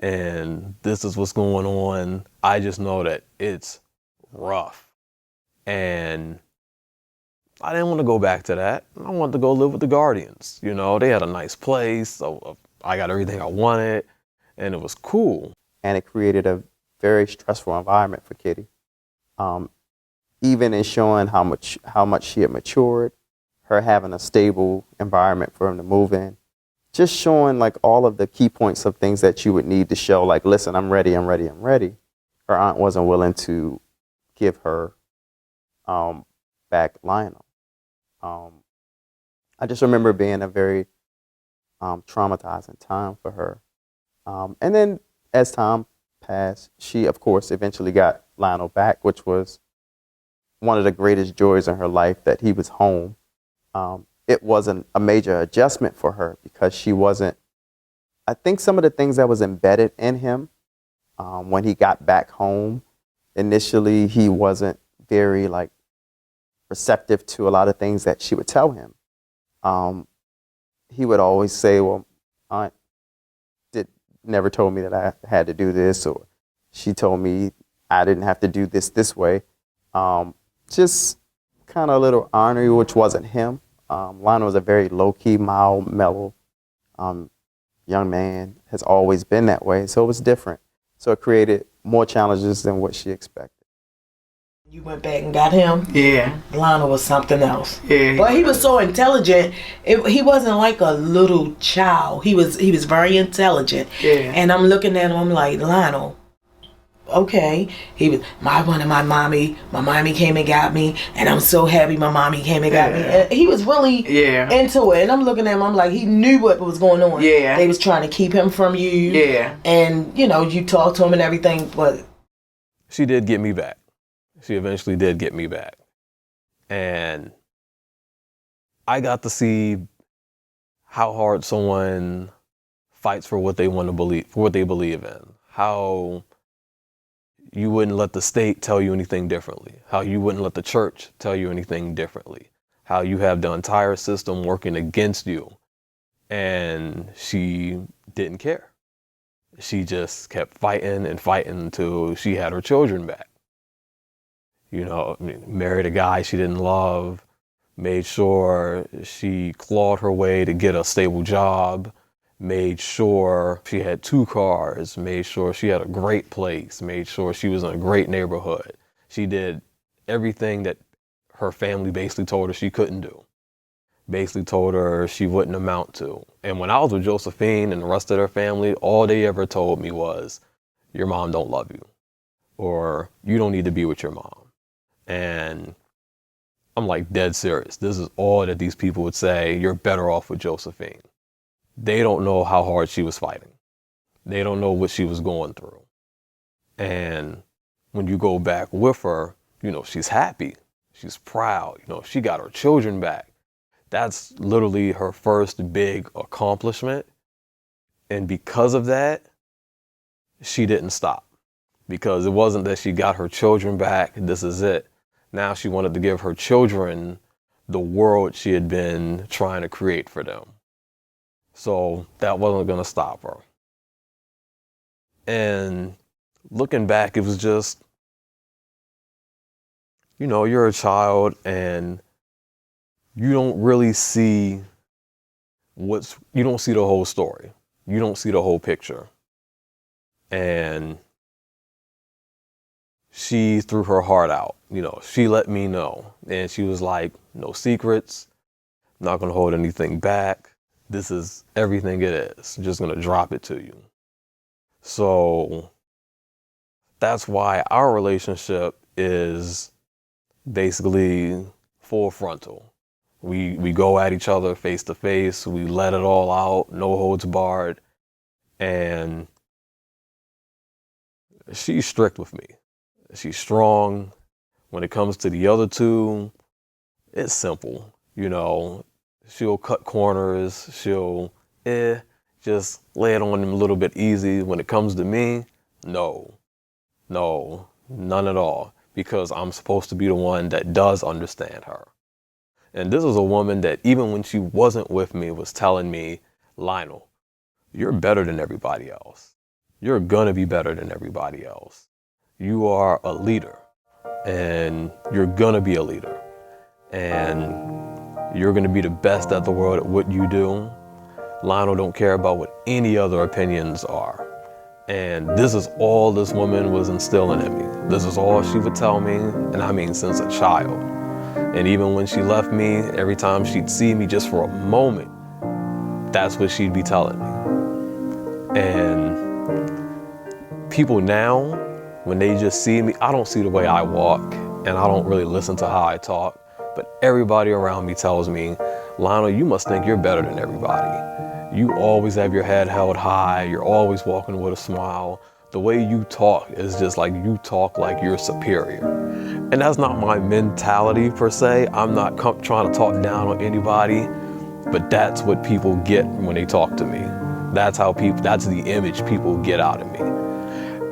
and this is what's going on. I just know that it's rough. And I didn't want to go back to that. I wanted to go live with the Guardians. You know, they had a nice place. So I got everything I wanted, and it was cool. And it created a very stressful environment for Kitty. Even in showing how much she had matured, her having a stable environment for him to move in, just showing like all of the key points of things that you would need to show, like, listen, I'm ready. Her aunt wasn't willing to give her back Lionel. I just remember being a very traumatizing time for her. And then as time passed, she, of course, eventually got Lionel back, which was one of the greatest joys in her life, that he was home. It wasn't a major adjustment for her because she wasn't, I think some of the things that was embedded in him when he got back home, initially he wasn't very like receptive to a lot of things that she would tell him. He would always say, well, Aunt never told me that I had to do this, or she told me I didn't have to do this way. Just kind of a little ornery, which wasn't him. Lionel was a very low-key, mild, mellow young man, has always been that way, so it was different. So it created more challenges than what she expected. You went back and got him? Yeah. Lionel was something else. Yeah. But he was so intelligent. He wasn't like a little child. He was very intelligent. Yeah. And I'm looking at him, I'm like, Lionel, okay. He was, my mommy came and got me, and I'm so happy my mommy came and got me. And he was really into it. And I'm looking at him, I'm like, he knew what was going on. Yeah. They was trying to keep him from you. Yeah. And, you know, you talked to him and everything, but She did get me back. She eventually did get me back. And I got to see how hard someone fights for what they want to believe, for what they believe in. How you wouldn't let the state tell you anything differently. How you wouldn't let the church tell you anything differently. How you have the entire system working against you. And she didn't care. She just kept fighting and fighting until she had her children back. You know, I mean, married a guy she didn't love, made sure she clawed her way to get a stable job, made sure she had 2 cars, made sure she had a great place, made sure she was in a great neighborhood. She did everything that her family basically told her she couldn't do. Basically told her she wouldn't amount to. And when I was with Josephine and the rest of their family, all they ever told me was, your mom don't love you, or you don't need to be with your mom. And I'm like dead serious. This is all that these people would say, you're better off with Josephine. They don't know how hard she was fighting. They don't know what she was going through. And when you go back with her, you know, she's happy. She's proud. You know, she got her children back. That's literally her first big accomplishment. And because of that, she didn't stop. Because it wasn't that she got her children back, this is it. Now she wanted to give her children the world she had been trying to create for them. So that wasn't going to stop her. And looking back, it was just, you know, you're a child and you don't really see you don't see the whole story. You don't see the whole picture. And she threw her heart out. You know, she let me know. And she was like, no secrets. I'm not going to hold anything back. This is everything it is. I'm just going to drop it to you. So that's why our relationship is basically full frontal. We go at each other face to face. We let it all out, no holds barred. And she's strict with me. She's strong. When it comes to the other two, it's simple. You know, she'll cut corners. She'll just lay it on them a little bit easy. When it comes to me, no, none at all. Because I'm supposed to be the one that does understand her. And this is a woman that even when she wasn't with me was telling me, Lionel, you're better than everybody else. You're gonna be better than everybody else. You are a leader and you're gonna be a leader and you're gonna be the best at the world at what you do. Lionel don't care about what any other opinions are. And this is all this woman was instilling in me. This is all she would tell me, and I mean since a child. And even when she left me, every time she'd see me just for a moment, that's what she'd be telling me. And people now, when they just see me, I don't see the way I walk, and I don't really listen to how I talk, but everybody around me tells me, Lionel, you must think you're better than everybody. You always have your head held high. You're always walking with a smile. The way you talk is just like you talk like you're superior. And that's not my mentality per se. I'm not trying to talk down on anybody, but that's what people get when they talk to me. That's the image people get out of me.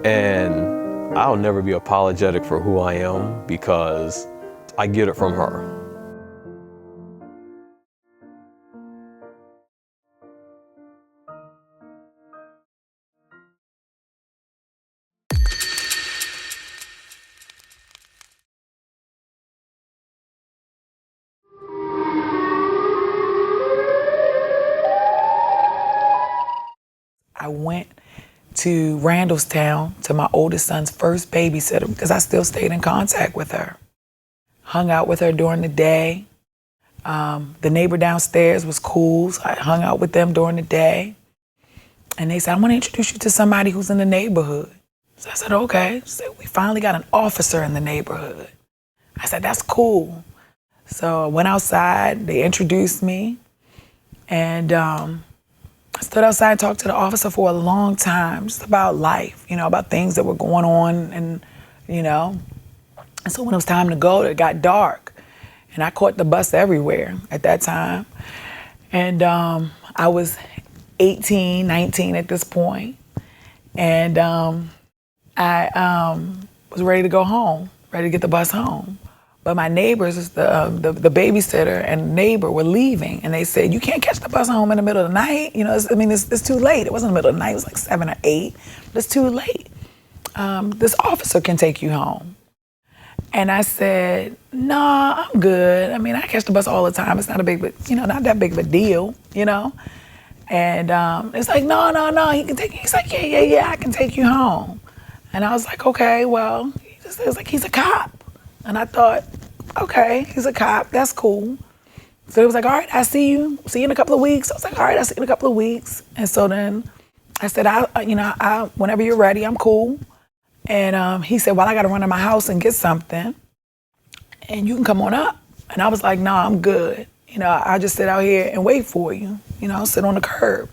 And I'll never be apologetic for who I am because I get it from her. I went to Randallstown to my oldest son's first babysitter because I still stayed in contact with her. Hung out with her during the day. The neighbor downstairs was cool, so I hung out with them during the day. And they said, I want to introduce you to somebody who's in the neighborhood. So I said, okay. So we finally got an officer in the neighborhood. I said, that's cool. So I went outside, they introduced me, and I stood outside and talked to the officer for a long time, just about life, you know, about things that were going on and, you know. And so when it was time to go, it got dark. And I caught the bus everywhere at that time. And I was 18, 19 at this point. And I was ready to go home, ready to get the bus home. But my neighbors, the babysitter and the neighbor were leaving, and they said, you can't catch the bus home in the middle of the night. You know, it's too late. It wasn't the middle of the night. It was like 7 or 8, but it's too late. This officer can take you home. And I said, nah, I'm good. I mean, I catch the bus all the time. It's not a big, not that big of a deal, And it's like, no, he can take you. He's like, yeah, I can take you home. And I was like, okay, well, it's like he's a cop. And I thought, okay, he's a cop, that's cool. So it was like, all right, I see you in a couple of weeks. I was like, all right, I'll see you in a couple of weeks. And so then I said, whenever you're ready, I'm cool. And he said, well, I got to run to my house and get something. And you can come on up. And I was like, no, I'm good. I'll just sit out here and wait for you. I'll sit on the curb.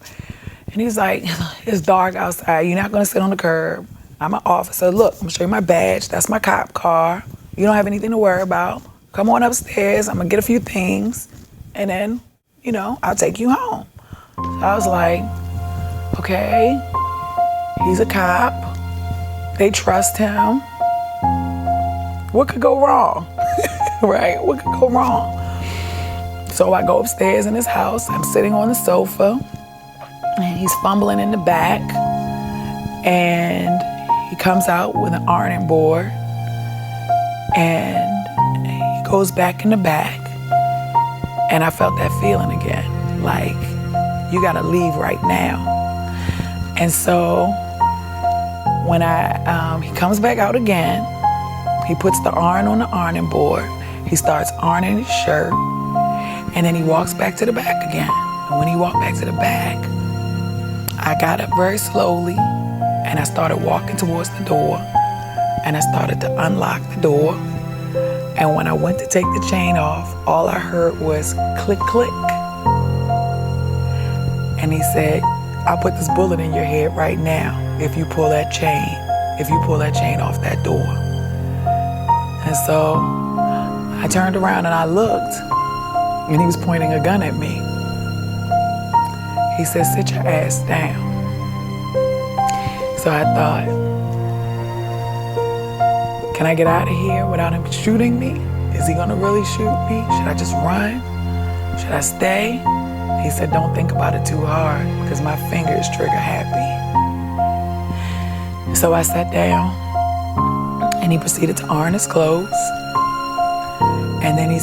And he's like, it's dark outside. You're not going to sit on the curb. I'm an officer. Look, I'm going to show you my badge. That's my cop car. You don't have anything to worry about. Come on upstairs. I'm going to get a few things. And then, I'll take you home. So I was like, okay, he's a cop. They trust him. What could go wrong? Right? What could go wrong? So I go upstairs in his house. I'm sitting on the sofa. And he's fumbling in the back. And he comes out with an ironing board. And he goes back in the back. And I felt that feeling again. Like, you got to leave right now. And so when he comes back out again, he puts the iron on the ironing board. He starts ironing his shirt. And then he walks back to the back again. And when he walked back to the back, I got up very slowly and I started walking towards the door. And I started to unlock the door. And when I went to take the chain off, all I heard was click, click. And he said, I'll put this bullet in your head right now if you pull that chain off that door. And so I turned around and I looked, and he was pointing a gun at me. He said, sit your ass down. So I thought, can I get out of here without him shooting me? Is he gonna really shoot me? Should I just run? Should I stay? He said, don't think about it too hard because my finger is trigger happy. So I sat down and he proceeded to iron his clothes. And then he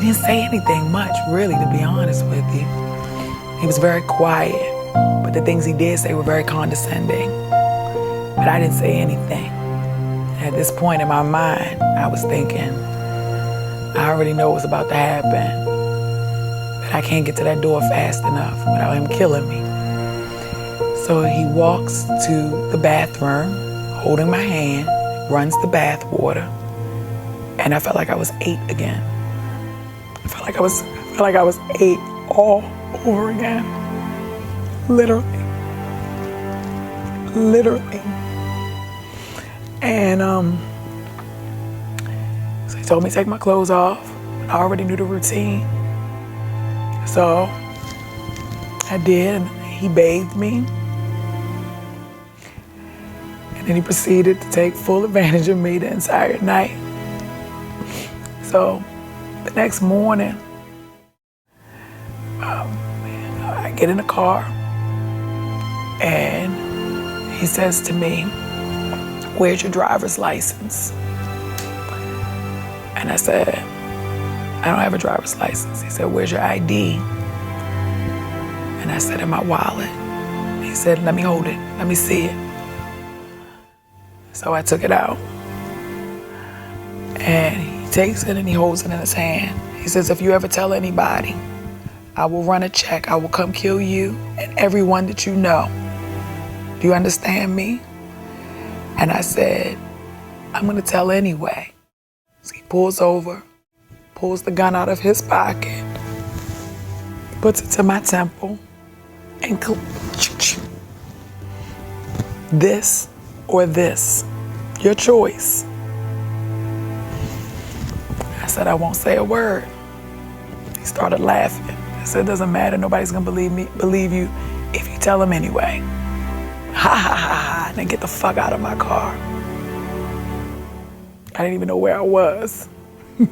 didn't say anything much, really, to be honest with you. He was very quiet, but the things he did say were very condescending. But I didn't say anything. At this point in my mind, I was thinking, I already know what's about to happen, but I can't get to that door fast enough without him killing me. So he walks to the bathroom, holding my hand, runs the bath water, and I felt like I was 8 again. I felt like I was 8 all over again. Literally. And so he told me to take my clothes off. I already knew the routine. So I did, and he bathed me. And then he proceeded to take full advantage of me the entire night. So the next morning, I get in the car and he says to me, where's your driver's license? And I said, I don't have a driver's license. He said, where's your ID? And I said, in my wallet. He said, let me hold it. Let me see it. So I took it out. And he takes it and he holds it in his hand. He says, if you ever tell anybody, I will run a check. I will come kill you and everyone that you know. Do you understand me? And I said, I'm gonna tell anyway. So he pulls over, pulls the gun out of his pocket, puts it to my temple, and this or this, your choice. I said, I won't say a word. He started laughing. I said, it doesn't matter, nobody's gonna believe you if you tell them anyway. Ha ha ha ha, and then get the fuck out of my car. I didn't even know where I was. He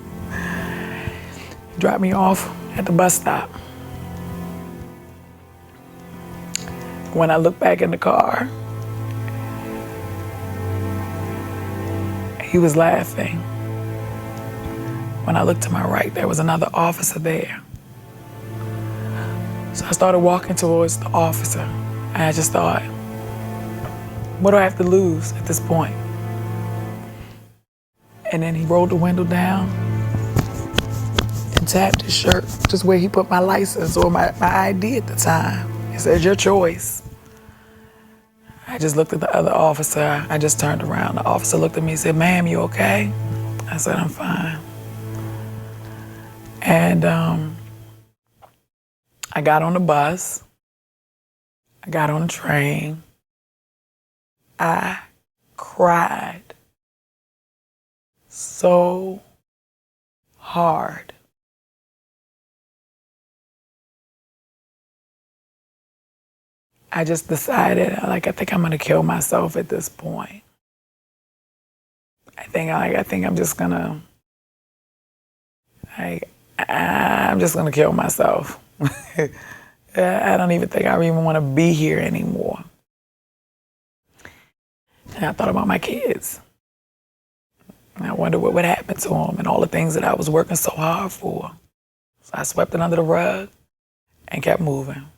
dropped me off at the bus stop. When I looked back in the car, He was laughing. When I looked to my right, there was another officer there. So I started walking towards the officer, and I just thought, what do I have to lose at this point? And then he rolled the window down and tapped his shirt, just where he put my license or my ID at the time. He said, your choice. I just looked at the other officer. I just turned around. The officer looked at me and said, ma'am, you okay? I said, I'm fine. And I got on the bus. I got on the train. I cried so hard. I just decided, I think I'm gonna kill myself at this point. I think I'm just gonna, I'm just gonna kill myself. I don't even think I even wanna be here anymore. And I thought about my kids. And I wondered what would happen to them and all the things that I was working so hard for. So I swept it under the rug and kept moving.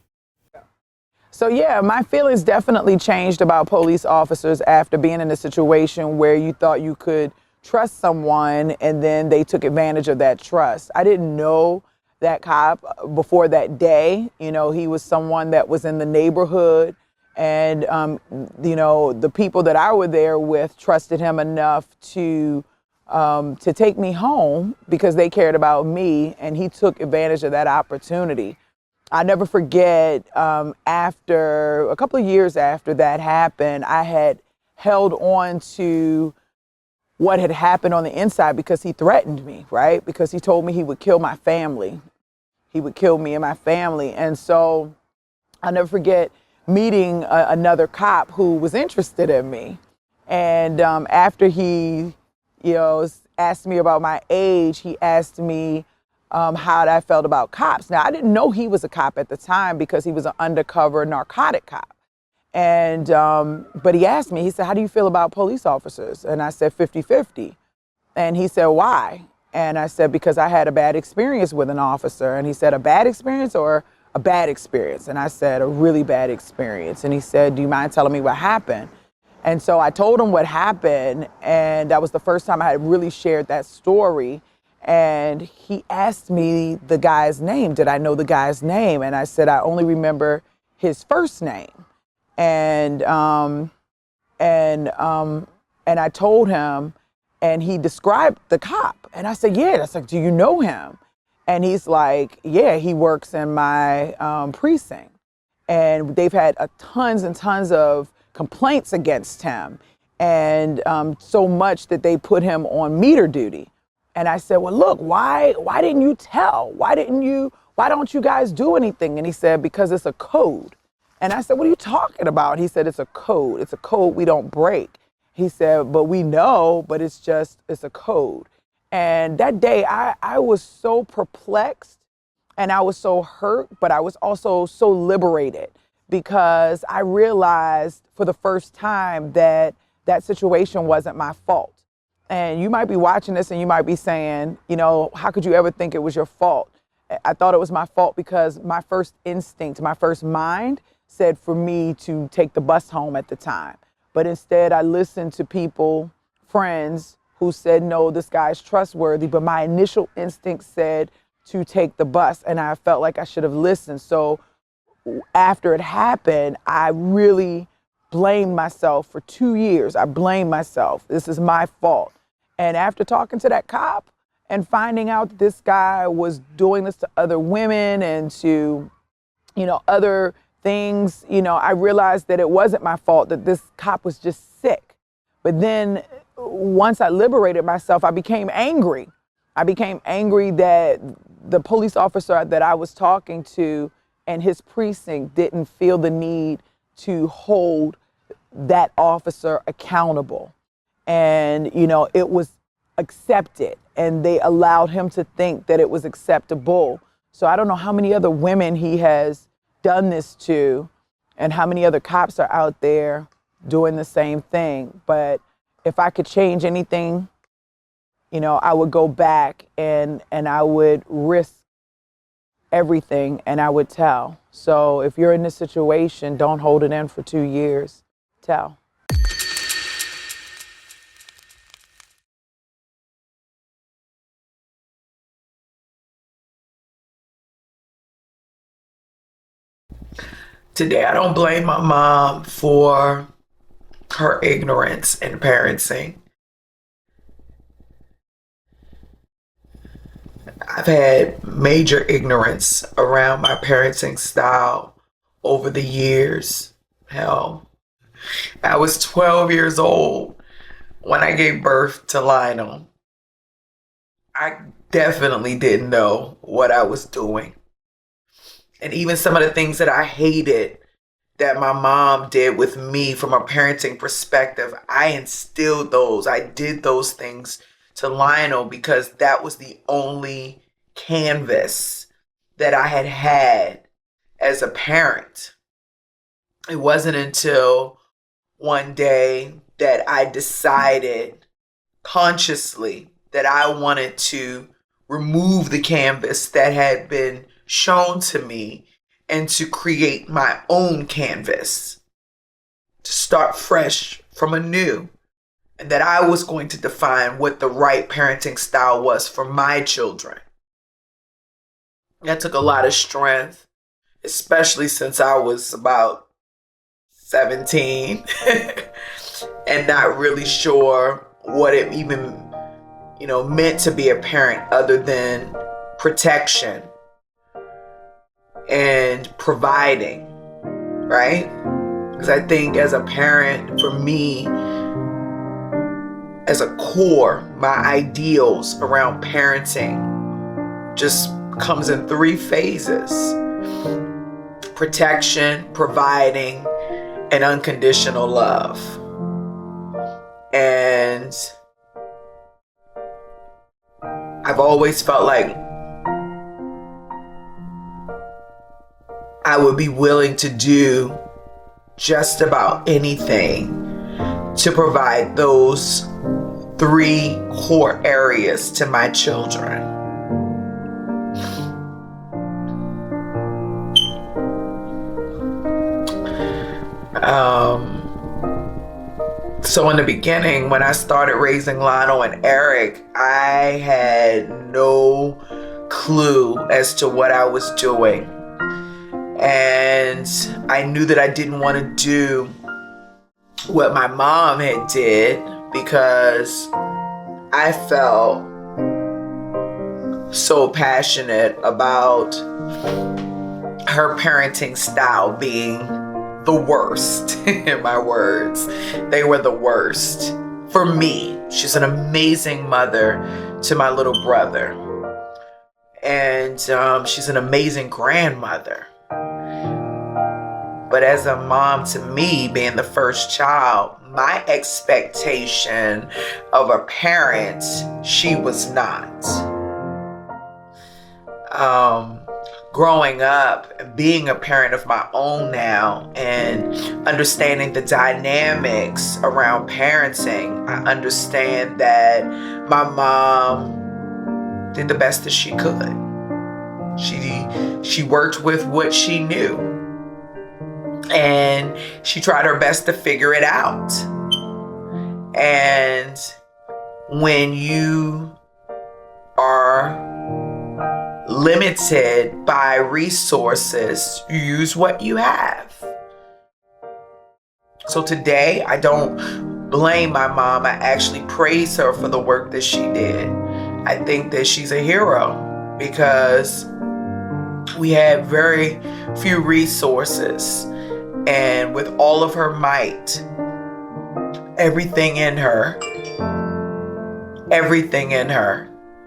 So yeah, my feelings definitely changed about police officers after being in a situation where you thought you could trust someone and then they took advantage of that trust. I didn't know that cop before that day. You know, he was someone that was in the neighborhood, and you know, the people that I were there with trusted him enough to take me home because they cared about me, and he took advantage of that opportunity. I never forget, after a couple of years after that happened, I had held on to what had happened on the inside because he threatened me, right? Because he told me he would kill my family. He would kill me and my family. And so I'll never forget meeting another cop who was interested in me. And after he, you know, asked me about my age, he asked me how I felt about cops. Now, I didn't know he was a cop at the time because he was an undercover narcotic cop. And, but he asked me, he said, how do you feel about police officers? And I said, 50-50. And he said, why? And I said, because I had a bad experience with an officer. And he said, a bad experience or a bad experience? And I said, a really bad experience. And he said, do you mind telling me what happened? And so I told him what happened. And that was the first time I had really shared that story. And he asked me the guy's name. Did I know the guy's name? And I said, I only remember his first name. And I told him, and he described the cop. And I said, yeah. That's like, do you know him? And he's like, yeah, he works in my precinct. And they've had tons and tons of complaints against him. And so much that they put him on meter duty. And I said, well, look, why didn't you tell? Why don't you guys do anything? And he said, because it's a code. And I said, what are you talking about? He said, it's a code. It's a code we don't break. He said, but we know, but it's a code. And that day I was so perplexed and I was so hurt, but I was also so liberated because I realized for the first time that that situation wasn't my fault. And you might be watching this and you might be saying, you know, how could you ever think it was your fault? I thought it was my fault because my first instinct, my first mind said for me to take the bus home at the time. But instead I listened to people, friends who said, no, this guy's trustworthy. But my initial instinct said to take the bus, and I felt like I should have listened. So after it happened, I really blamed myself for 2 years. I blamed myself. This is my fault. And after talking to that cop and finding out that this guy was doing this to other women and to, you know, other things, you know, I realized that it wasn't my fault, that this cop was just sick. But then once I liberated myself, I became angry. I became angry that the police officer that I was talking to and his precinct didn't feel the need to hold that officer accountable. And, you know, it was accepted and they allowed him to think that it was acceptable. So I don't know how many other women he has done this to and how many other cops are out there doing the same thing. But if I could change anything, you know, I would go back and I would risk everything and I would tell. So if you're in this situation, don't hold it in for 2 years. Tell. Today, I don't blame my mom for her ignorance in parenting. I've had major ignorance around my parenting style over the years. Hell, I was 12 years old when I gave birth to Lionel. I definitely didn't know what I was doing. And even some of the things that I hated that my mom did with me from a parenting perspective, I instilled those. I did those things to Lionel because that was the only canvas that I had had as a parent. It wasn't until one day that I decided consciously that I wanted to remove the canvas that had been shown to me and to create my own canvas, to start fresh from anew, and that I was going to define what the right parenting style was for my children. That took a lot of strength, especially since I was about 17 and not really sure what it even, meant to be a parent other than protection and providing, right? Because I think as a parent, for me, as a core, my ideals around parenting just comes in 3 phases: protection, providing, and unconditional love. And I've always felt like I would be willing to do just about anything to provide those 3 core areas to my children. So in the beginning, when I started raising Lionel and Eric, I had no clue as to what I was doing. And I knew that I didn't want to do what my mom had did because I felt so passionate about her parenting style being the worst. In my words, they were the worst for me. She's an amazing mother to my little brother, and she's an amazing grandmother. But as a mom to me, being the first child, my expectation of a parent, she was not. Growing up and being a parent of my own now and understanding the dynamics around parenting, I understand that my mom did the best that she could. She worked with what she knew, and she tried her best to figure it out. And when you are limited by resources, you use what you have. So today, I don't blame my mom. I actually praise her for the work that she did. I think that she's a hero because we had very few resources. And with all of her might, everything in her,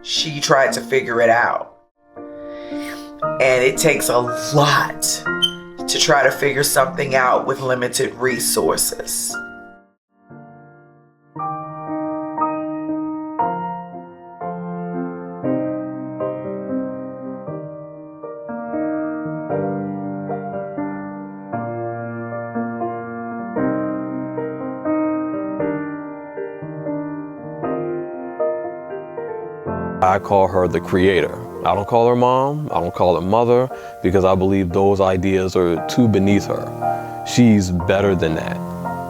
she tried to figure it out. And it takes a lot to try to figure something out with limited resources. why I call her the creator. I don't call her mom, I don't call her mother, because I believe those ideas are too beneath her. She's better than that.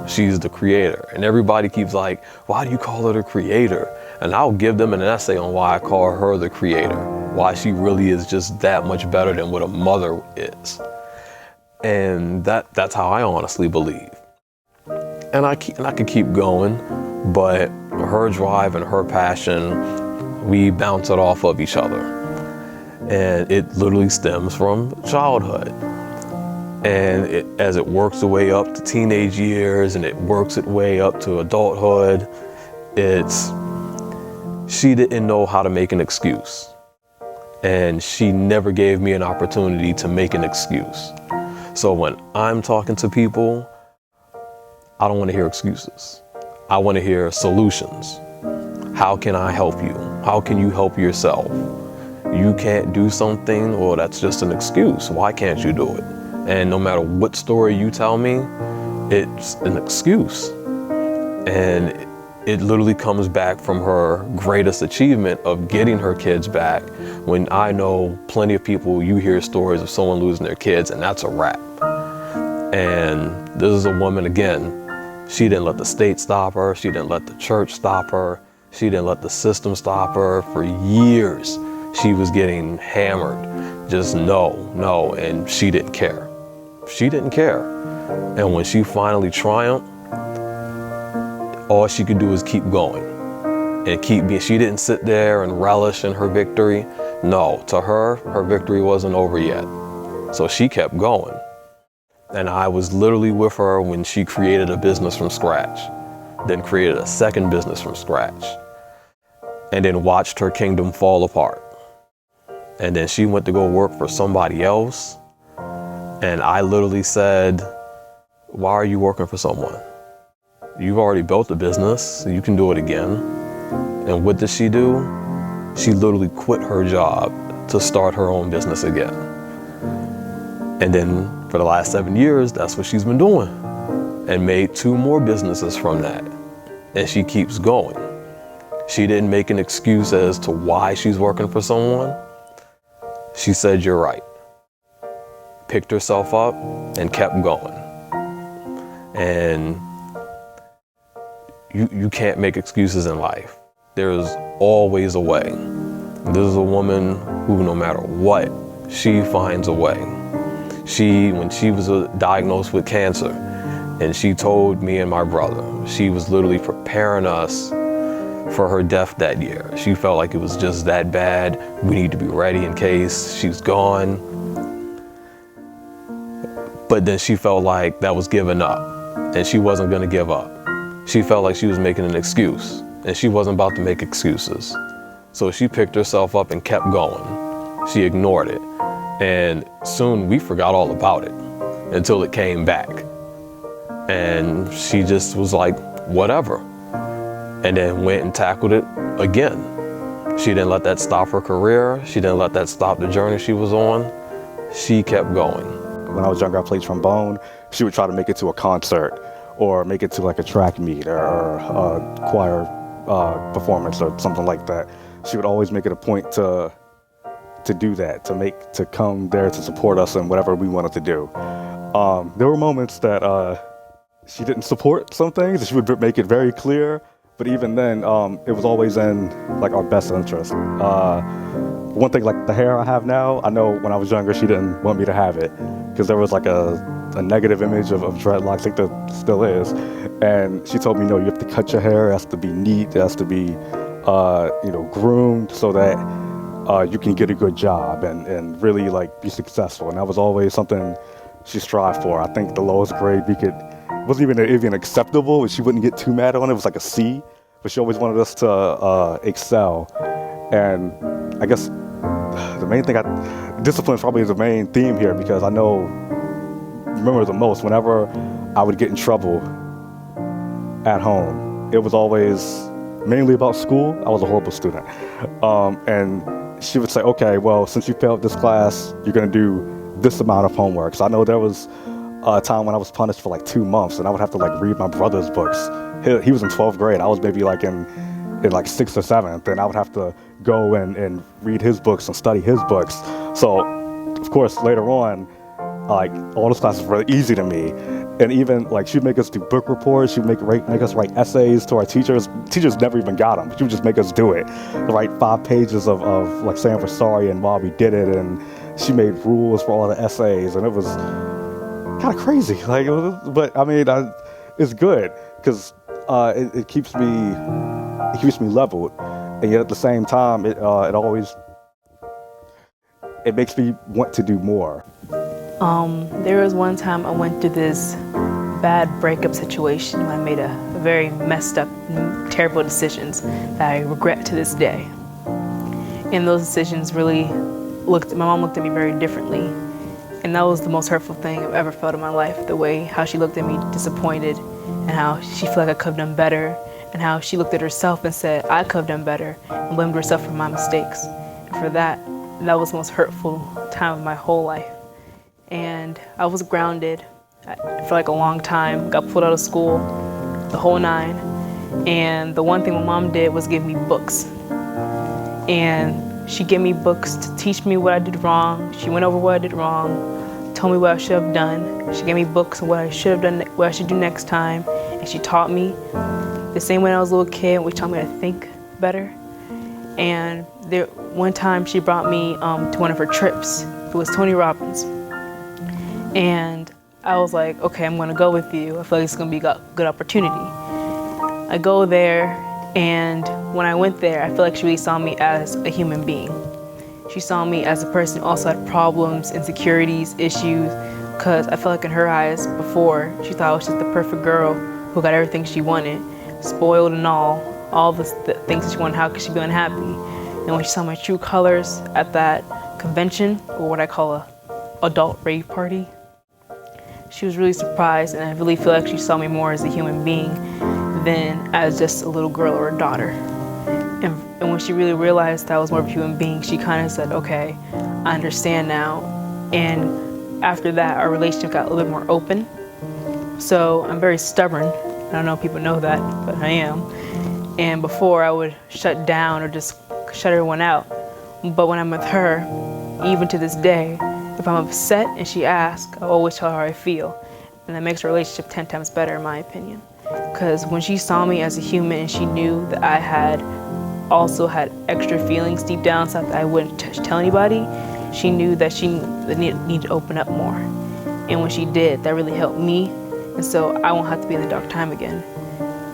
She's the creator. And everybody keeps like, why do you call her the creator? And I'll give them an essay on why I call her the creator, why she really is just that much better than what a mother is. And that's how I honestly believe. And I could keep going, but her drive and her passion, we bounce it off of each other. And it literally stems from childhood. And as it works its way up to teenage years and it works its way up to adulthood, she didn't know how to make an excuse. And she never gave me an opportunity to make an excuse. So when I'm talking to people, I don't want to hear excuses. I want to hear solutions. How can I help you? How can you help yourself? You can't do something, well, that's just an excuse. Why can't you do it? And no matter what story you tell me, it's an excuse. And it literally comes back from her greatest achievement of getting her kids back, when I know plenty of people, you hear stories of someone losing their kids and that's a wrap. And this is a woman, again, she didn't let the state stop her. She didn't let the church stop her. She didn't let the system stop her. For years, she was getting hammered. Just no, and she didn't care. She didn't care. And when she finally triumphed, all she could do was keep going and keep being. She didn't sit there and relish in her victory. No, to her victory wasn't over yet. So she kept going. And I was literally with her when she created a business from scratch, then created a second business from scratch, and then watched her kingdom fall apart. And then she went to go work for somebody else. And I literally said, why are you working for someone? You've already built a business, so you can do it again. And what did she do? She literally quit her job to start her own business again. And then for the last 7 years, that's what she's been doing, and made 2 more businesses from that. And she keeps going. She didn't make an excuse as to why she's working for someone. She said, you're right. Picked herself up and kept going. And you can't make excuses in life. There's always a way. This is a woman who, no matter what, she finds a way. When she was diagnosed with cancer, and she told me and my brother, she was literally preparing us for her death that year. She felt like it was just that bad. We need to be ready in case she's gone. But then she felt like that was giving up, and she wasn't going to give up. She felt like she was making an excuse, and she wasn't about to make excuses. So she picked herself up and kept going. She ignored it. And soon we forgot all about it until it came back. And she just was like, whatever. And then went and tackled it again. She didn't let that stop her career. She didn't let that stop the journey she was on. She kept going. When I was younger, I played trombone. She would try to make it to a concert or make it to like a track meet or a choir performance or something like that. She would always make it a point to do that, to come there to support us in whatever we wanted to do. There were moments that she didn't support some things. She would make it very clear, but even then, it was always in like our best interest. One thing, like the hair I have now, I know when I was younger, she didn't want me to have it because there was like a negative image of dreadlocks. I think there still is. And she told me, no, you have to cut your hair. It has to be neat. It has to be, groomed so that you can get a good job and really like be successful. And that was always something she strived for. I think the lowest grade wasn't even acceptable. She wouldn't get too mad on it. It was like a C, but she always wanted us to excel. And I guess the main thing, discipline probably is the main theme here, because I remember the most, whenever I would get in trouble at home, it was always mainly about school. I was a horrible student. And she would say, okay, well, since you failed this class, you're going to do this amount of homework. So I know there was a time when I was punished for like 2 months, and I would have to like read my brother's books. He was in 12th grade. I was maybe like in in like 6th or 7th, and I would have to go and read his books and study his books. So, of course, later on, like, all those classes were really easy to me. And even, like, she'd make us do book reports, she'd make us write essays to our teachers. Teachers never even got them. She would just make us do it. Write 5 pages of like, saying we're sorry and why we did it, and she made rules for all the essays, and it was kind of crazy. Like, but I mean, it's good, because it keeps me leveled, and yet at the same time, it makes me want to do more. There was one time I went through this bad breakup situation. I made a very messed up, terrible decisions that I regret to this day. And those decisions really my mom looked at me very differently. And that was the most hurtful thing I've ever felt in my life, the way how she looked at me disappointed, and how she felt like I could have done better, and how she looked at herself and said I could have done better, and blamed herself for my mistakes. And for that was the most hurtful time of my whole life. And I was grounded for like a long time, got pulled out of school, the whole 9. And the one thing my mom did was give me books. And she gave me books to teach me what I did wrong. She went over what I did wrong, told me what I should have done. She gave me books on what I should have done, what I should do next time. And she taught me the same way when I was a little kid, which taught me to think better. And one time she brought me to one of her trips. It was Tony Robbins. And I was like, okay, I'm gonna go with you. I feel like it's gonna be a good opportunity. I go there, and when I went there, I feel like she really saw me as a human being. She saw me as a person who also had problems, insecurities, issues, because I felt like in her eyes before, she thought I was just the perfect girl who got everything she wanted, spoiled and all the things that she wanted. How could she be unhappy? And when she saw my true colors at that convention, or what I call a adult rave party, she was really surprised, and I really feel like she saw me more as a human being than as just a little girl or a daughter. And when she really realized that I was more of a human being, she kind of said, okay, I understand now. And after that, our relationship got a little bit more open. So I'm very stubborn. I don't know if people know that, but I am. And before, I would shut down or just shut everyone out. But when I'm with her, even to this day, if I'm upset and she asks, I always tell her how I feel. And that makes our relationship 10 times better, in my opinion. Because when she saw me as a human and she knew that I also had extra feelings deep down inside that I wouldn't tell anybody, she knew that she needed to open up more. And when she did, that really helped me. And so I won't have to be in the dark time again.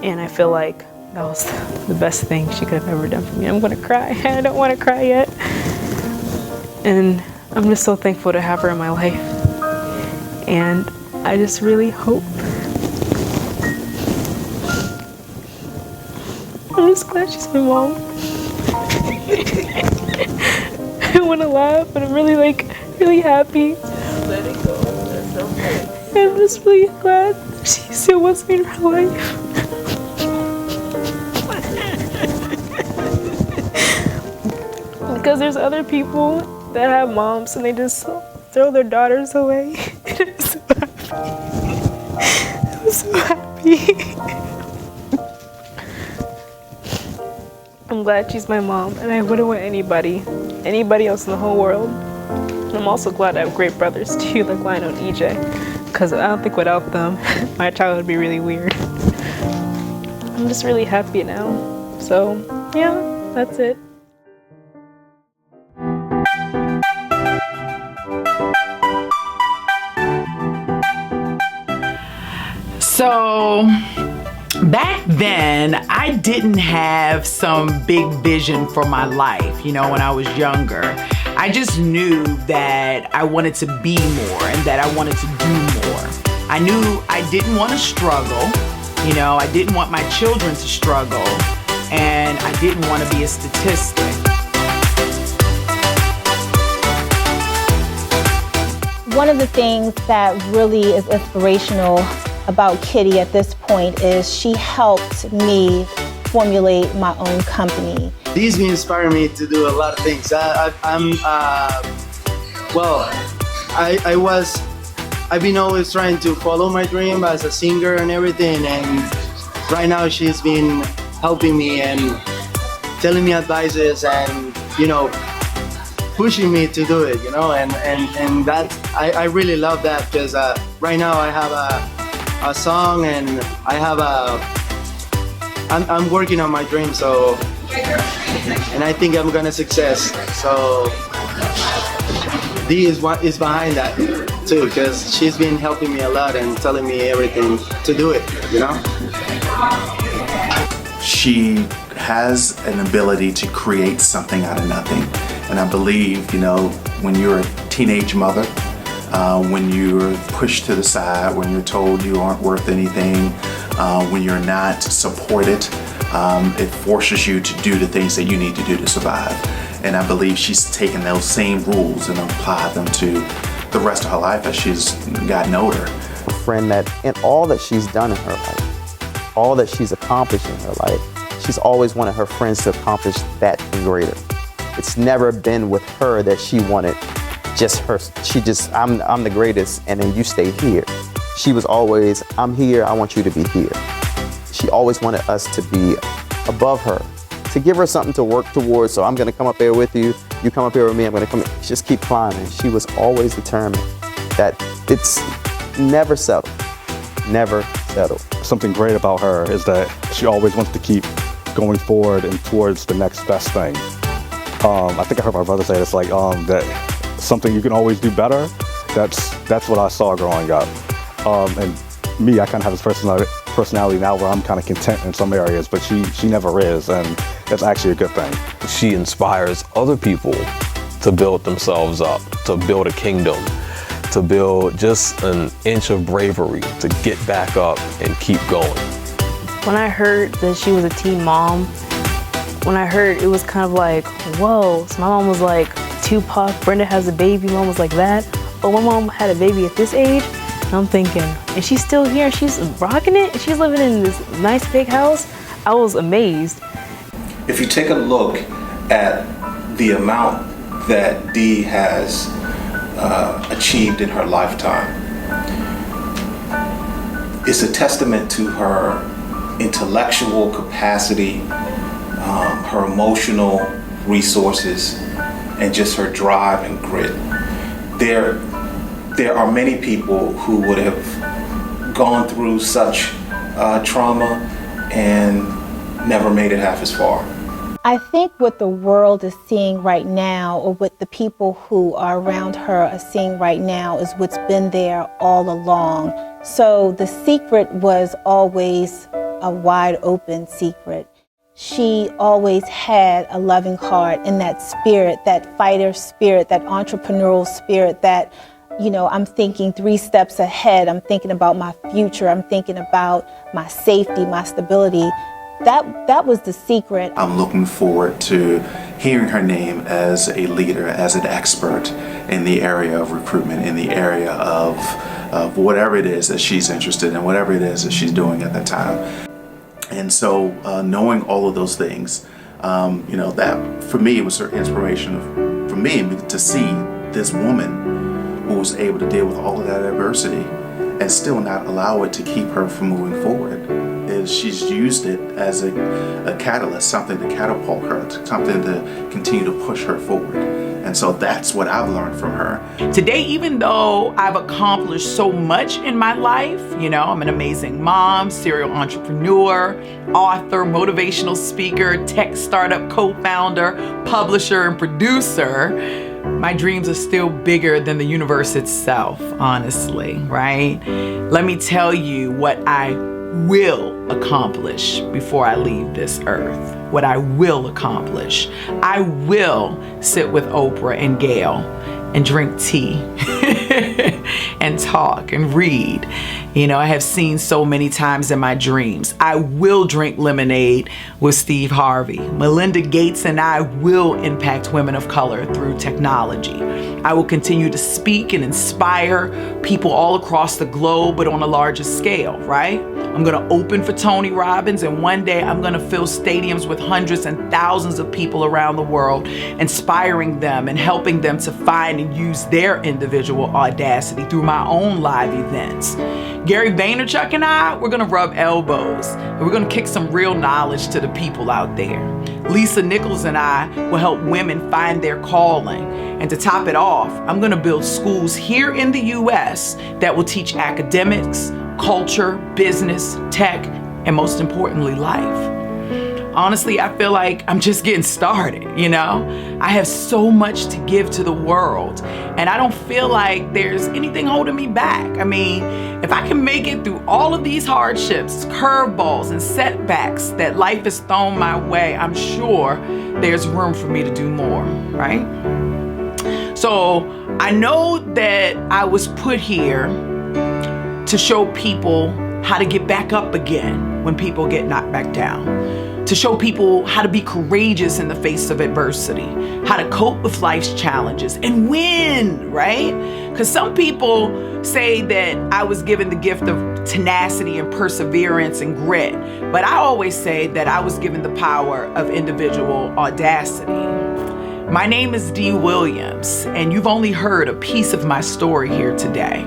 And I feel like that was the best thing she could have ever done for me. I'm gonna cry. I don't want to cry yet. And I'm just so thankful to have her in my life. And I just really hope. I'm just glad she's my mom. I want to laugh, but I'm really happy. Let it go. That's so funny. I'm just really glad she still wants me in her life. Because there's other people that have moms and they just throw their daughters away. I'm so happy. I'm so happy. I'm glad she's my mom, and I wouldn't want anybody else in the whole world. And I'm also glad I have great brothers too, like Lionel and EJ, because I don't think without them, my childhood would be really weird. I'm just really happy now. So, yeah, that's it. So back then, I didn't have some big vision for my life, when I was younger. I just knew that I wanted to be more and that I wanted to do more. I knew I didn't want to struggle, I didn't want my children to struggle, and I didn't want to be a statistic. One of the things that really is inspirational about Kitty at this point is she helped me formulate my own company. These inspire me to do a lot of things. I've been always trying to follow my dream as a singer and everything, and right now she's been helping me, and telling me advices and, pushing me to do it, and that, I really love that because right now I have a song and I'm working on my dream, and I think I'm gonna success. So Dee is behind that too, because she's been helping me a lot and telling me everything to do it, She has an ability to create something out of nothing. And I believe, when you're a teenage mother, when you're pushed to the side, when you're told you aren't worth anything, when you're not supported, it forces you to do the things that you need to do to survive. And I believe she's taken those same rules and applied them to the rest of her life as she's gotten older. A friend that in all that she's done in her life, all that she's accomplished in her life, she's always wanted her friends to accomplish that and greater. It's never been with her that she wanted just her, I'm the greatest and then you stay here. She was always, I'm here, I want you to be here. She always wanted us to be above her, to give her something to work towards. So I'm gonna come up here with you, you come up here with me, I'm gonna come, just keep climbing. She was always determined that it's never settled, never settled. Something great about her is that she always wants to keep going forward and towards the next best thing. I think I heard my brother say it's like that something you can always do better. That's what I saw growing up. And me, I kind of have this personality now where I'm kind of content in some areas, but she never is, and that's actually a good thing. She inspires other people to build themselves up, to build a kingdom, to build just an inch of bravery, to get back up and keep going. When I heard that she was a teen mom, it was kind of like, whoa. So my mom was like, Tupac, Brenda has a baby. Mom was like that. Oh, my mom had a baby at this age. And I'm thinking, and she's still here. She's rocking it. And she's living in this nice big house. I was amazed. If you take a look at the amount that Dee has achieved in her lifetime, it's a testament to her intellectual capacity, her emotional resources, and just her drive and grit. There are many people who would have gone through such trauma and never made it half as far. I think what the world is seeing right now, or what the people who are around her are seeing right now, is what's been there all along. So the secret was always a wide open secret. She always had a loving heart and that spirit, that fighter spirit, that entrepreneurial spirit, that, I'm thinking 3 steps ahead. I'm thinking about my future. I'm thinking about my safety, my stability. That was the secret. I'm looking forward to hearing her name as a leader, as an expert in the area of recruitment, in the area of whatever it is that she's interested in, whatever it is that she's doing at that time. And so knowing all of those things, that for me was her inspiration for me to see this woman who was able to deal with all of that adversity and still not allow it to keep her from moving forward. She's used it as a catalyst, something to catapult her, something to continue to push her forward. And so that's what I've learned from her. Today, even though I've accomplished so much in my life, I'm an amazing mom, serial entrepreneur, author, motivational speaker, tech startup co-founder, publisher, and producer, my dreams are still bigger than the universe itself, honestly, right? Let me tell you what I will accomplish before I leave this earth. What I will accomplish. I will sit with Oprah and Gail and drink tea and talk and read. I have seen so many times in my dreams. I will drink lemonade with Steve Harvey. Melinda Gates and I will impact women of color through technology. I will continue to speak and inspire people all across the globe, but on a larger scale, right? I'm gonna open for Tony Robbins, and one day I'm gonna fill stadiums with hundreds and thousands of people around the world, inspiring them and helping them to find and use their individual audacity Audacity through my own live events. Gary Vaynerchuk and I, we're gonna rub elbows and we're gonna kick some real knowledge to the people out there. Lisa Nichols and I will help women find their calling. And to top it off, I'm gonna build schools here in the US that will teach academics, culture, business, tech, and most importantly, life. Honestly, I feel like I'm just getting started, you know? I have so much to give to the world, and I don't feel like there's anything holding me back. I mean, if I can make it through all of these hardships, curveballs, and setbacks that life has thrown my way, I'm sure there's room for me to do more, right? So I know that I was put here to show people how to get back up again when people get knocked back down. To show people how to be courageous in the face of adversity, how to cope with life's challenges and win, right? Because some people say that I was given the gift of tenacity and perseverance and grit, but I always say that I was given the power of individual audacity. My name is Dee Williams, and you've only heard a piece of my story here today.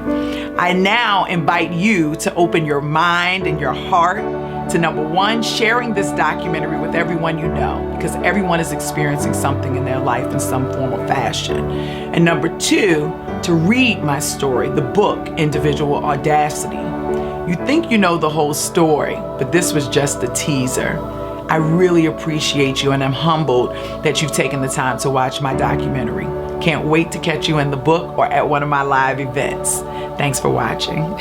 I now invite you to open your mind and your heart to, number one, sharing this documentary with everyone you know, because everyone is experiencing something in their life in some form or fashion. And number two, to read my story, the book, Individual Audacity. You think you know the whole story, but this was just a teaser. I really appreciate you, and I'm humbled that you've taken the time to watch my documentary. Can't wait to catch you in the book or at one of my live events. Thanks for watching.